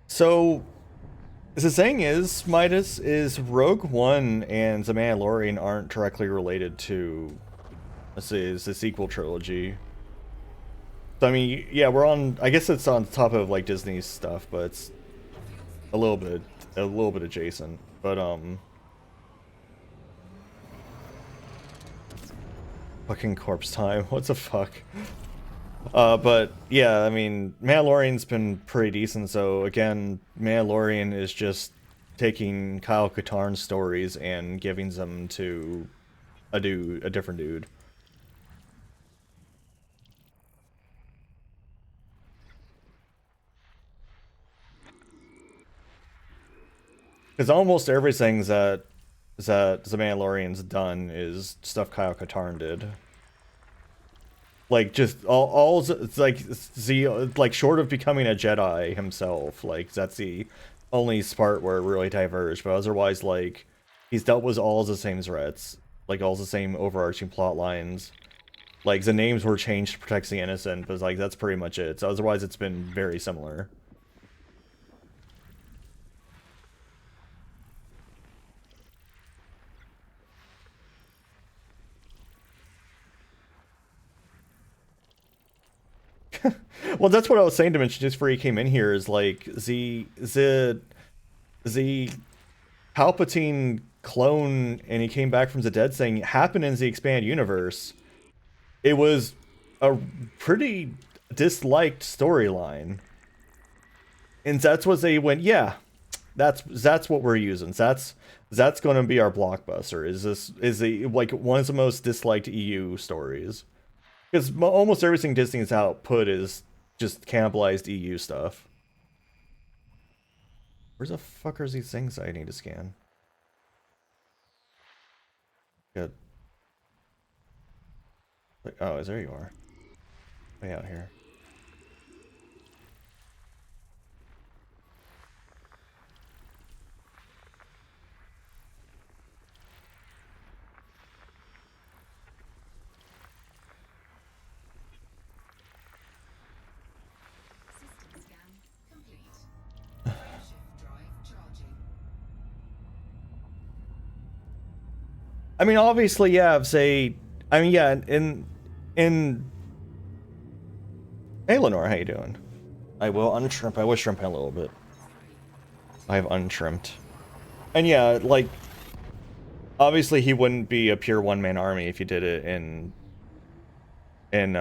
So, the thing is, Midas, is Rogue One and The Mandalorian aren't directly related to, let's say, the sequel trilogy. So, I mean, yeah, we're on, I guess it's on top of, like, Disney's stuff, but it's a little bit adjacent. But, fucking corpse time, what the fuck? But yeah, I mean, Mandalorian's been pretty decent. So again, Mandalorian is just taking Kyle Katarn's stories and giving them to a different dude. Because almost everything that the Mandalorian's done is stuff Kyle Katarn did. Like just it's like the like short of becoming a Jedi himself, like that's the only part where it really diverged. But otherwise, like he's dealt with all the same threats, like all the same overarching plot lines. Like the names were changed to protect the innocent, but like that's pretty much it. So otherwise, it's been very similar. Well, that's what I was saying to mention just before he came in here. Is like the Palpatine clone and he came back from the dead thing happened in the expanded universe. It was a pretty disliked storyline. And that's what they went, yeah, that's what we're using. That's going to be our blockbuster. Is the like one of the most disliked EU stories. Because almost everything Disney's output is just cannibalized EU stuff. Where's the fuck are these things I need to scan? Good. Oh, there you are. Way out here. System scan complete. Frameshift drive charging. I mean, obviously, yeah. I mean, yeah. Hey, Lenore, how you doing? I will untrimp. I was shrimping a little bit. I've untrimmed. And yeah, like, obviously he wouldn't be a pure one-man army if you did it in in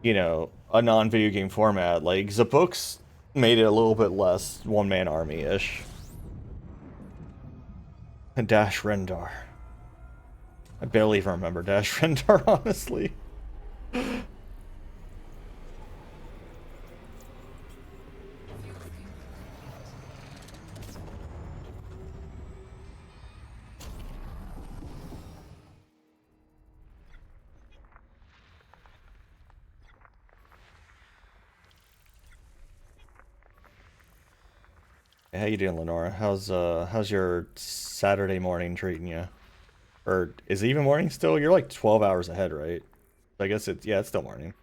you know, a non-video game format. Like the books made it a little bit less one-man army-ish. And Dash Rendar. I barely even remember Dash Rendar, honestly. Hey, how you doing, Lenora? How's your Saturday morning treating you? Or is it even morning still? You're like 12 hours ahead, right? I guess it's, yeah, it's still morning.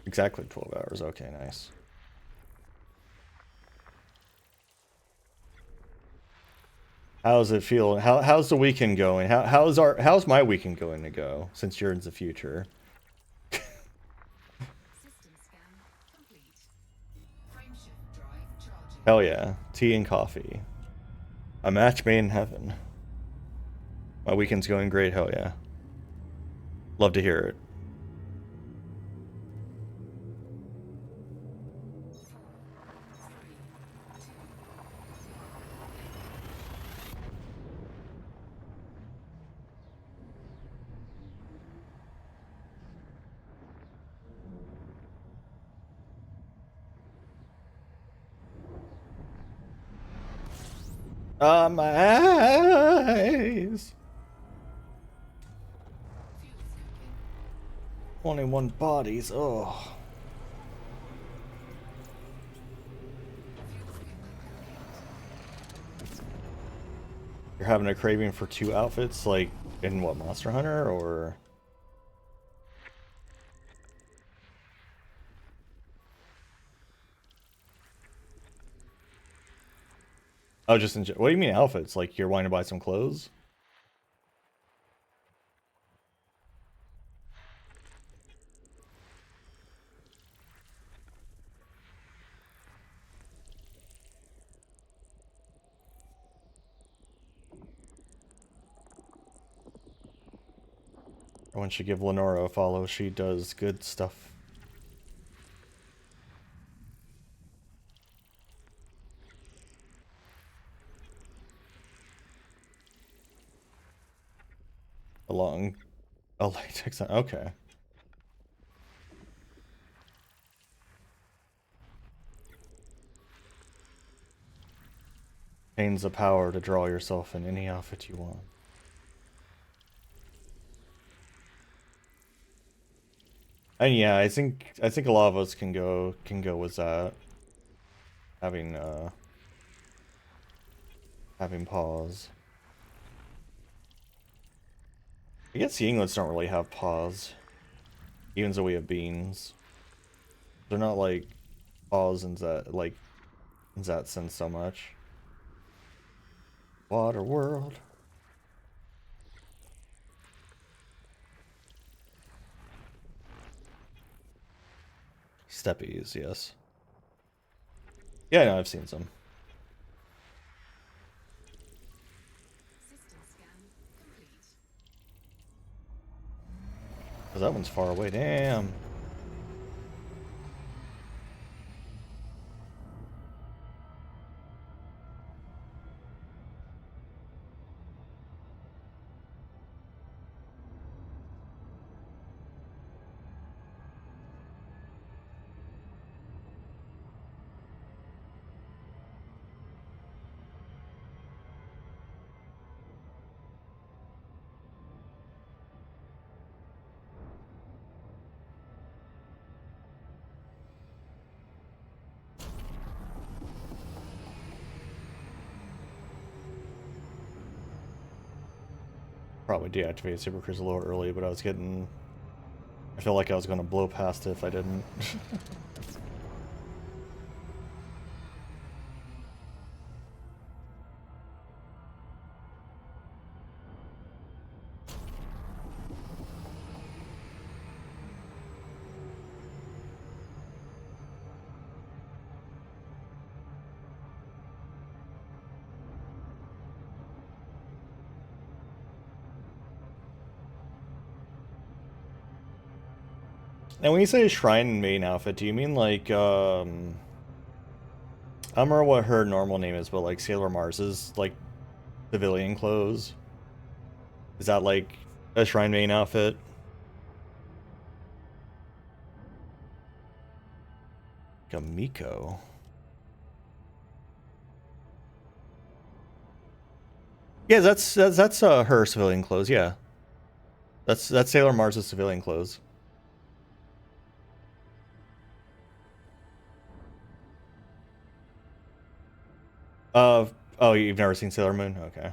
Exactly 12 hours. Okay, nice. How's it feel? How's the weekend going? How's my weekend going to go since you're in the future? System scan complete. Frameshift drive charging. Hell yeah. Tea and coffee. A match made in heaven. My weekend's going great, hell yeah. Love to hear it. 4, 3, 2. My eyes. Fuel scooping. 21 bodies, oh. Fuel scooping complete. You're having a craving for 2 outfits, like in what, Monster Hunter, or? Oh, just what do you mean outfits? Like you're wanting to buy some clothes? Everyone should give Lenora a follow. She does good stuff. Along a latex. Okay. Gains the power to draw yourself in any outfit you want. And yeah, I think a lot of us can go with that. Having pause. I guess the Yinglets don't really have pause. Even though we have beans. They're not like pause in that sense so much. Water world. Steppies, yes. Yeah, no, I've seen some. System scan complete. Cause that one's far away. Damn. Probably deactivated Super Cruise a little early, but I feel like I was gonna blow past it if I didn't. And when you say shrine main outfit, do you mean like I don't remember what her normal name is, but like Sailor Mars's like civilian clothes? Is that like a shrine main outfit? Gamiko. Yeah, that's her civilian clothes. Yeah, that's Sailor Mars's civilian clothes. Oh, you've never seen Sailor Moon? Okay.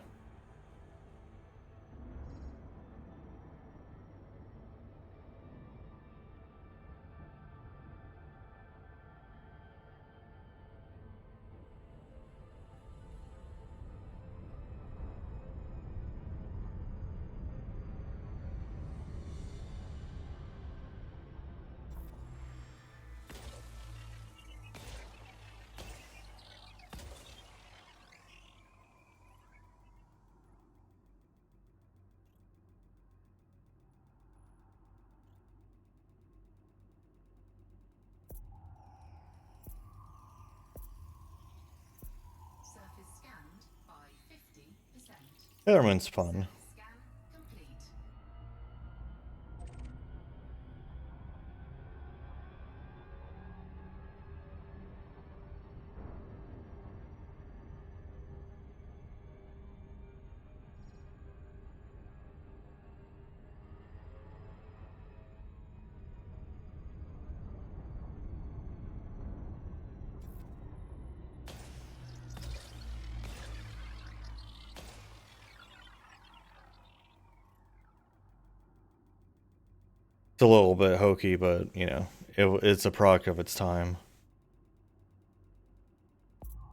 Surface scanned by 50%. Sailor Moon's fun. Scan complete. It's a little bit hokey, but you know, it's a product of its time.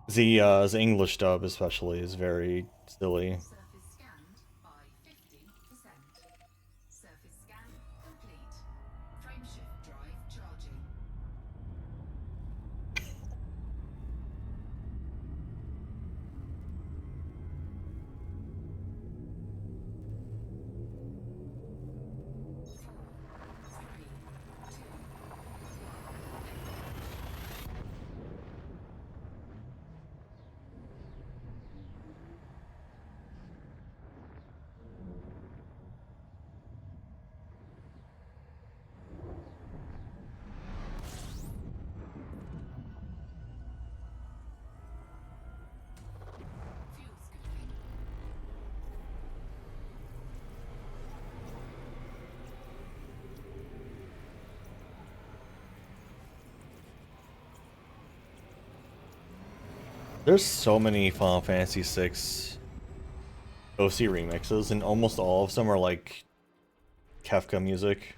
The English dub especially is very silly. Surface scanned by 50%. Surface scan complete. Frameshift drive charging. Fuel scooping. There's so many Final Fantasy VI OC remixes, and almost all of them are like Kefka music.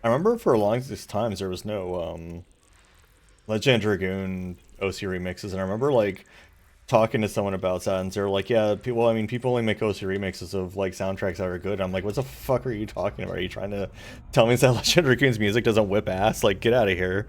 I remember for a long times there was no Legend Dragoon OC remixes, and I remember like talking to someone about that, and they're like, "Yeah, people. I mean, people only make OC remixes of like soundtracks that are good." I'm like, "What the fuck are you talking about? Are you trying to tell me that Legend Dragoon's music doesn't whip ass? Like, get out of here!"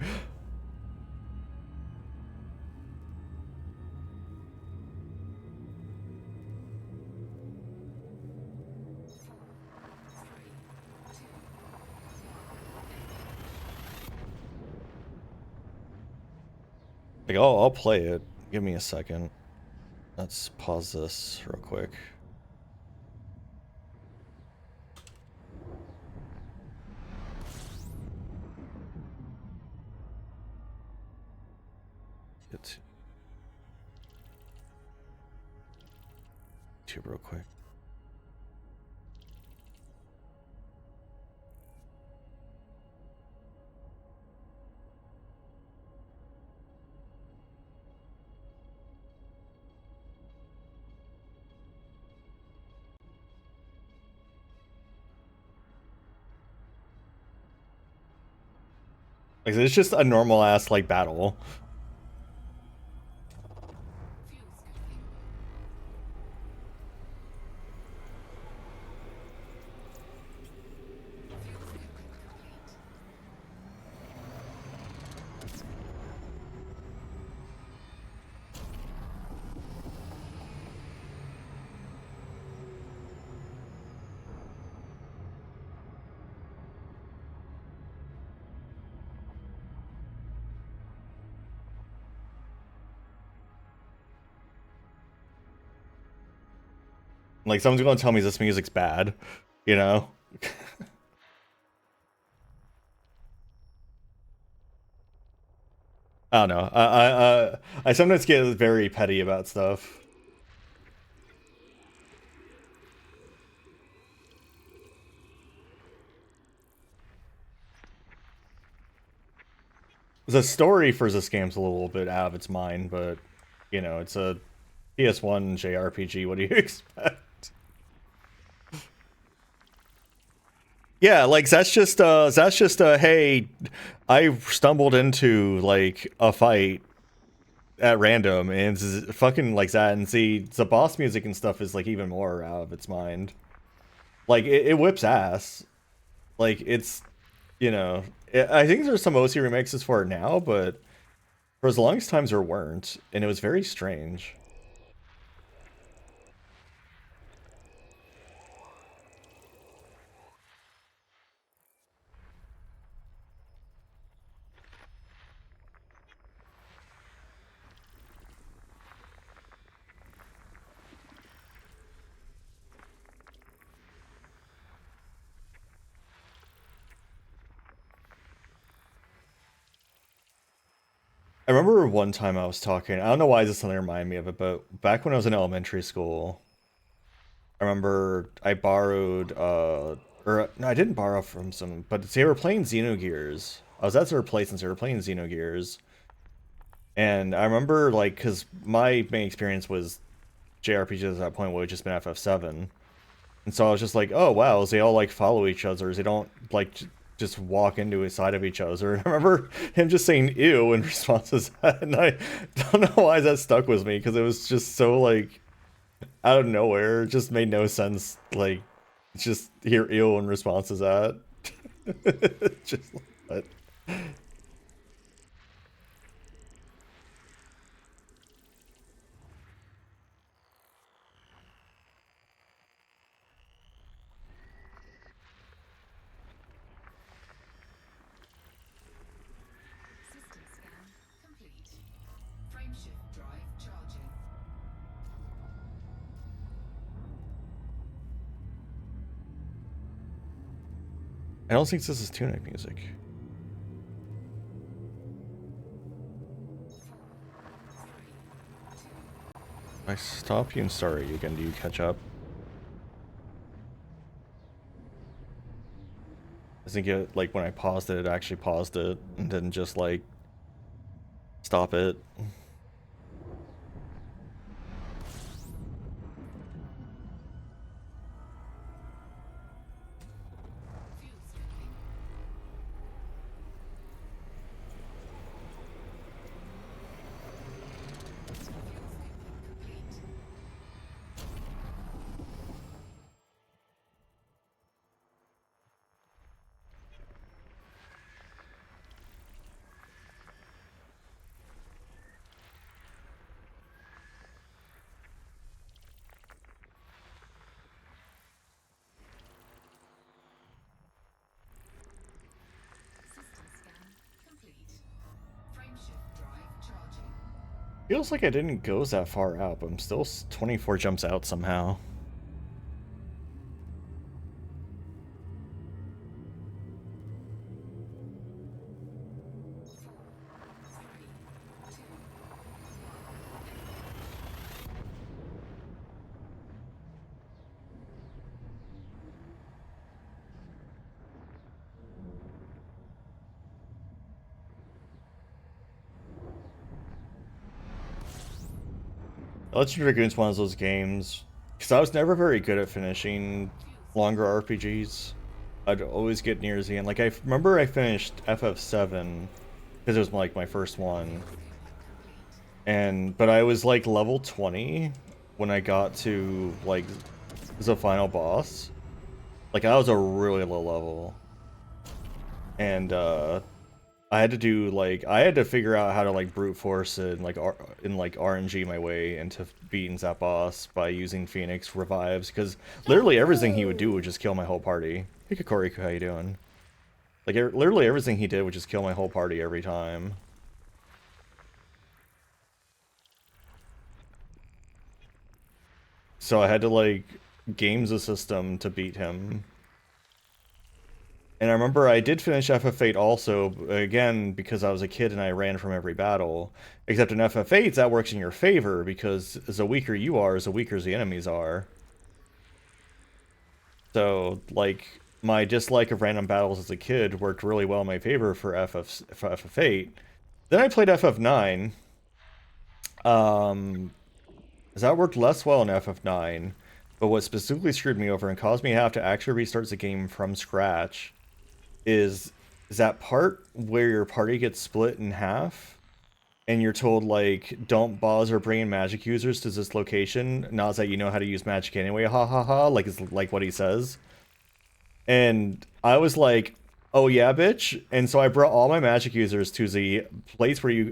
Like, I'll play it. Give me a second. Let's pause this real quick. Get to YouTube real quick. Like, it's just a normal ass like battle. Fuel scooping. Fuel scooping complete. Like, someone's gonna tell me this music's bad, you know? I don't know. I sometimes get very petty about stuff. The story for this game's a little bit out of its mind, but you know, it's a PS1 JRPG. What do you expect? Yeah, like that's just hey, I stumbled into like a fight at random and it's fucking like that. And see, the boss music and stuff is like even more out of its mind. Like it whips ass. Like it's, you know, I think there's some OC remixes for it now, but for as long as times there weren't, and it was very strange. I remember one time I was talking, I don't know why this doesn't remind me of it, but back when I was in elementary school, I remember I borrowed, or no, I didn't borrow from some, but they were playing Xenogears. I was at their place and they were playing Xenogears. And I remember, like, because my main experience was JRPGs at that point would have just been FF7. And so I was just like, oh wow, they all like follow each other. They don't like just walk into a side of each other. And I remember him just saying ew in response to that. And I don't know why that stuck with me because it was just so like out of nowhere. It just made no sense. Like, just hear ew in response to that. Just like that. System scan complete. Frameshift drive charging. I don't think this is tunic music. If I stop you and start you again, do you catch up? I think it, like, when I paused it, it actually paused it and didn't just, like, stop it. Fuel stripping. Fuel stripping complete. System scan complete. Frameshift drive charging. Feels like I didn't go that far out, but I'm still 24 jumps out somehow. Legend Dragoon's one of those games, because I was never very good at finishing longer RPGs. I'd always get near the end. Like, I remember I finished FF7, because it was like my first one. But I was like level 20 when I got to like the final boss. Like, I was a really low level. And I had to do like I had to figure out how to like brute force it and like RNG my way into beating that boss by using Phoenix revives because literally everything he would do would just kill my whole party. Hey Kokoriku, how you doing? Like literally everything he did would just kill my whole party every time. So I had to like games a system to beat him. And I remember I did finish FF8 also, again, because I was a kid and I ran from every battle. Except in FF8, that works in your favor, because the weaker you are, the weaker the enemies are. So, like, my dislike of random battles as a kid worked really well in my favor for FF8. Then I played FF9. That worked less well in FF9, but what specifically screwed me over and caused me to have to actually restart the game from scratch is that part where your party gets split in half and you're told, like, don't bother bringing magic users to this location, not that you know how to use magic anyway, ha ha ha, like it's like what he says. And I was like, oh yeah, bitch. And so I brought all my magic users to the place where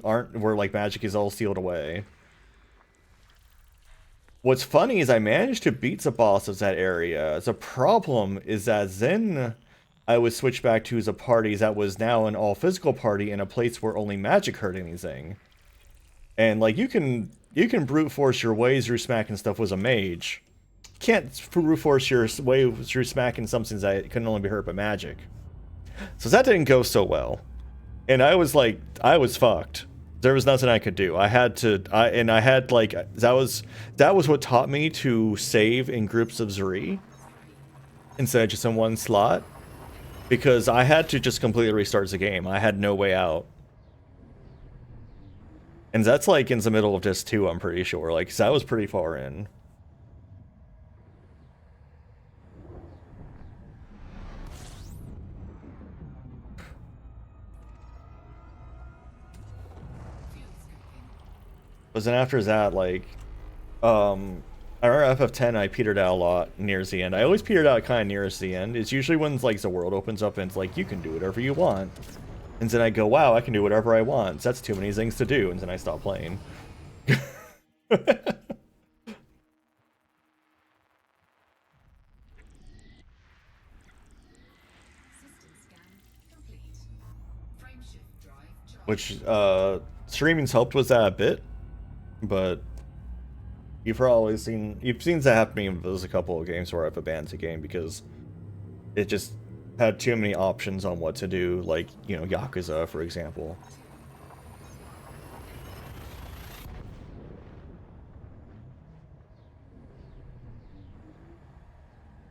like magic is all sealed away. What's funny is I managed to beat the boss of that area. The problem is that then I was switched back to the party that was now an all-physical party in a place where only magic hurt anything. And, like, you can brute force your way through smacking stuff with a mage. You can't brute force your way through smacking something that can only be hurt by magic. So that didn't go so well. And I was like, I was fucked. There was nothing I could do. I had like, that was what taught me to save in groups of 3 instead of just in one slot, because I had to just completely restart the game. I had no way out. And that's like in the middle of Disc 2, I'm pretty sure. Like, 'cause that was pretty far in. But then after that, like, I remember FF10, I petered out a lot near the end. I always petered out kind of nearest the end. It's usually when, like, the world opens up and it's like, you can do whatever you want. And then I go, wow, I can do whatever I want. That's too many things to do. And then I stop playing. Which, streaming's helped with that a bit. But you've seen that happen to me. There's a couple of games where I've abandoned the game because it just had too many options on what to do, like, you know, Yakuza, for example.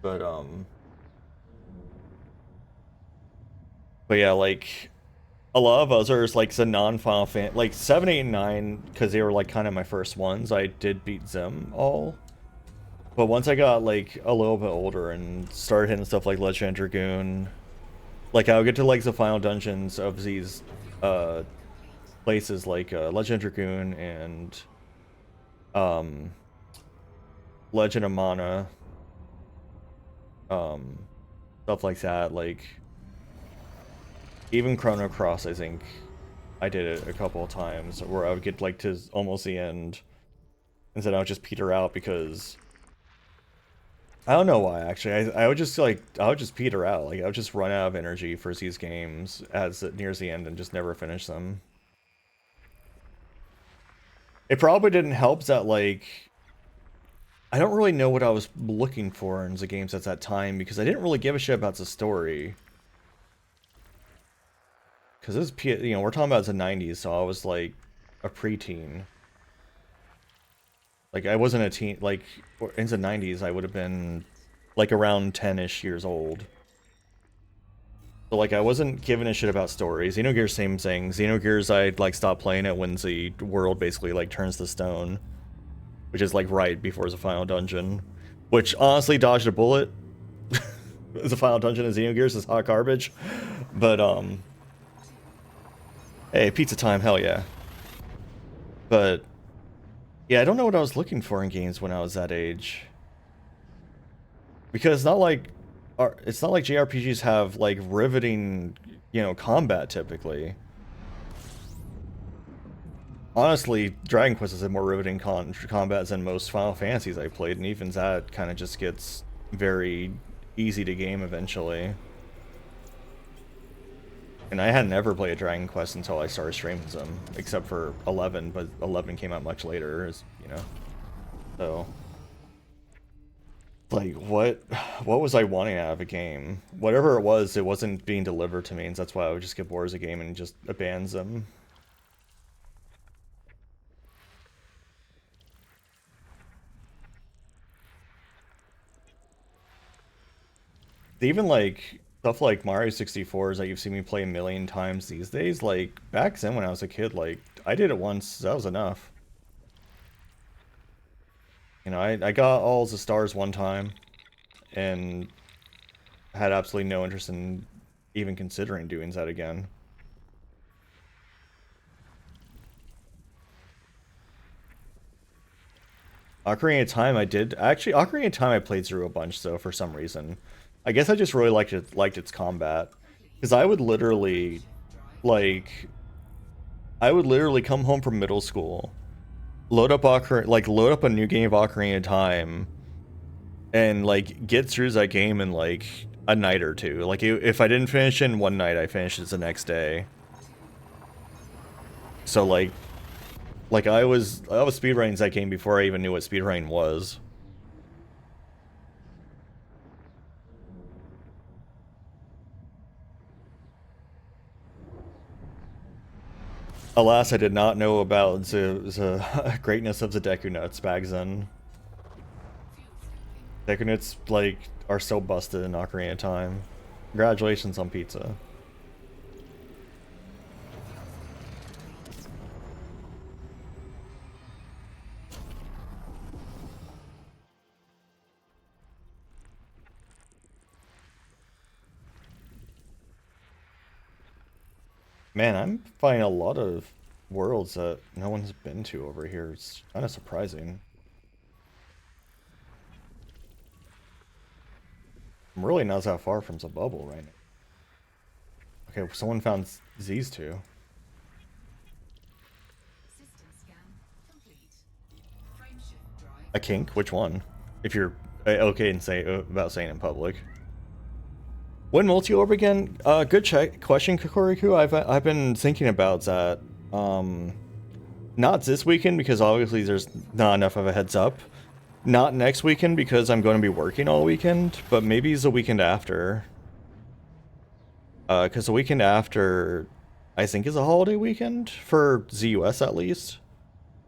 But yeah, like, a lot of others, like the non-Final Fantasy, like 7, 8, and 9, because they were like kind of my first ones, I did beat them all. But once I got like a little bit older and started hitting stuff like Legend Dragoon, like I would get to like the final dungeons of these places like Legend Dragoon and Legend of Mana, stuff like that, like even Chrono Cross, I think I did it a couple of times where I would get like to almost the end and then I would just peter out because I don't know why actually. I would just like peter out. Like I would just run out of energy for these games as it nears the end and just never finish them. It probably didn't help that like I don't really know what I was looking for in the games at that time because I didn't really give a shit about the story. Because this is, you know, we're talking about the 90s, so I was like a preteen. Like I wasn't a teen, like in the 90s I would have been like around 10-ish years old. So like I wasn't giving a shit about stories. Xenogears, same thing. Xenogears, I like stopped playing it when the world basically like turns to stone. Which is like right before the final dungeon. Which honestly dodged a bullet. The final dungeon in Xenogears is hot garbage. But hey, pizza time, hell yeah. But yeah, I don't know what I was looking for in games when I was that age. Because it's not like JRPGs have like riveting, you know, combat typically. Honestly, Dragon Quest has a more riveting combat than most Final Fantasies I played, and even that kind of just gets very easy to game eventually. And I hadn't ever played a Dragon Quest until I started streaming them, except for 11, but 11 came out much later, as you know. So, like, what was I wanting out of a game? Whatever it wasn't being delivered to me, and that's why I would just get bored of a game and just abandon them. Even like stuff like Mario 64s that you've seen me play a million times these days, like back then when I was a kid, like I did it once, that was enough. You know, I got all the stars one time and had absolutely no interest in even considering doing that again. Ocarina of Time I did actually Ocarina of Time I played through a bunch though for some reason. I guess I just really liked its combat. Because like I would literally come home from middle school, load up a new game of Ocarina of Time, and like get through that game in like a night or two. Like if I didn't finish in one night, I finished it the next day. So like I was speedrunning that game before I even knew what speedrunning was. Alas, I did not know about the greatness of the Deku Nuts back then. Deku Nuts like are so busted in Ocarina of Time. Congratulations on pizza. Man, I'm finding a lot of worlds that no one's been to over here. It's kind of surprising. I'm really not that far from the bubble right now. Okay, someone found these two. System scan complete. Frameshift drive. A kink? Which one? If you're okay and say about saying in public. When multi-orb again? Good question, Kokoriku. I've been thinking about that. Not this weekend because obviously there's not enough of a heads up. Not next weekend because I'm going to be working all weekend, but maybe the weekend after. Because the weekend after, I think, is a holiday weekend for the US at least.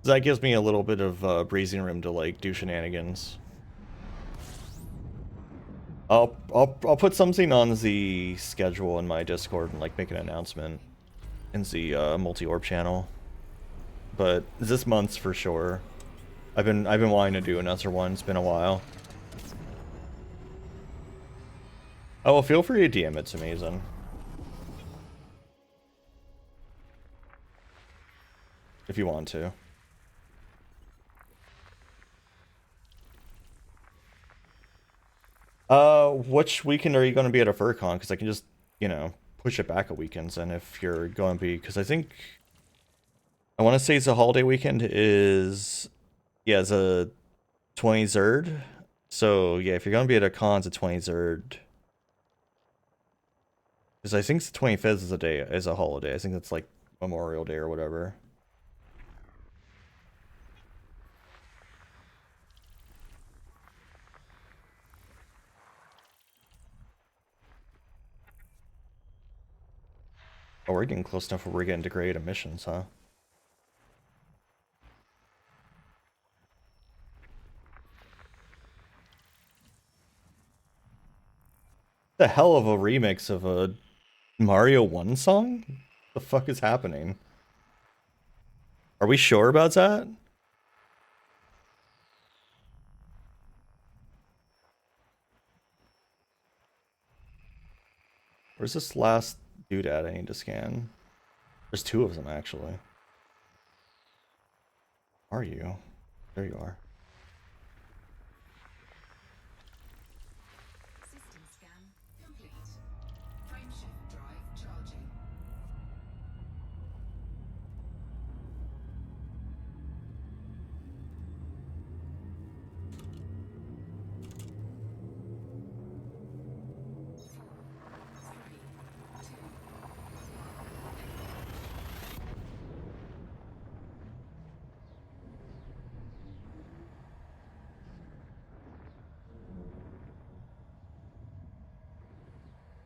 That gives me a little bit of breathing room to like do shenanigans. I'll put something on the schedule in my Discord and like make an announcement in the multi-orb channel. But this month's for sure. I've been wanting to do another one. It's been a while. Oh, well, feel free to DM it to me, then. If you want to. Which weekend are you going to be at a FurCon? Because I can just, you know, push it back a weekend. And if you're going to be, because I think, I want to say the holiday weekend is, yeah, the 23rd. So yeah, if you're going to be at a con, it's the 23rd. Because I think the 25th is a holiday. I think that's like Memorial Day or whatever. Oh, we're getting close enough where we're getting to grade emissions, huh? The hell of a remix of a Mario 1 song? The fuck is happening? Are we sure about that? Where's this last dude at I need to scan? There's two of them, actually. Are you? There you are. System scan complete. Frameshift drive charging.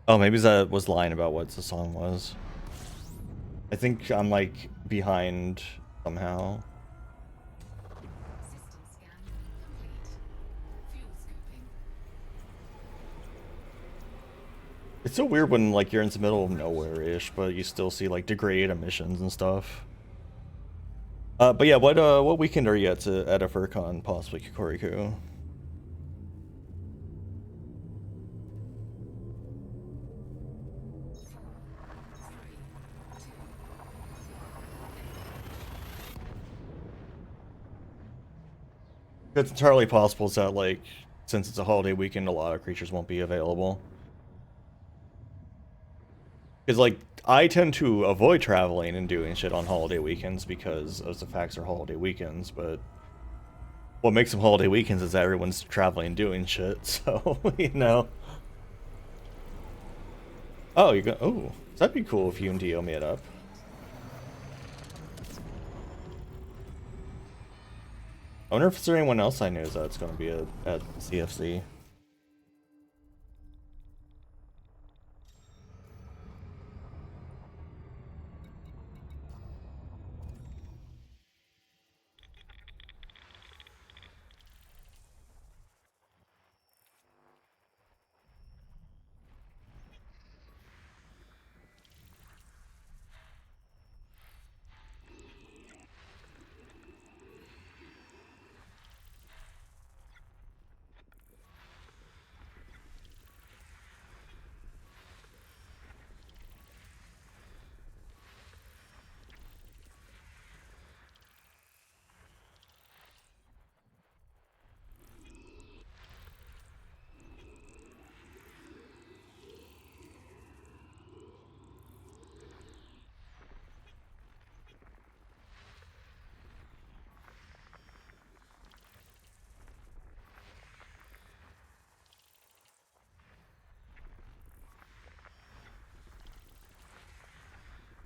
Oh, maybe that was lying about what the song was. I think I'm like behind somehow. System scan complete. Fuel scooping. It's so weird when like you're in the middle of nowhere-ish, but you still see like degrade emissions and stuff. But yeah, what weekend are you at a FurCon, possibly Kikoriku? It's entirely possible that like since it's a holiday weekend, a lot of creatures won't be available. Because like I tend to avoid traveling and doing shit on holiday weekends because of the facts are holiday weekends, but what makes them holiday weekends is that everyone's traveling and doing shit, so you know. Oh, you go. Oh, that'd be cool if you and Dio made up. I wonder if there's anyone else I know that's going to be at CFC.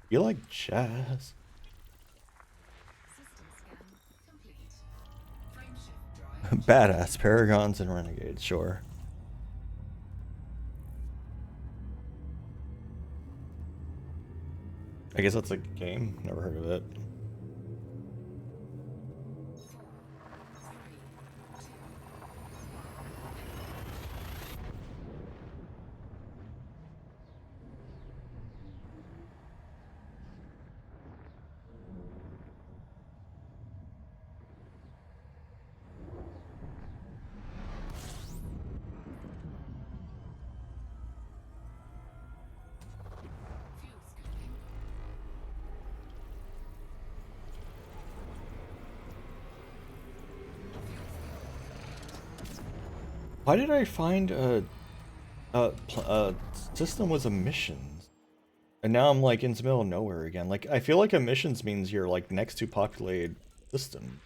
You like jazz? System scan complete. Frameshift drive. Badass paragons and renegades, sure. I guess that's a game. Never heard of it. Fuel scooping. Why did I find a system with emissions? And now I'm like in the middle of nowhere again. Like I feel like emissions means you're like next to populated system.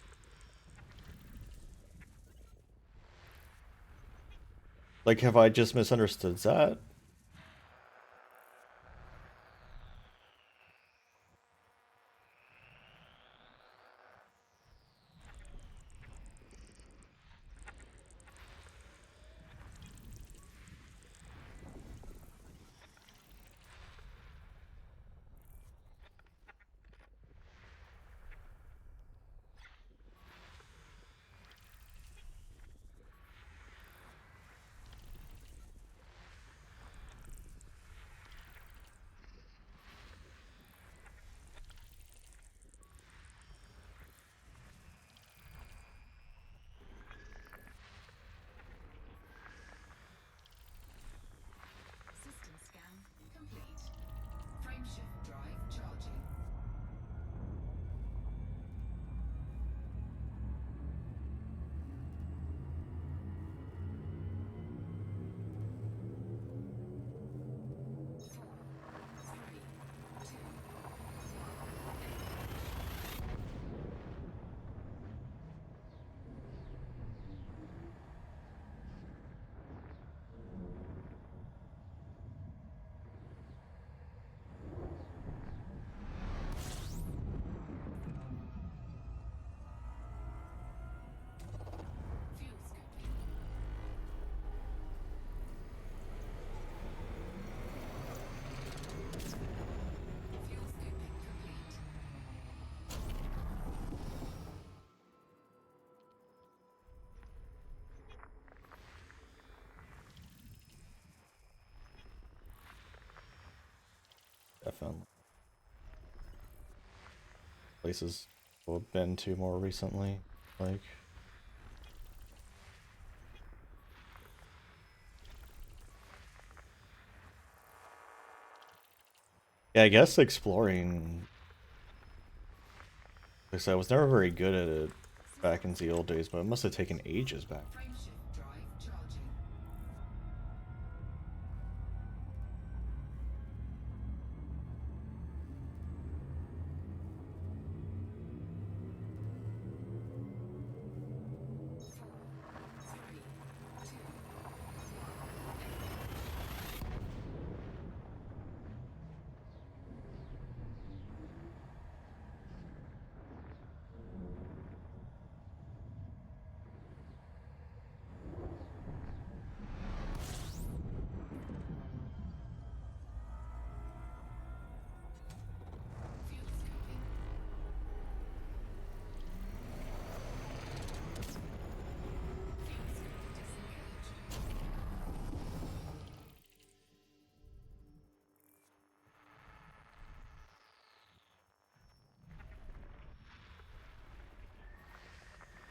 Like have I just misunderstood that? definitely places we've been to more recently. Like, yeah, I guess exploring. Like I said, I was never very good at it back in the old days, but it must have taken ages back. Frameshift drive charging. Fuel scoping. Fuel scope disengaged.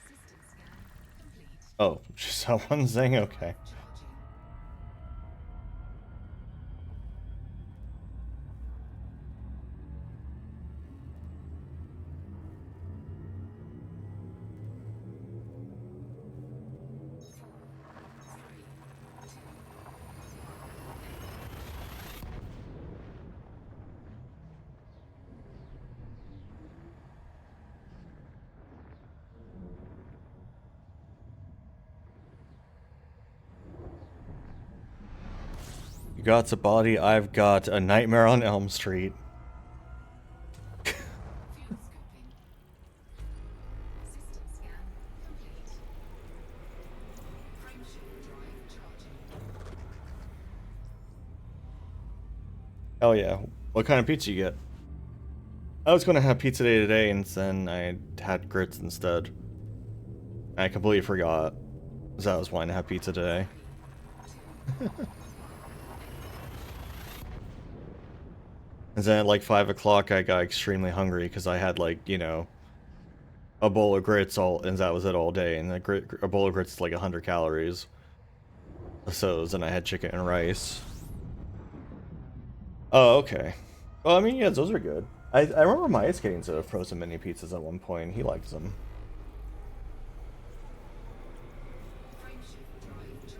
System scan complete. Oh, just that one thing? Okay. Charging. You got a body, I've got a Nightmare on Elm Street. Fuel scoping. System scan complete. Frameshift drive charging. Hell yeah. What kind of pizza you get? I was gonna have pizza day today, and then I had grits instead. I completely forgot. Because I was wanting to have pizza today. And then at like 5 o'clock, I got extremely hungry because I had like, you know, a bowl of grits all, and that was it all day. And a bowl of grits is like 100 calories. So then I had chicken and rice. Oh, okay. Well, I mean, yeah, those are good. I remember Myers getting to frozen mini pizzas at one point. He likes them. Frameshift drive charging.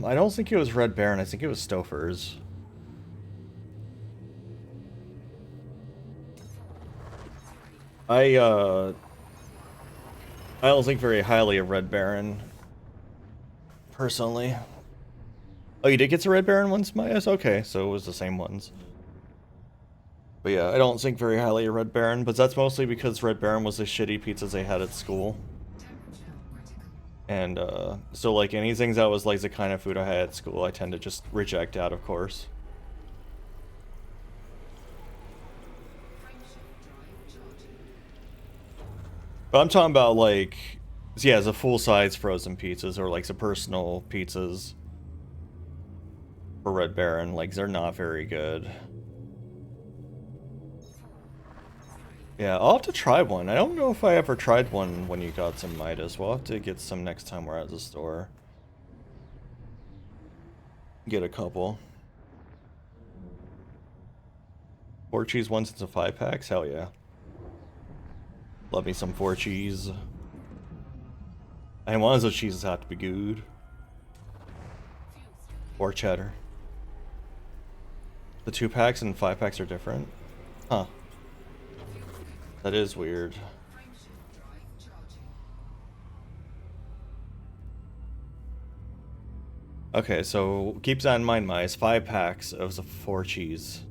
I don't think it was Red Baron. I think it was Stouffer's. I don't think very highly of Red Baron, personally. Oh, you did get to Red Baron once, Myers? Okay, so it was the same ones. But yeah, I don't think very highly of Red Baron, but that's mostly because Red Baron was the shitty pizzas they had at school. Temperature critical. And, so like anything that was like the kind of food I had at school, I tend to just reject out, of course. Frameshift drive charging. But I'm talking about like, yeah, the full-size frozen pizzas or like the personal pizzas for Red Baron. Like, they're not very good. Yeah, I'll have to try one. I don't know if I ever tried one when you got some Midas. We'll have to get some next time we're at the store. Get a couple. 4 cheese ones into 5 packs? Hell yeah. Love me some 4 cheese. And one of those cheeses have to be good. Or cheddar. The 2 packs and 5 packs are different? Huh. That is weird. Frameshift drive charging. Okay, so keep that in mind, Mice. 5 packs of the 4 cheese.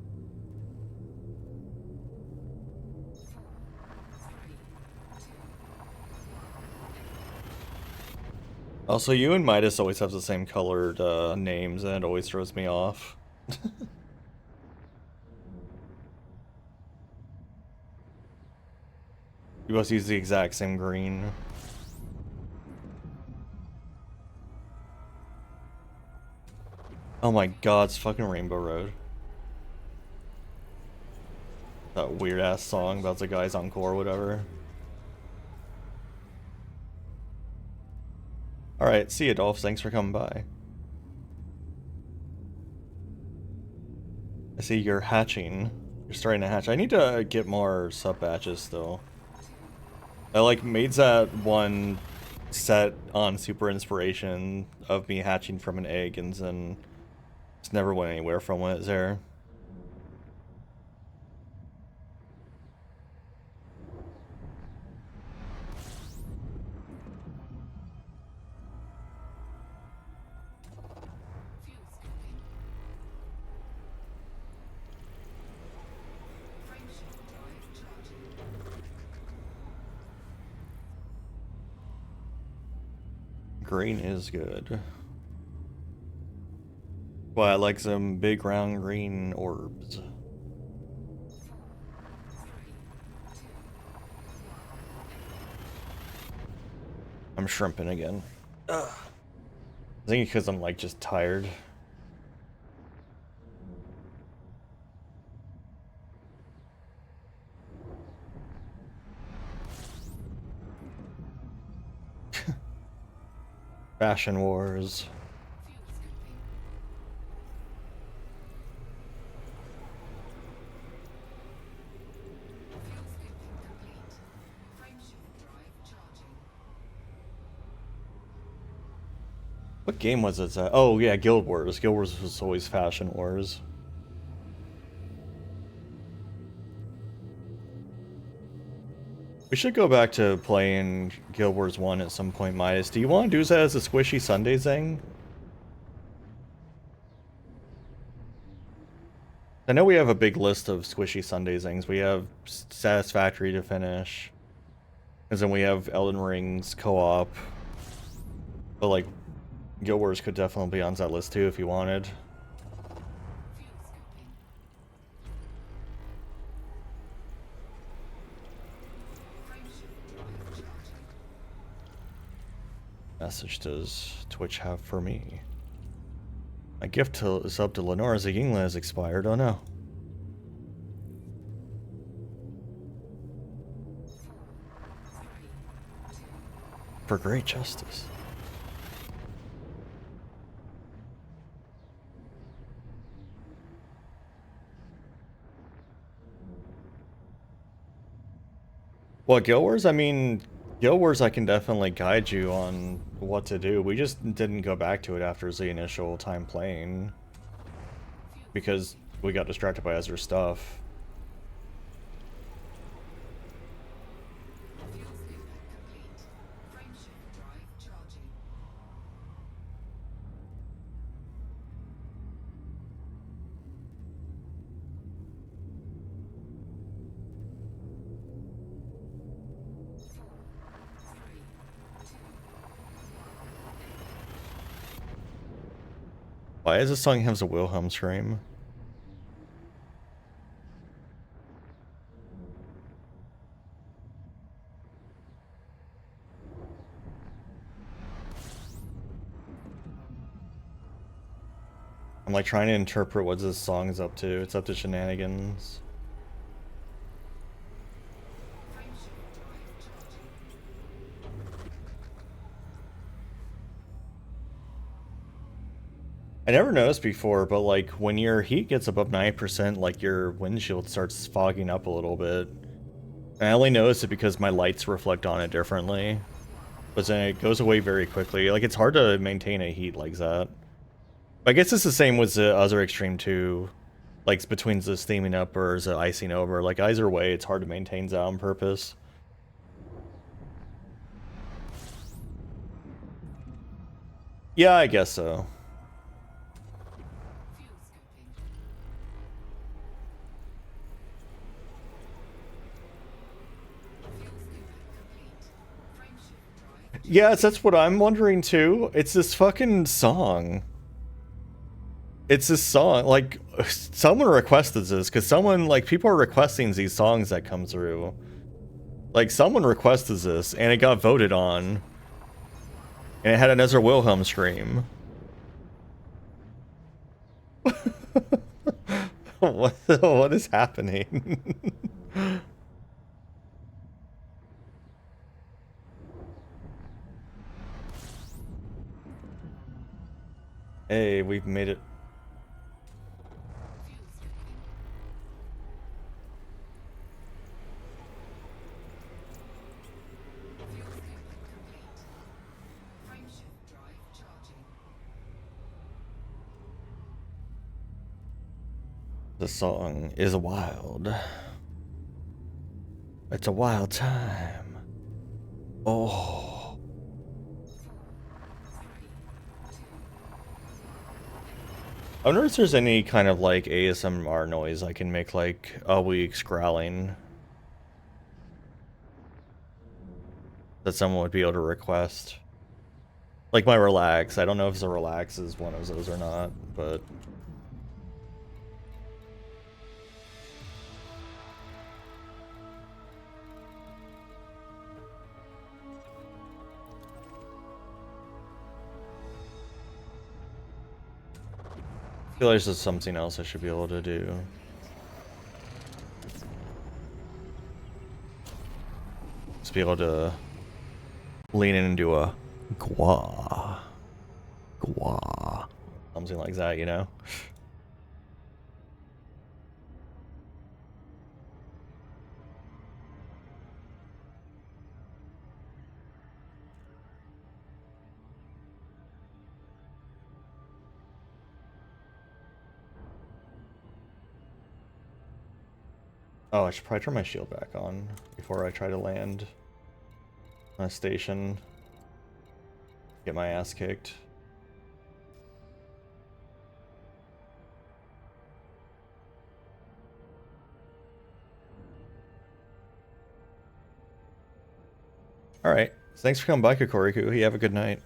Also, you and Midas always have the same colored names, and it always throws me off. You both use the exact same green. Oh my god, it's fucking Rainbow Road. That weird ass song about the guy's encore or whatever. Alright, see you, Dolph. Thanks for coming by. I see you're hatching. You're starting to hatch. I need to get more sub batches still. I like made that one set on Super Inspiration of me hatching from an egg and then just never went anywhere from it there. Green is good. Well, I like some big round green orbs. I'm shrimping again. Ugh. I think because I'm like just tired. Fashion wars. What game was it? Oh yeah, Guild Wars. Guild Wars was always Fashion Wars. We should go back to playing Guild Wars 1 at some point, Midas. Do you want to do that as a Squishy Sunday thing? I know we have a big list of Squishy Sunday things. We have Satisfactory to finish. And then we have Elden Ring's co-op. But like, Guild Wars could definitely be on that list too if you wanted. Message does Twitch have for me? My gift sub to Lenora's Yinglet has expired. Oh no. For great justice. Well, Guild Wars, I mean, Guild Wars I can definitely guide you on what to do. We just didn't go back to it after the initial time playing. Because we got distracted by other stuff. Why does this song have a Wilhelm scream? I'm like trying to interpret what this song is up to. It's up to shenanigans. I never noticed before, but like when your heat gets above 9%, like your windshield starts fogging up a little bit. And I only noticed it because my lights reflect on it differently. But then it goes away very quickly. Like it's hard to maintain a heat like that. I guess it's the same with the other extreme too. Like between the steaming up or the icing over. Like either way, it's hard to maintain that on purpose. Yeah, I guess so. Yeah, that's what I'm wondering too. It's this fucking song. It's this song, like, someone requested this, because someone, like, people are requesting these songs that come through. Like, someone requested this, and it got voted on. And it had another Wilhelm scream. What is happening? Hey, we've made it. Fuel scaling. Fuel scaling complete. Frameshift drive charging. The song is wild. It's a wild time. Oh. 4, 3, 2. I wonder if there's any kind of like ASMR noise I can make, like a week's growling, that someone would be able to request. Like my relax. I don't know if the relax is one of those or not, but I feel like there's something else I should be able to do. Just be able to lean in and do a gwa. Gwa. Something like that, you know? Oh, I should probably turn my shield back on before I try to land on a station. Get my ass kicked. Alright. Thanks for coming by, Kokoriku. You have a good night.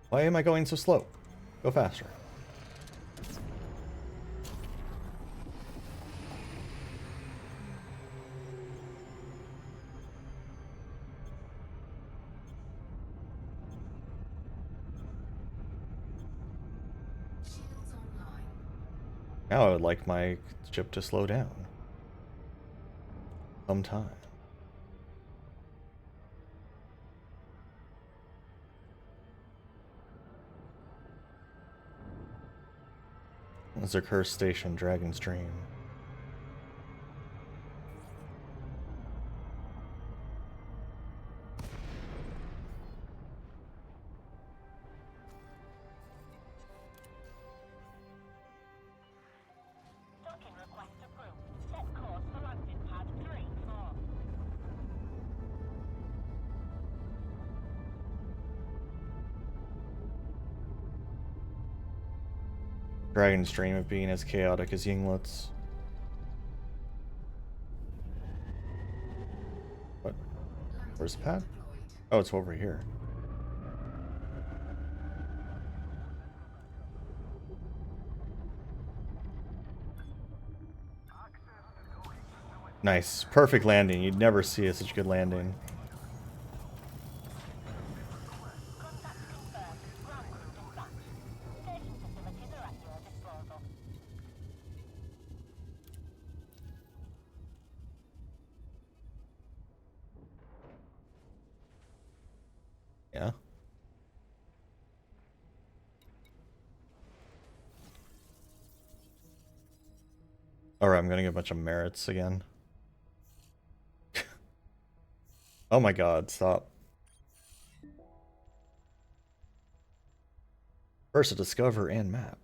Why am I going so slow? Go faster. Shields online. Now I would like my ship to slow down. Sometime. It's a cursed station, Dragon's Dream. Docking request approved. Set course for landing pad 3-4. Dragon's dream of being as chaotic as Yinglet's. What? Where's the pad? Deployed. Oh, it's over here. Nice. Perfect landing. You'd never see such a good landing. Contact confirmed. Ground crew dispatched. Station facilities are at your disposal. Yeah. Alright, I'm gonna get a bunch of merits again. Oh my god, stop. First to discover and map.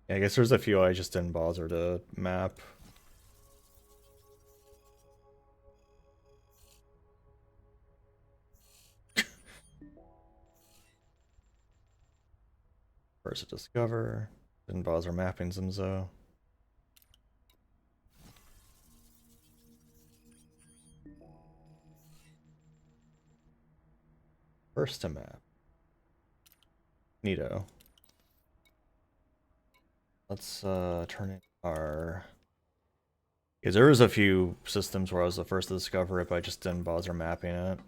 Yeah, I guess there's a few I just didn't bother to map. First to discover. Didn't bother mapping them though. First to map. Neato. Let's turn in our... Because there was a few systems where I was the first to discover it, but I just didn't bother mapping it.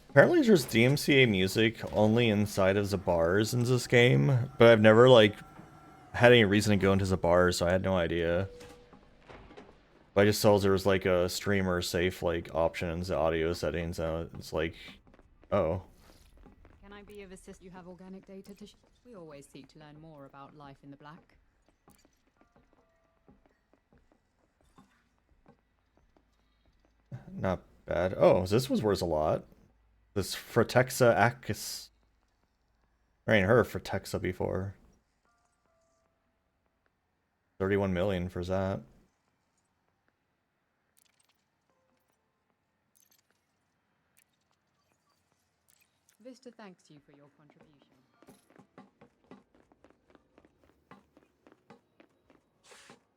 Apparently there's DMCA music only inside of the bars in this game, but I've never like had any reason to go into the bars, so I had no idea. But I just saw there was like a streamer safe like option in the audio settings, and it's like, oh. Can I be of assist? You have organic data to we always seek to learn more about life in the black. Not bad. Oh, this was worth a lot. This Fratexa Acus. I ain't heard of Fratexa before. 31 million for that. Vista thanks you for your contribution.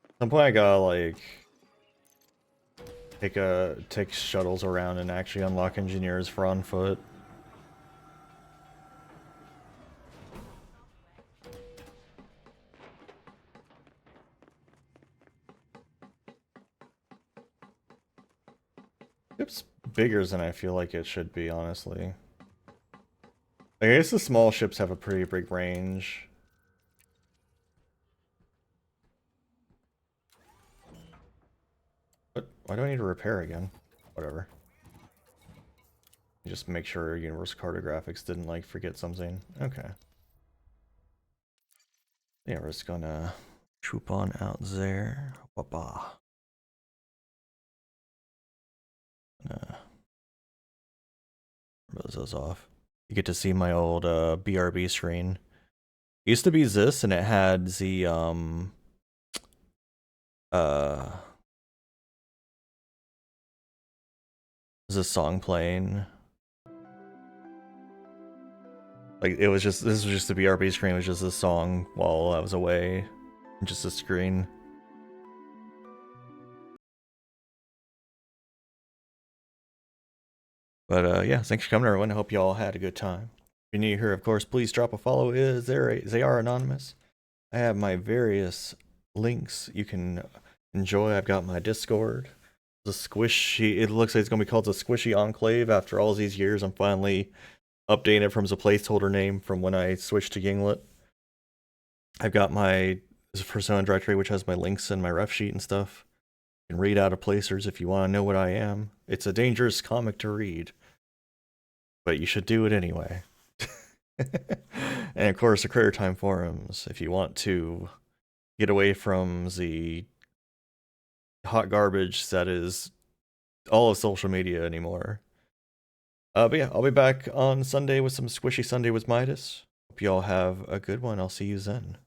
At some point I gotta like take shuttles around and actually unlock engineers for on foot. It's bigger than I feel like it should be, honestly. I guess the small ships have a pretty big range. But why do I need to repair again? Whatever. Just make sure Universal Cartographics didn't like forget something. Okay. Yeah, we're just gonna troop on out there. Wapa. Close those off. You get to see my old BRB screen. It used to be this, and it had the the song playing. Like it was just, this was just the BRB screen, it was just this song while I was away. Just a screen. But yeah, thanks for coming everyone. I hope you all had a good time. If you're new here, of course, please drop a follow. They are anonymous. I have my various links you can enjoy. I've got my Discord. The squishy, it looks like it's gonna be called the Squishy Enclave. After all these years, I'm finally updating it from the placeholder name from when I switched to Yinglet. I've got my Persona directory, which has my links and my ref sheet and stuff. You can read out of placers if you want to know what I am. It's a dangerous comic to read, but you should do it anyway. And of course, the Critter Time forums, if you want to get away from the hot garbage that is all of social media anymore. But yeah, I'll be back on Sunday with some Squishy Sunday with Midas. Hope you all have a good one. I'll see you then.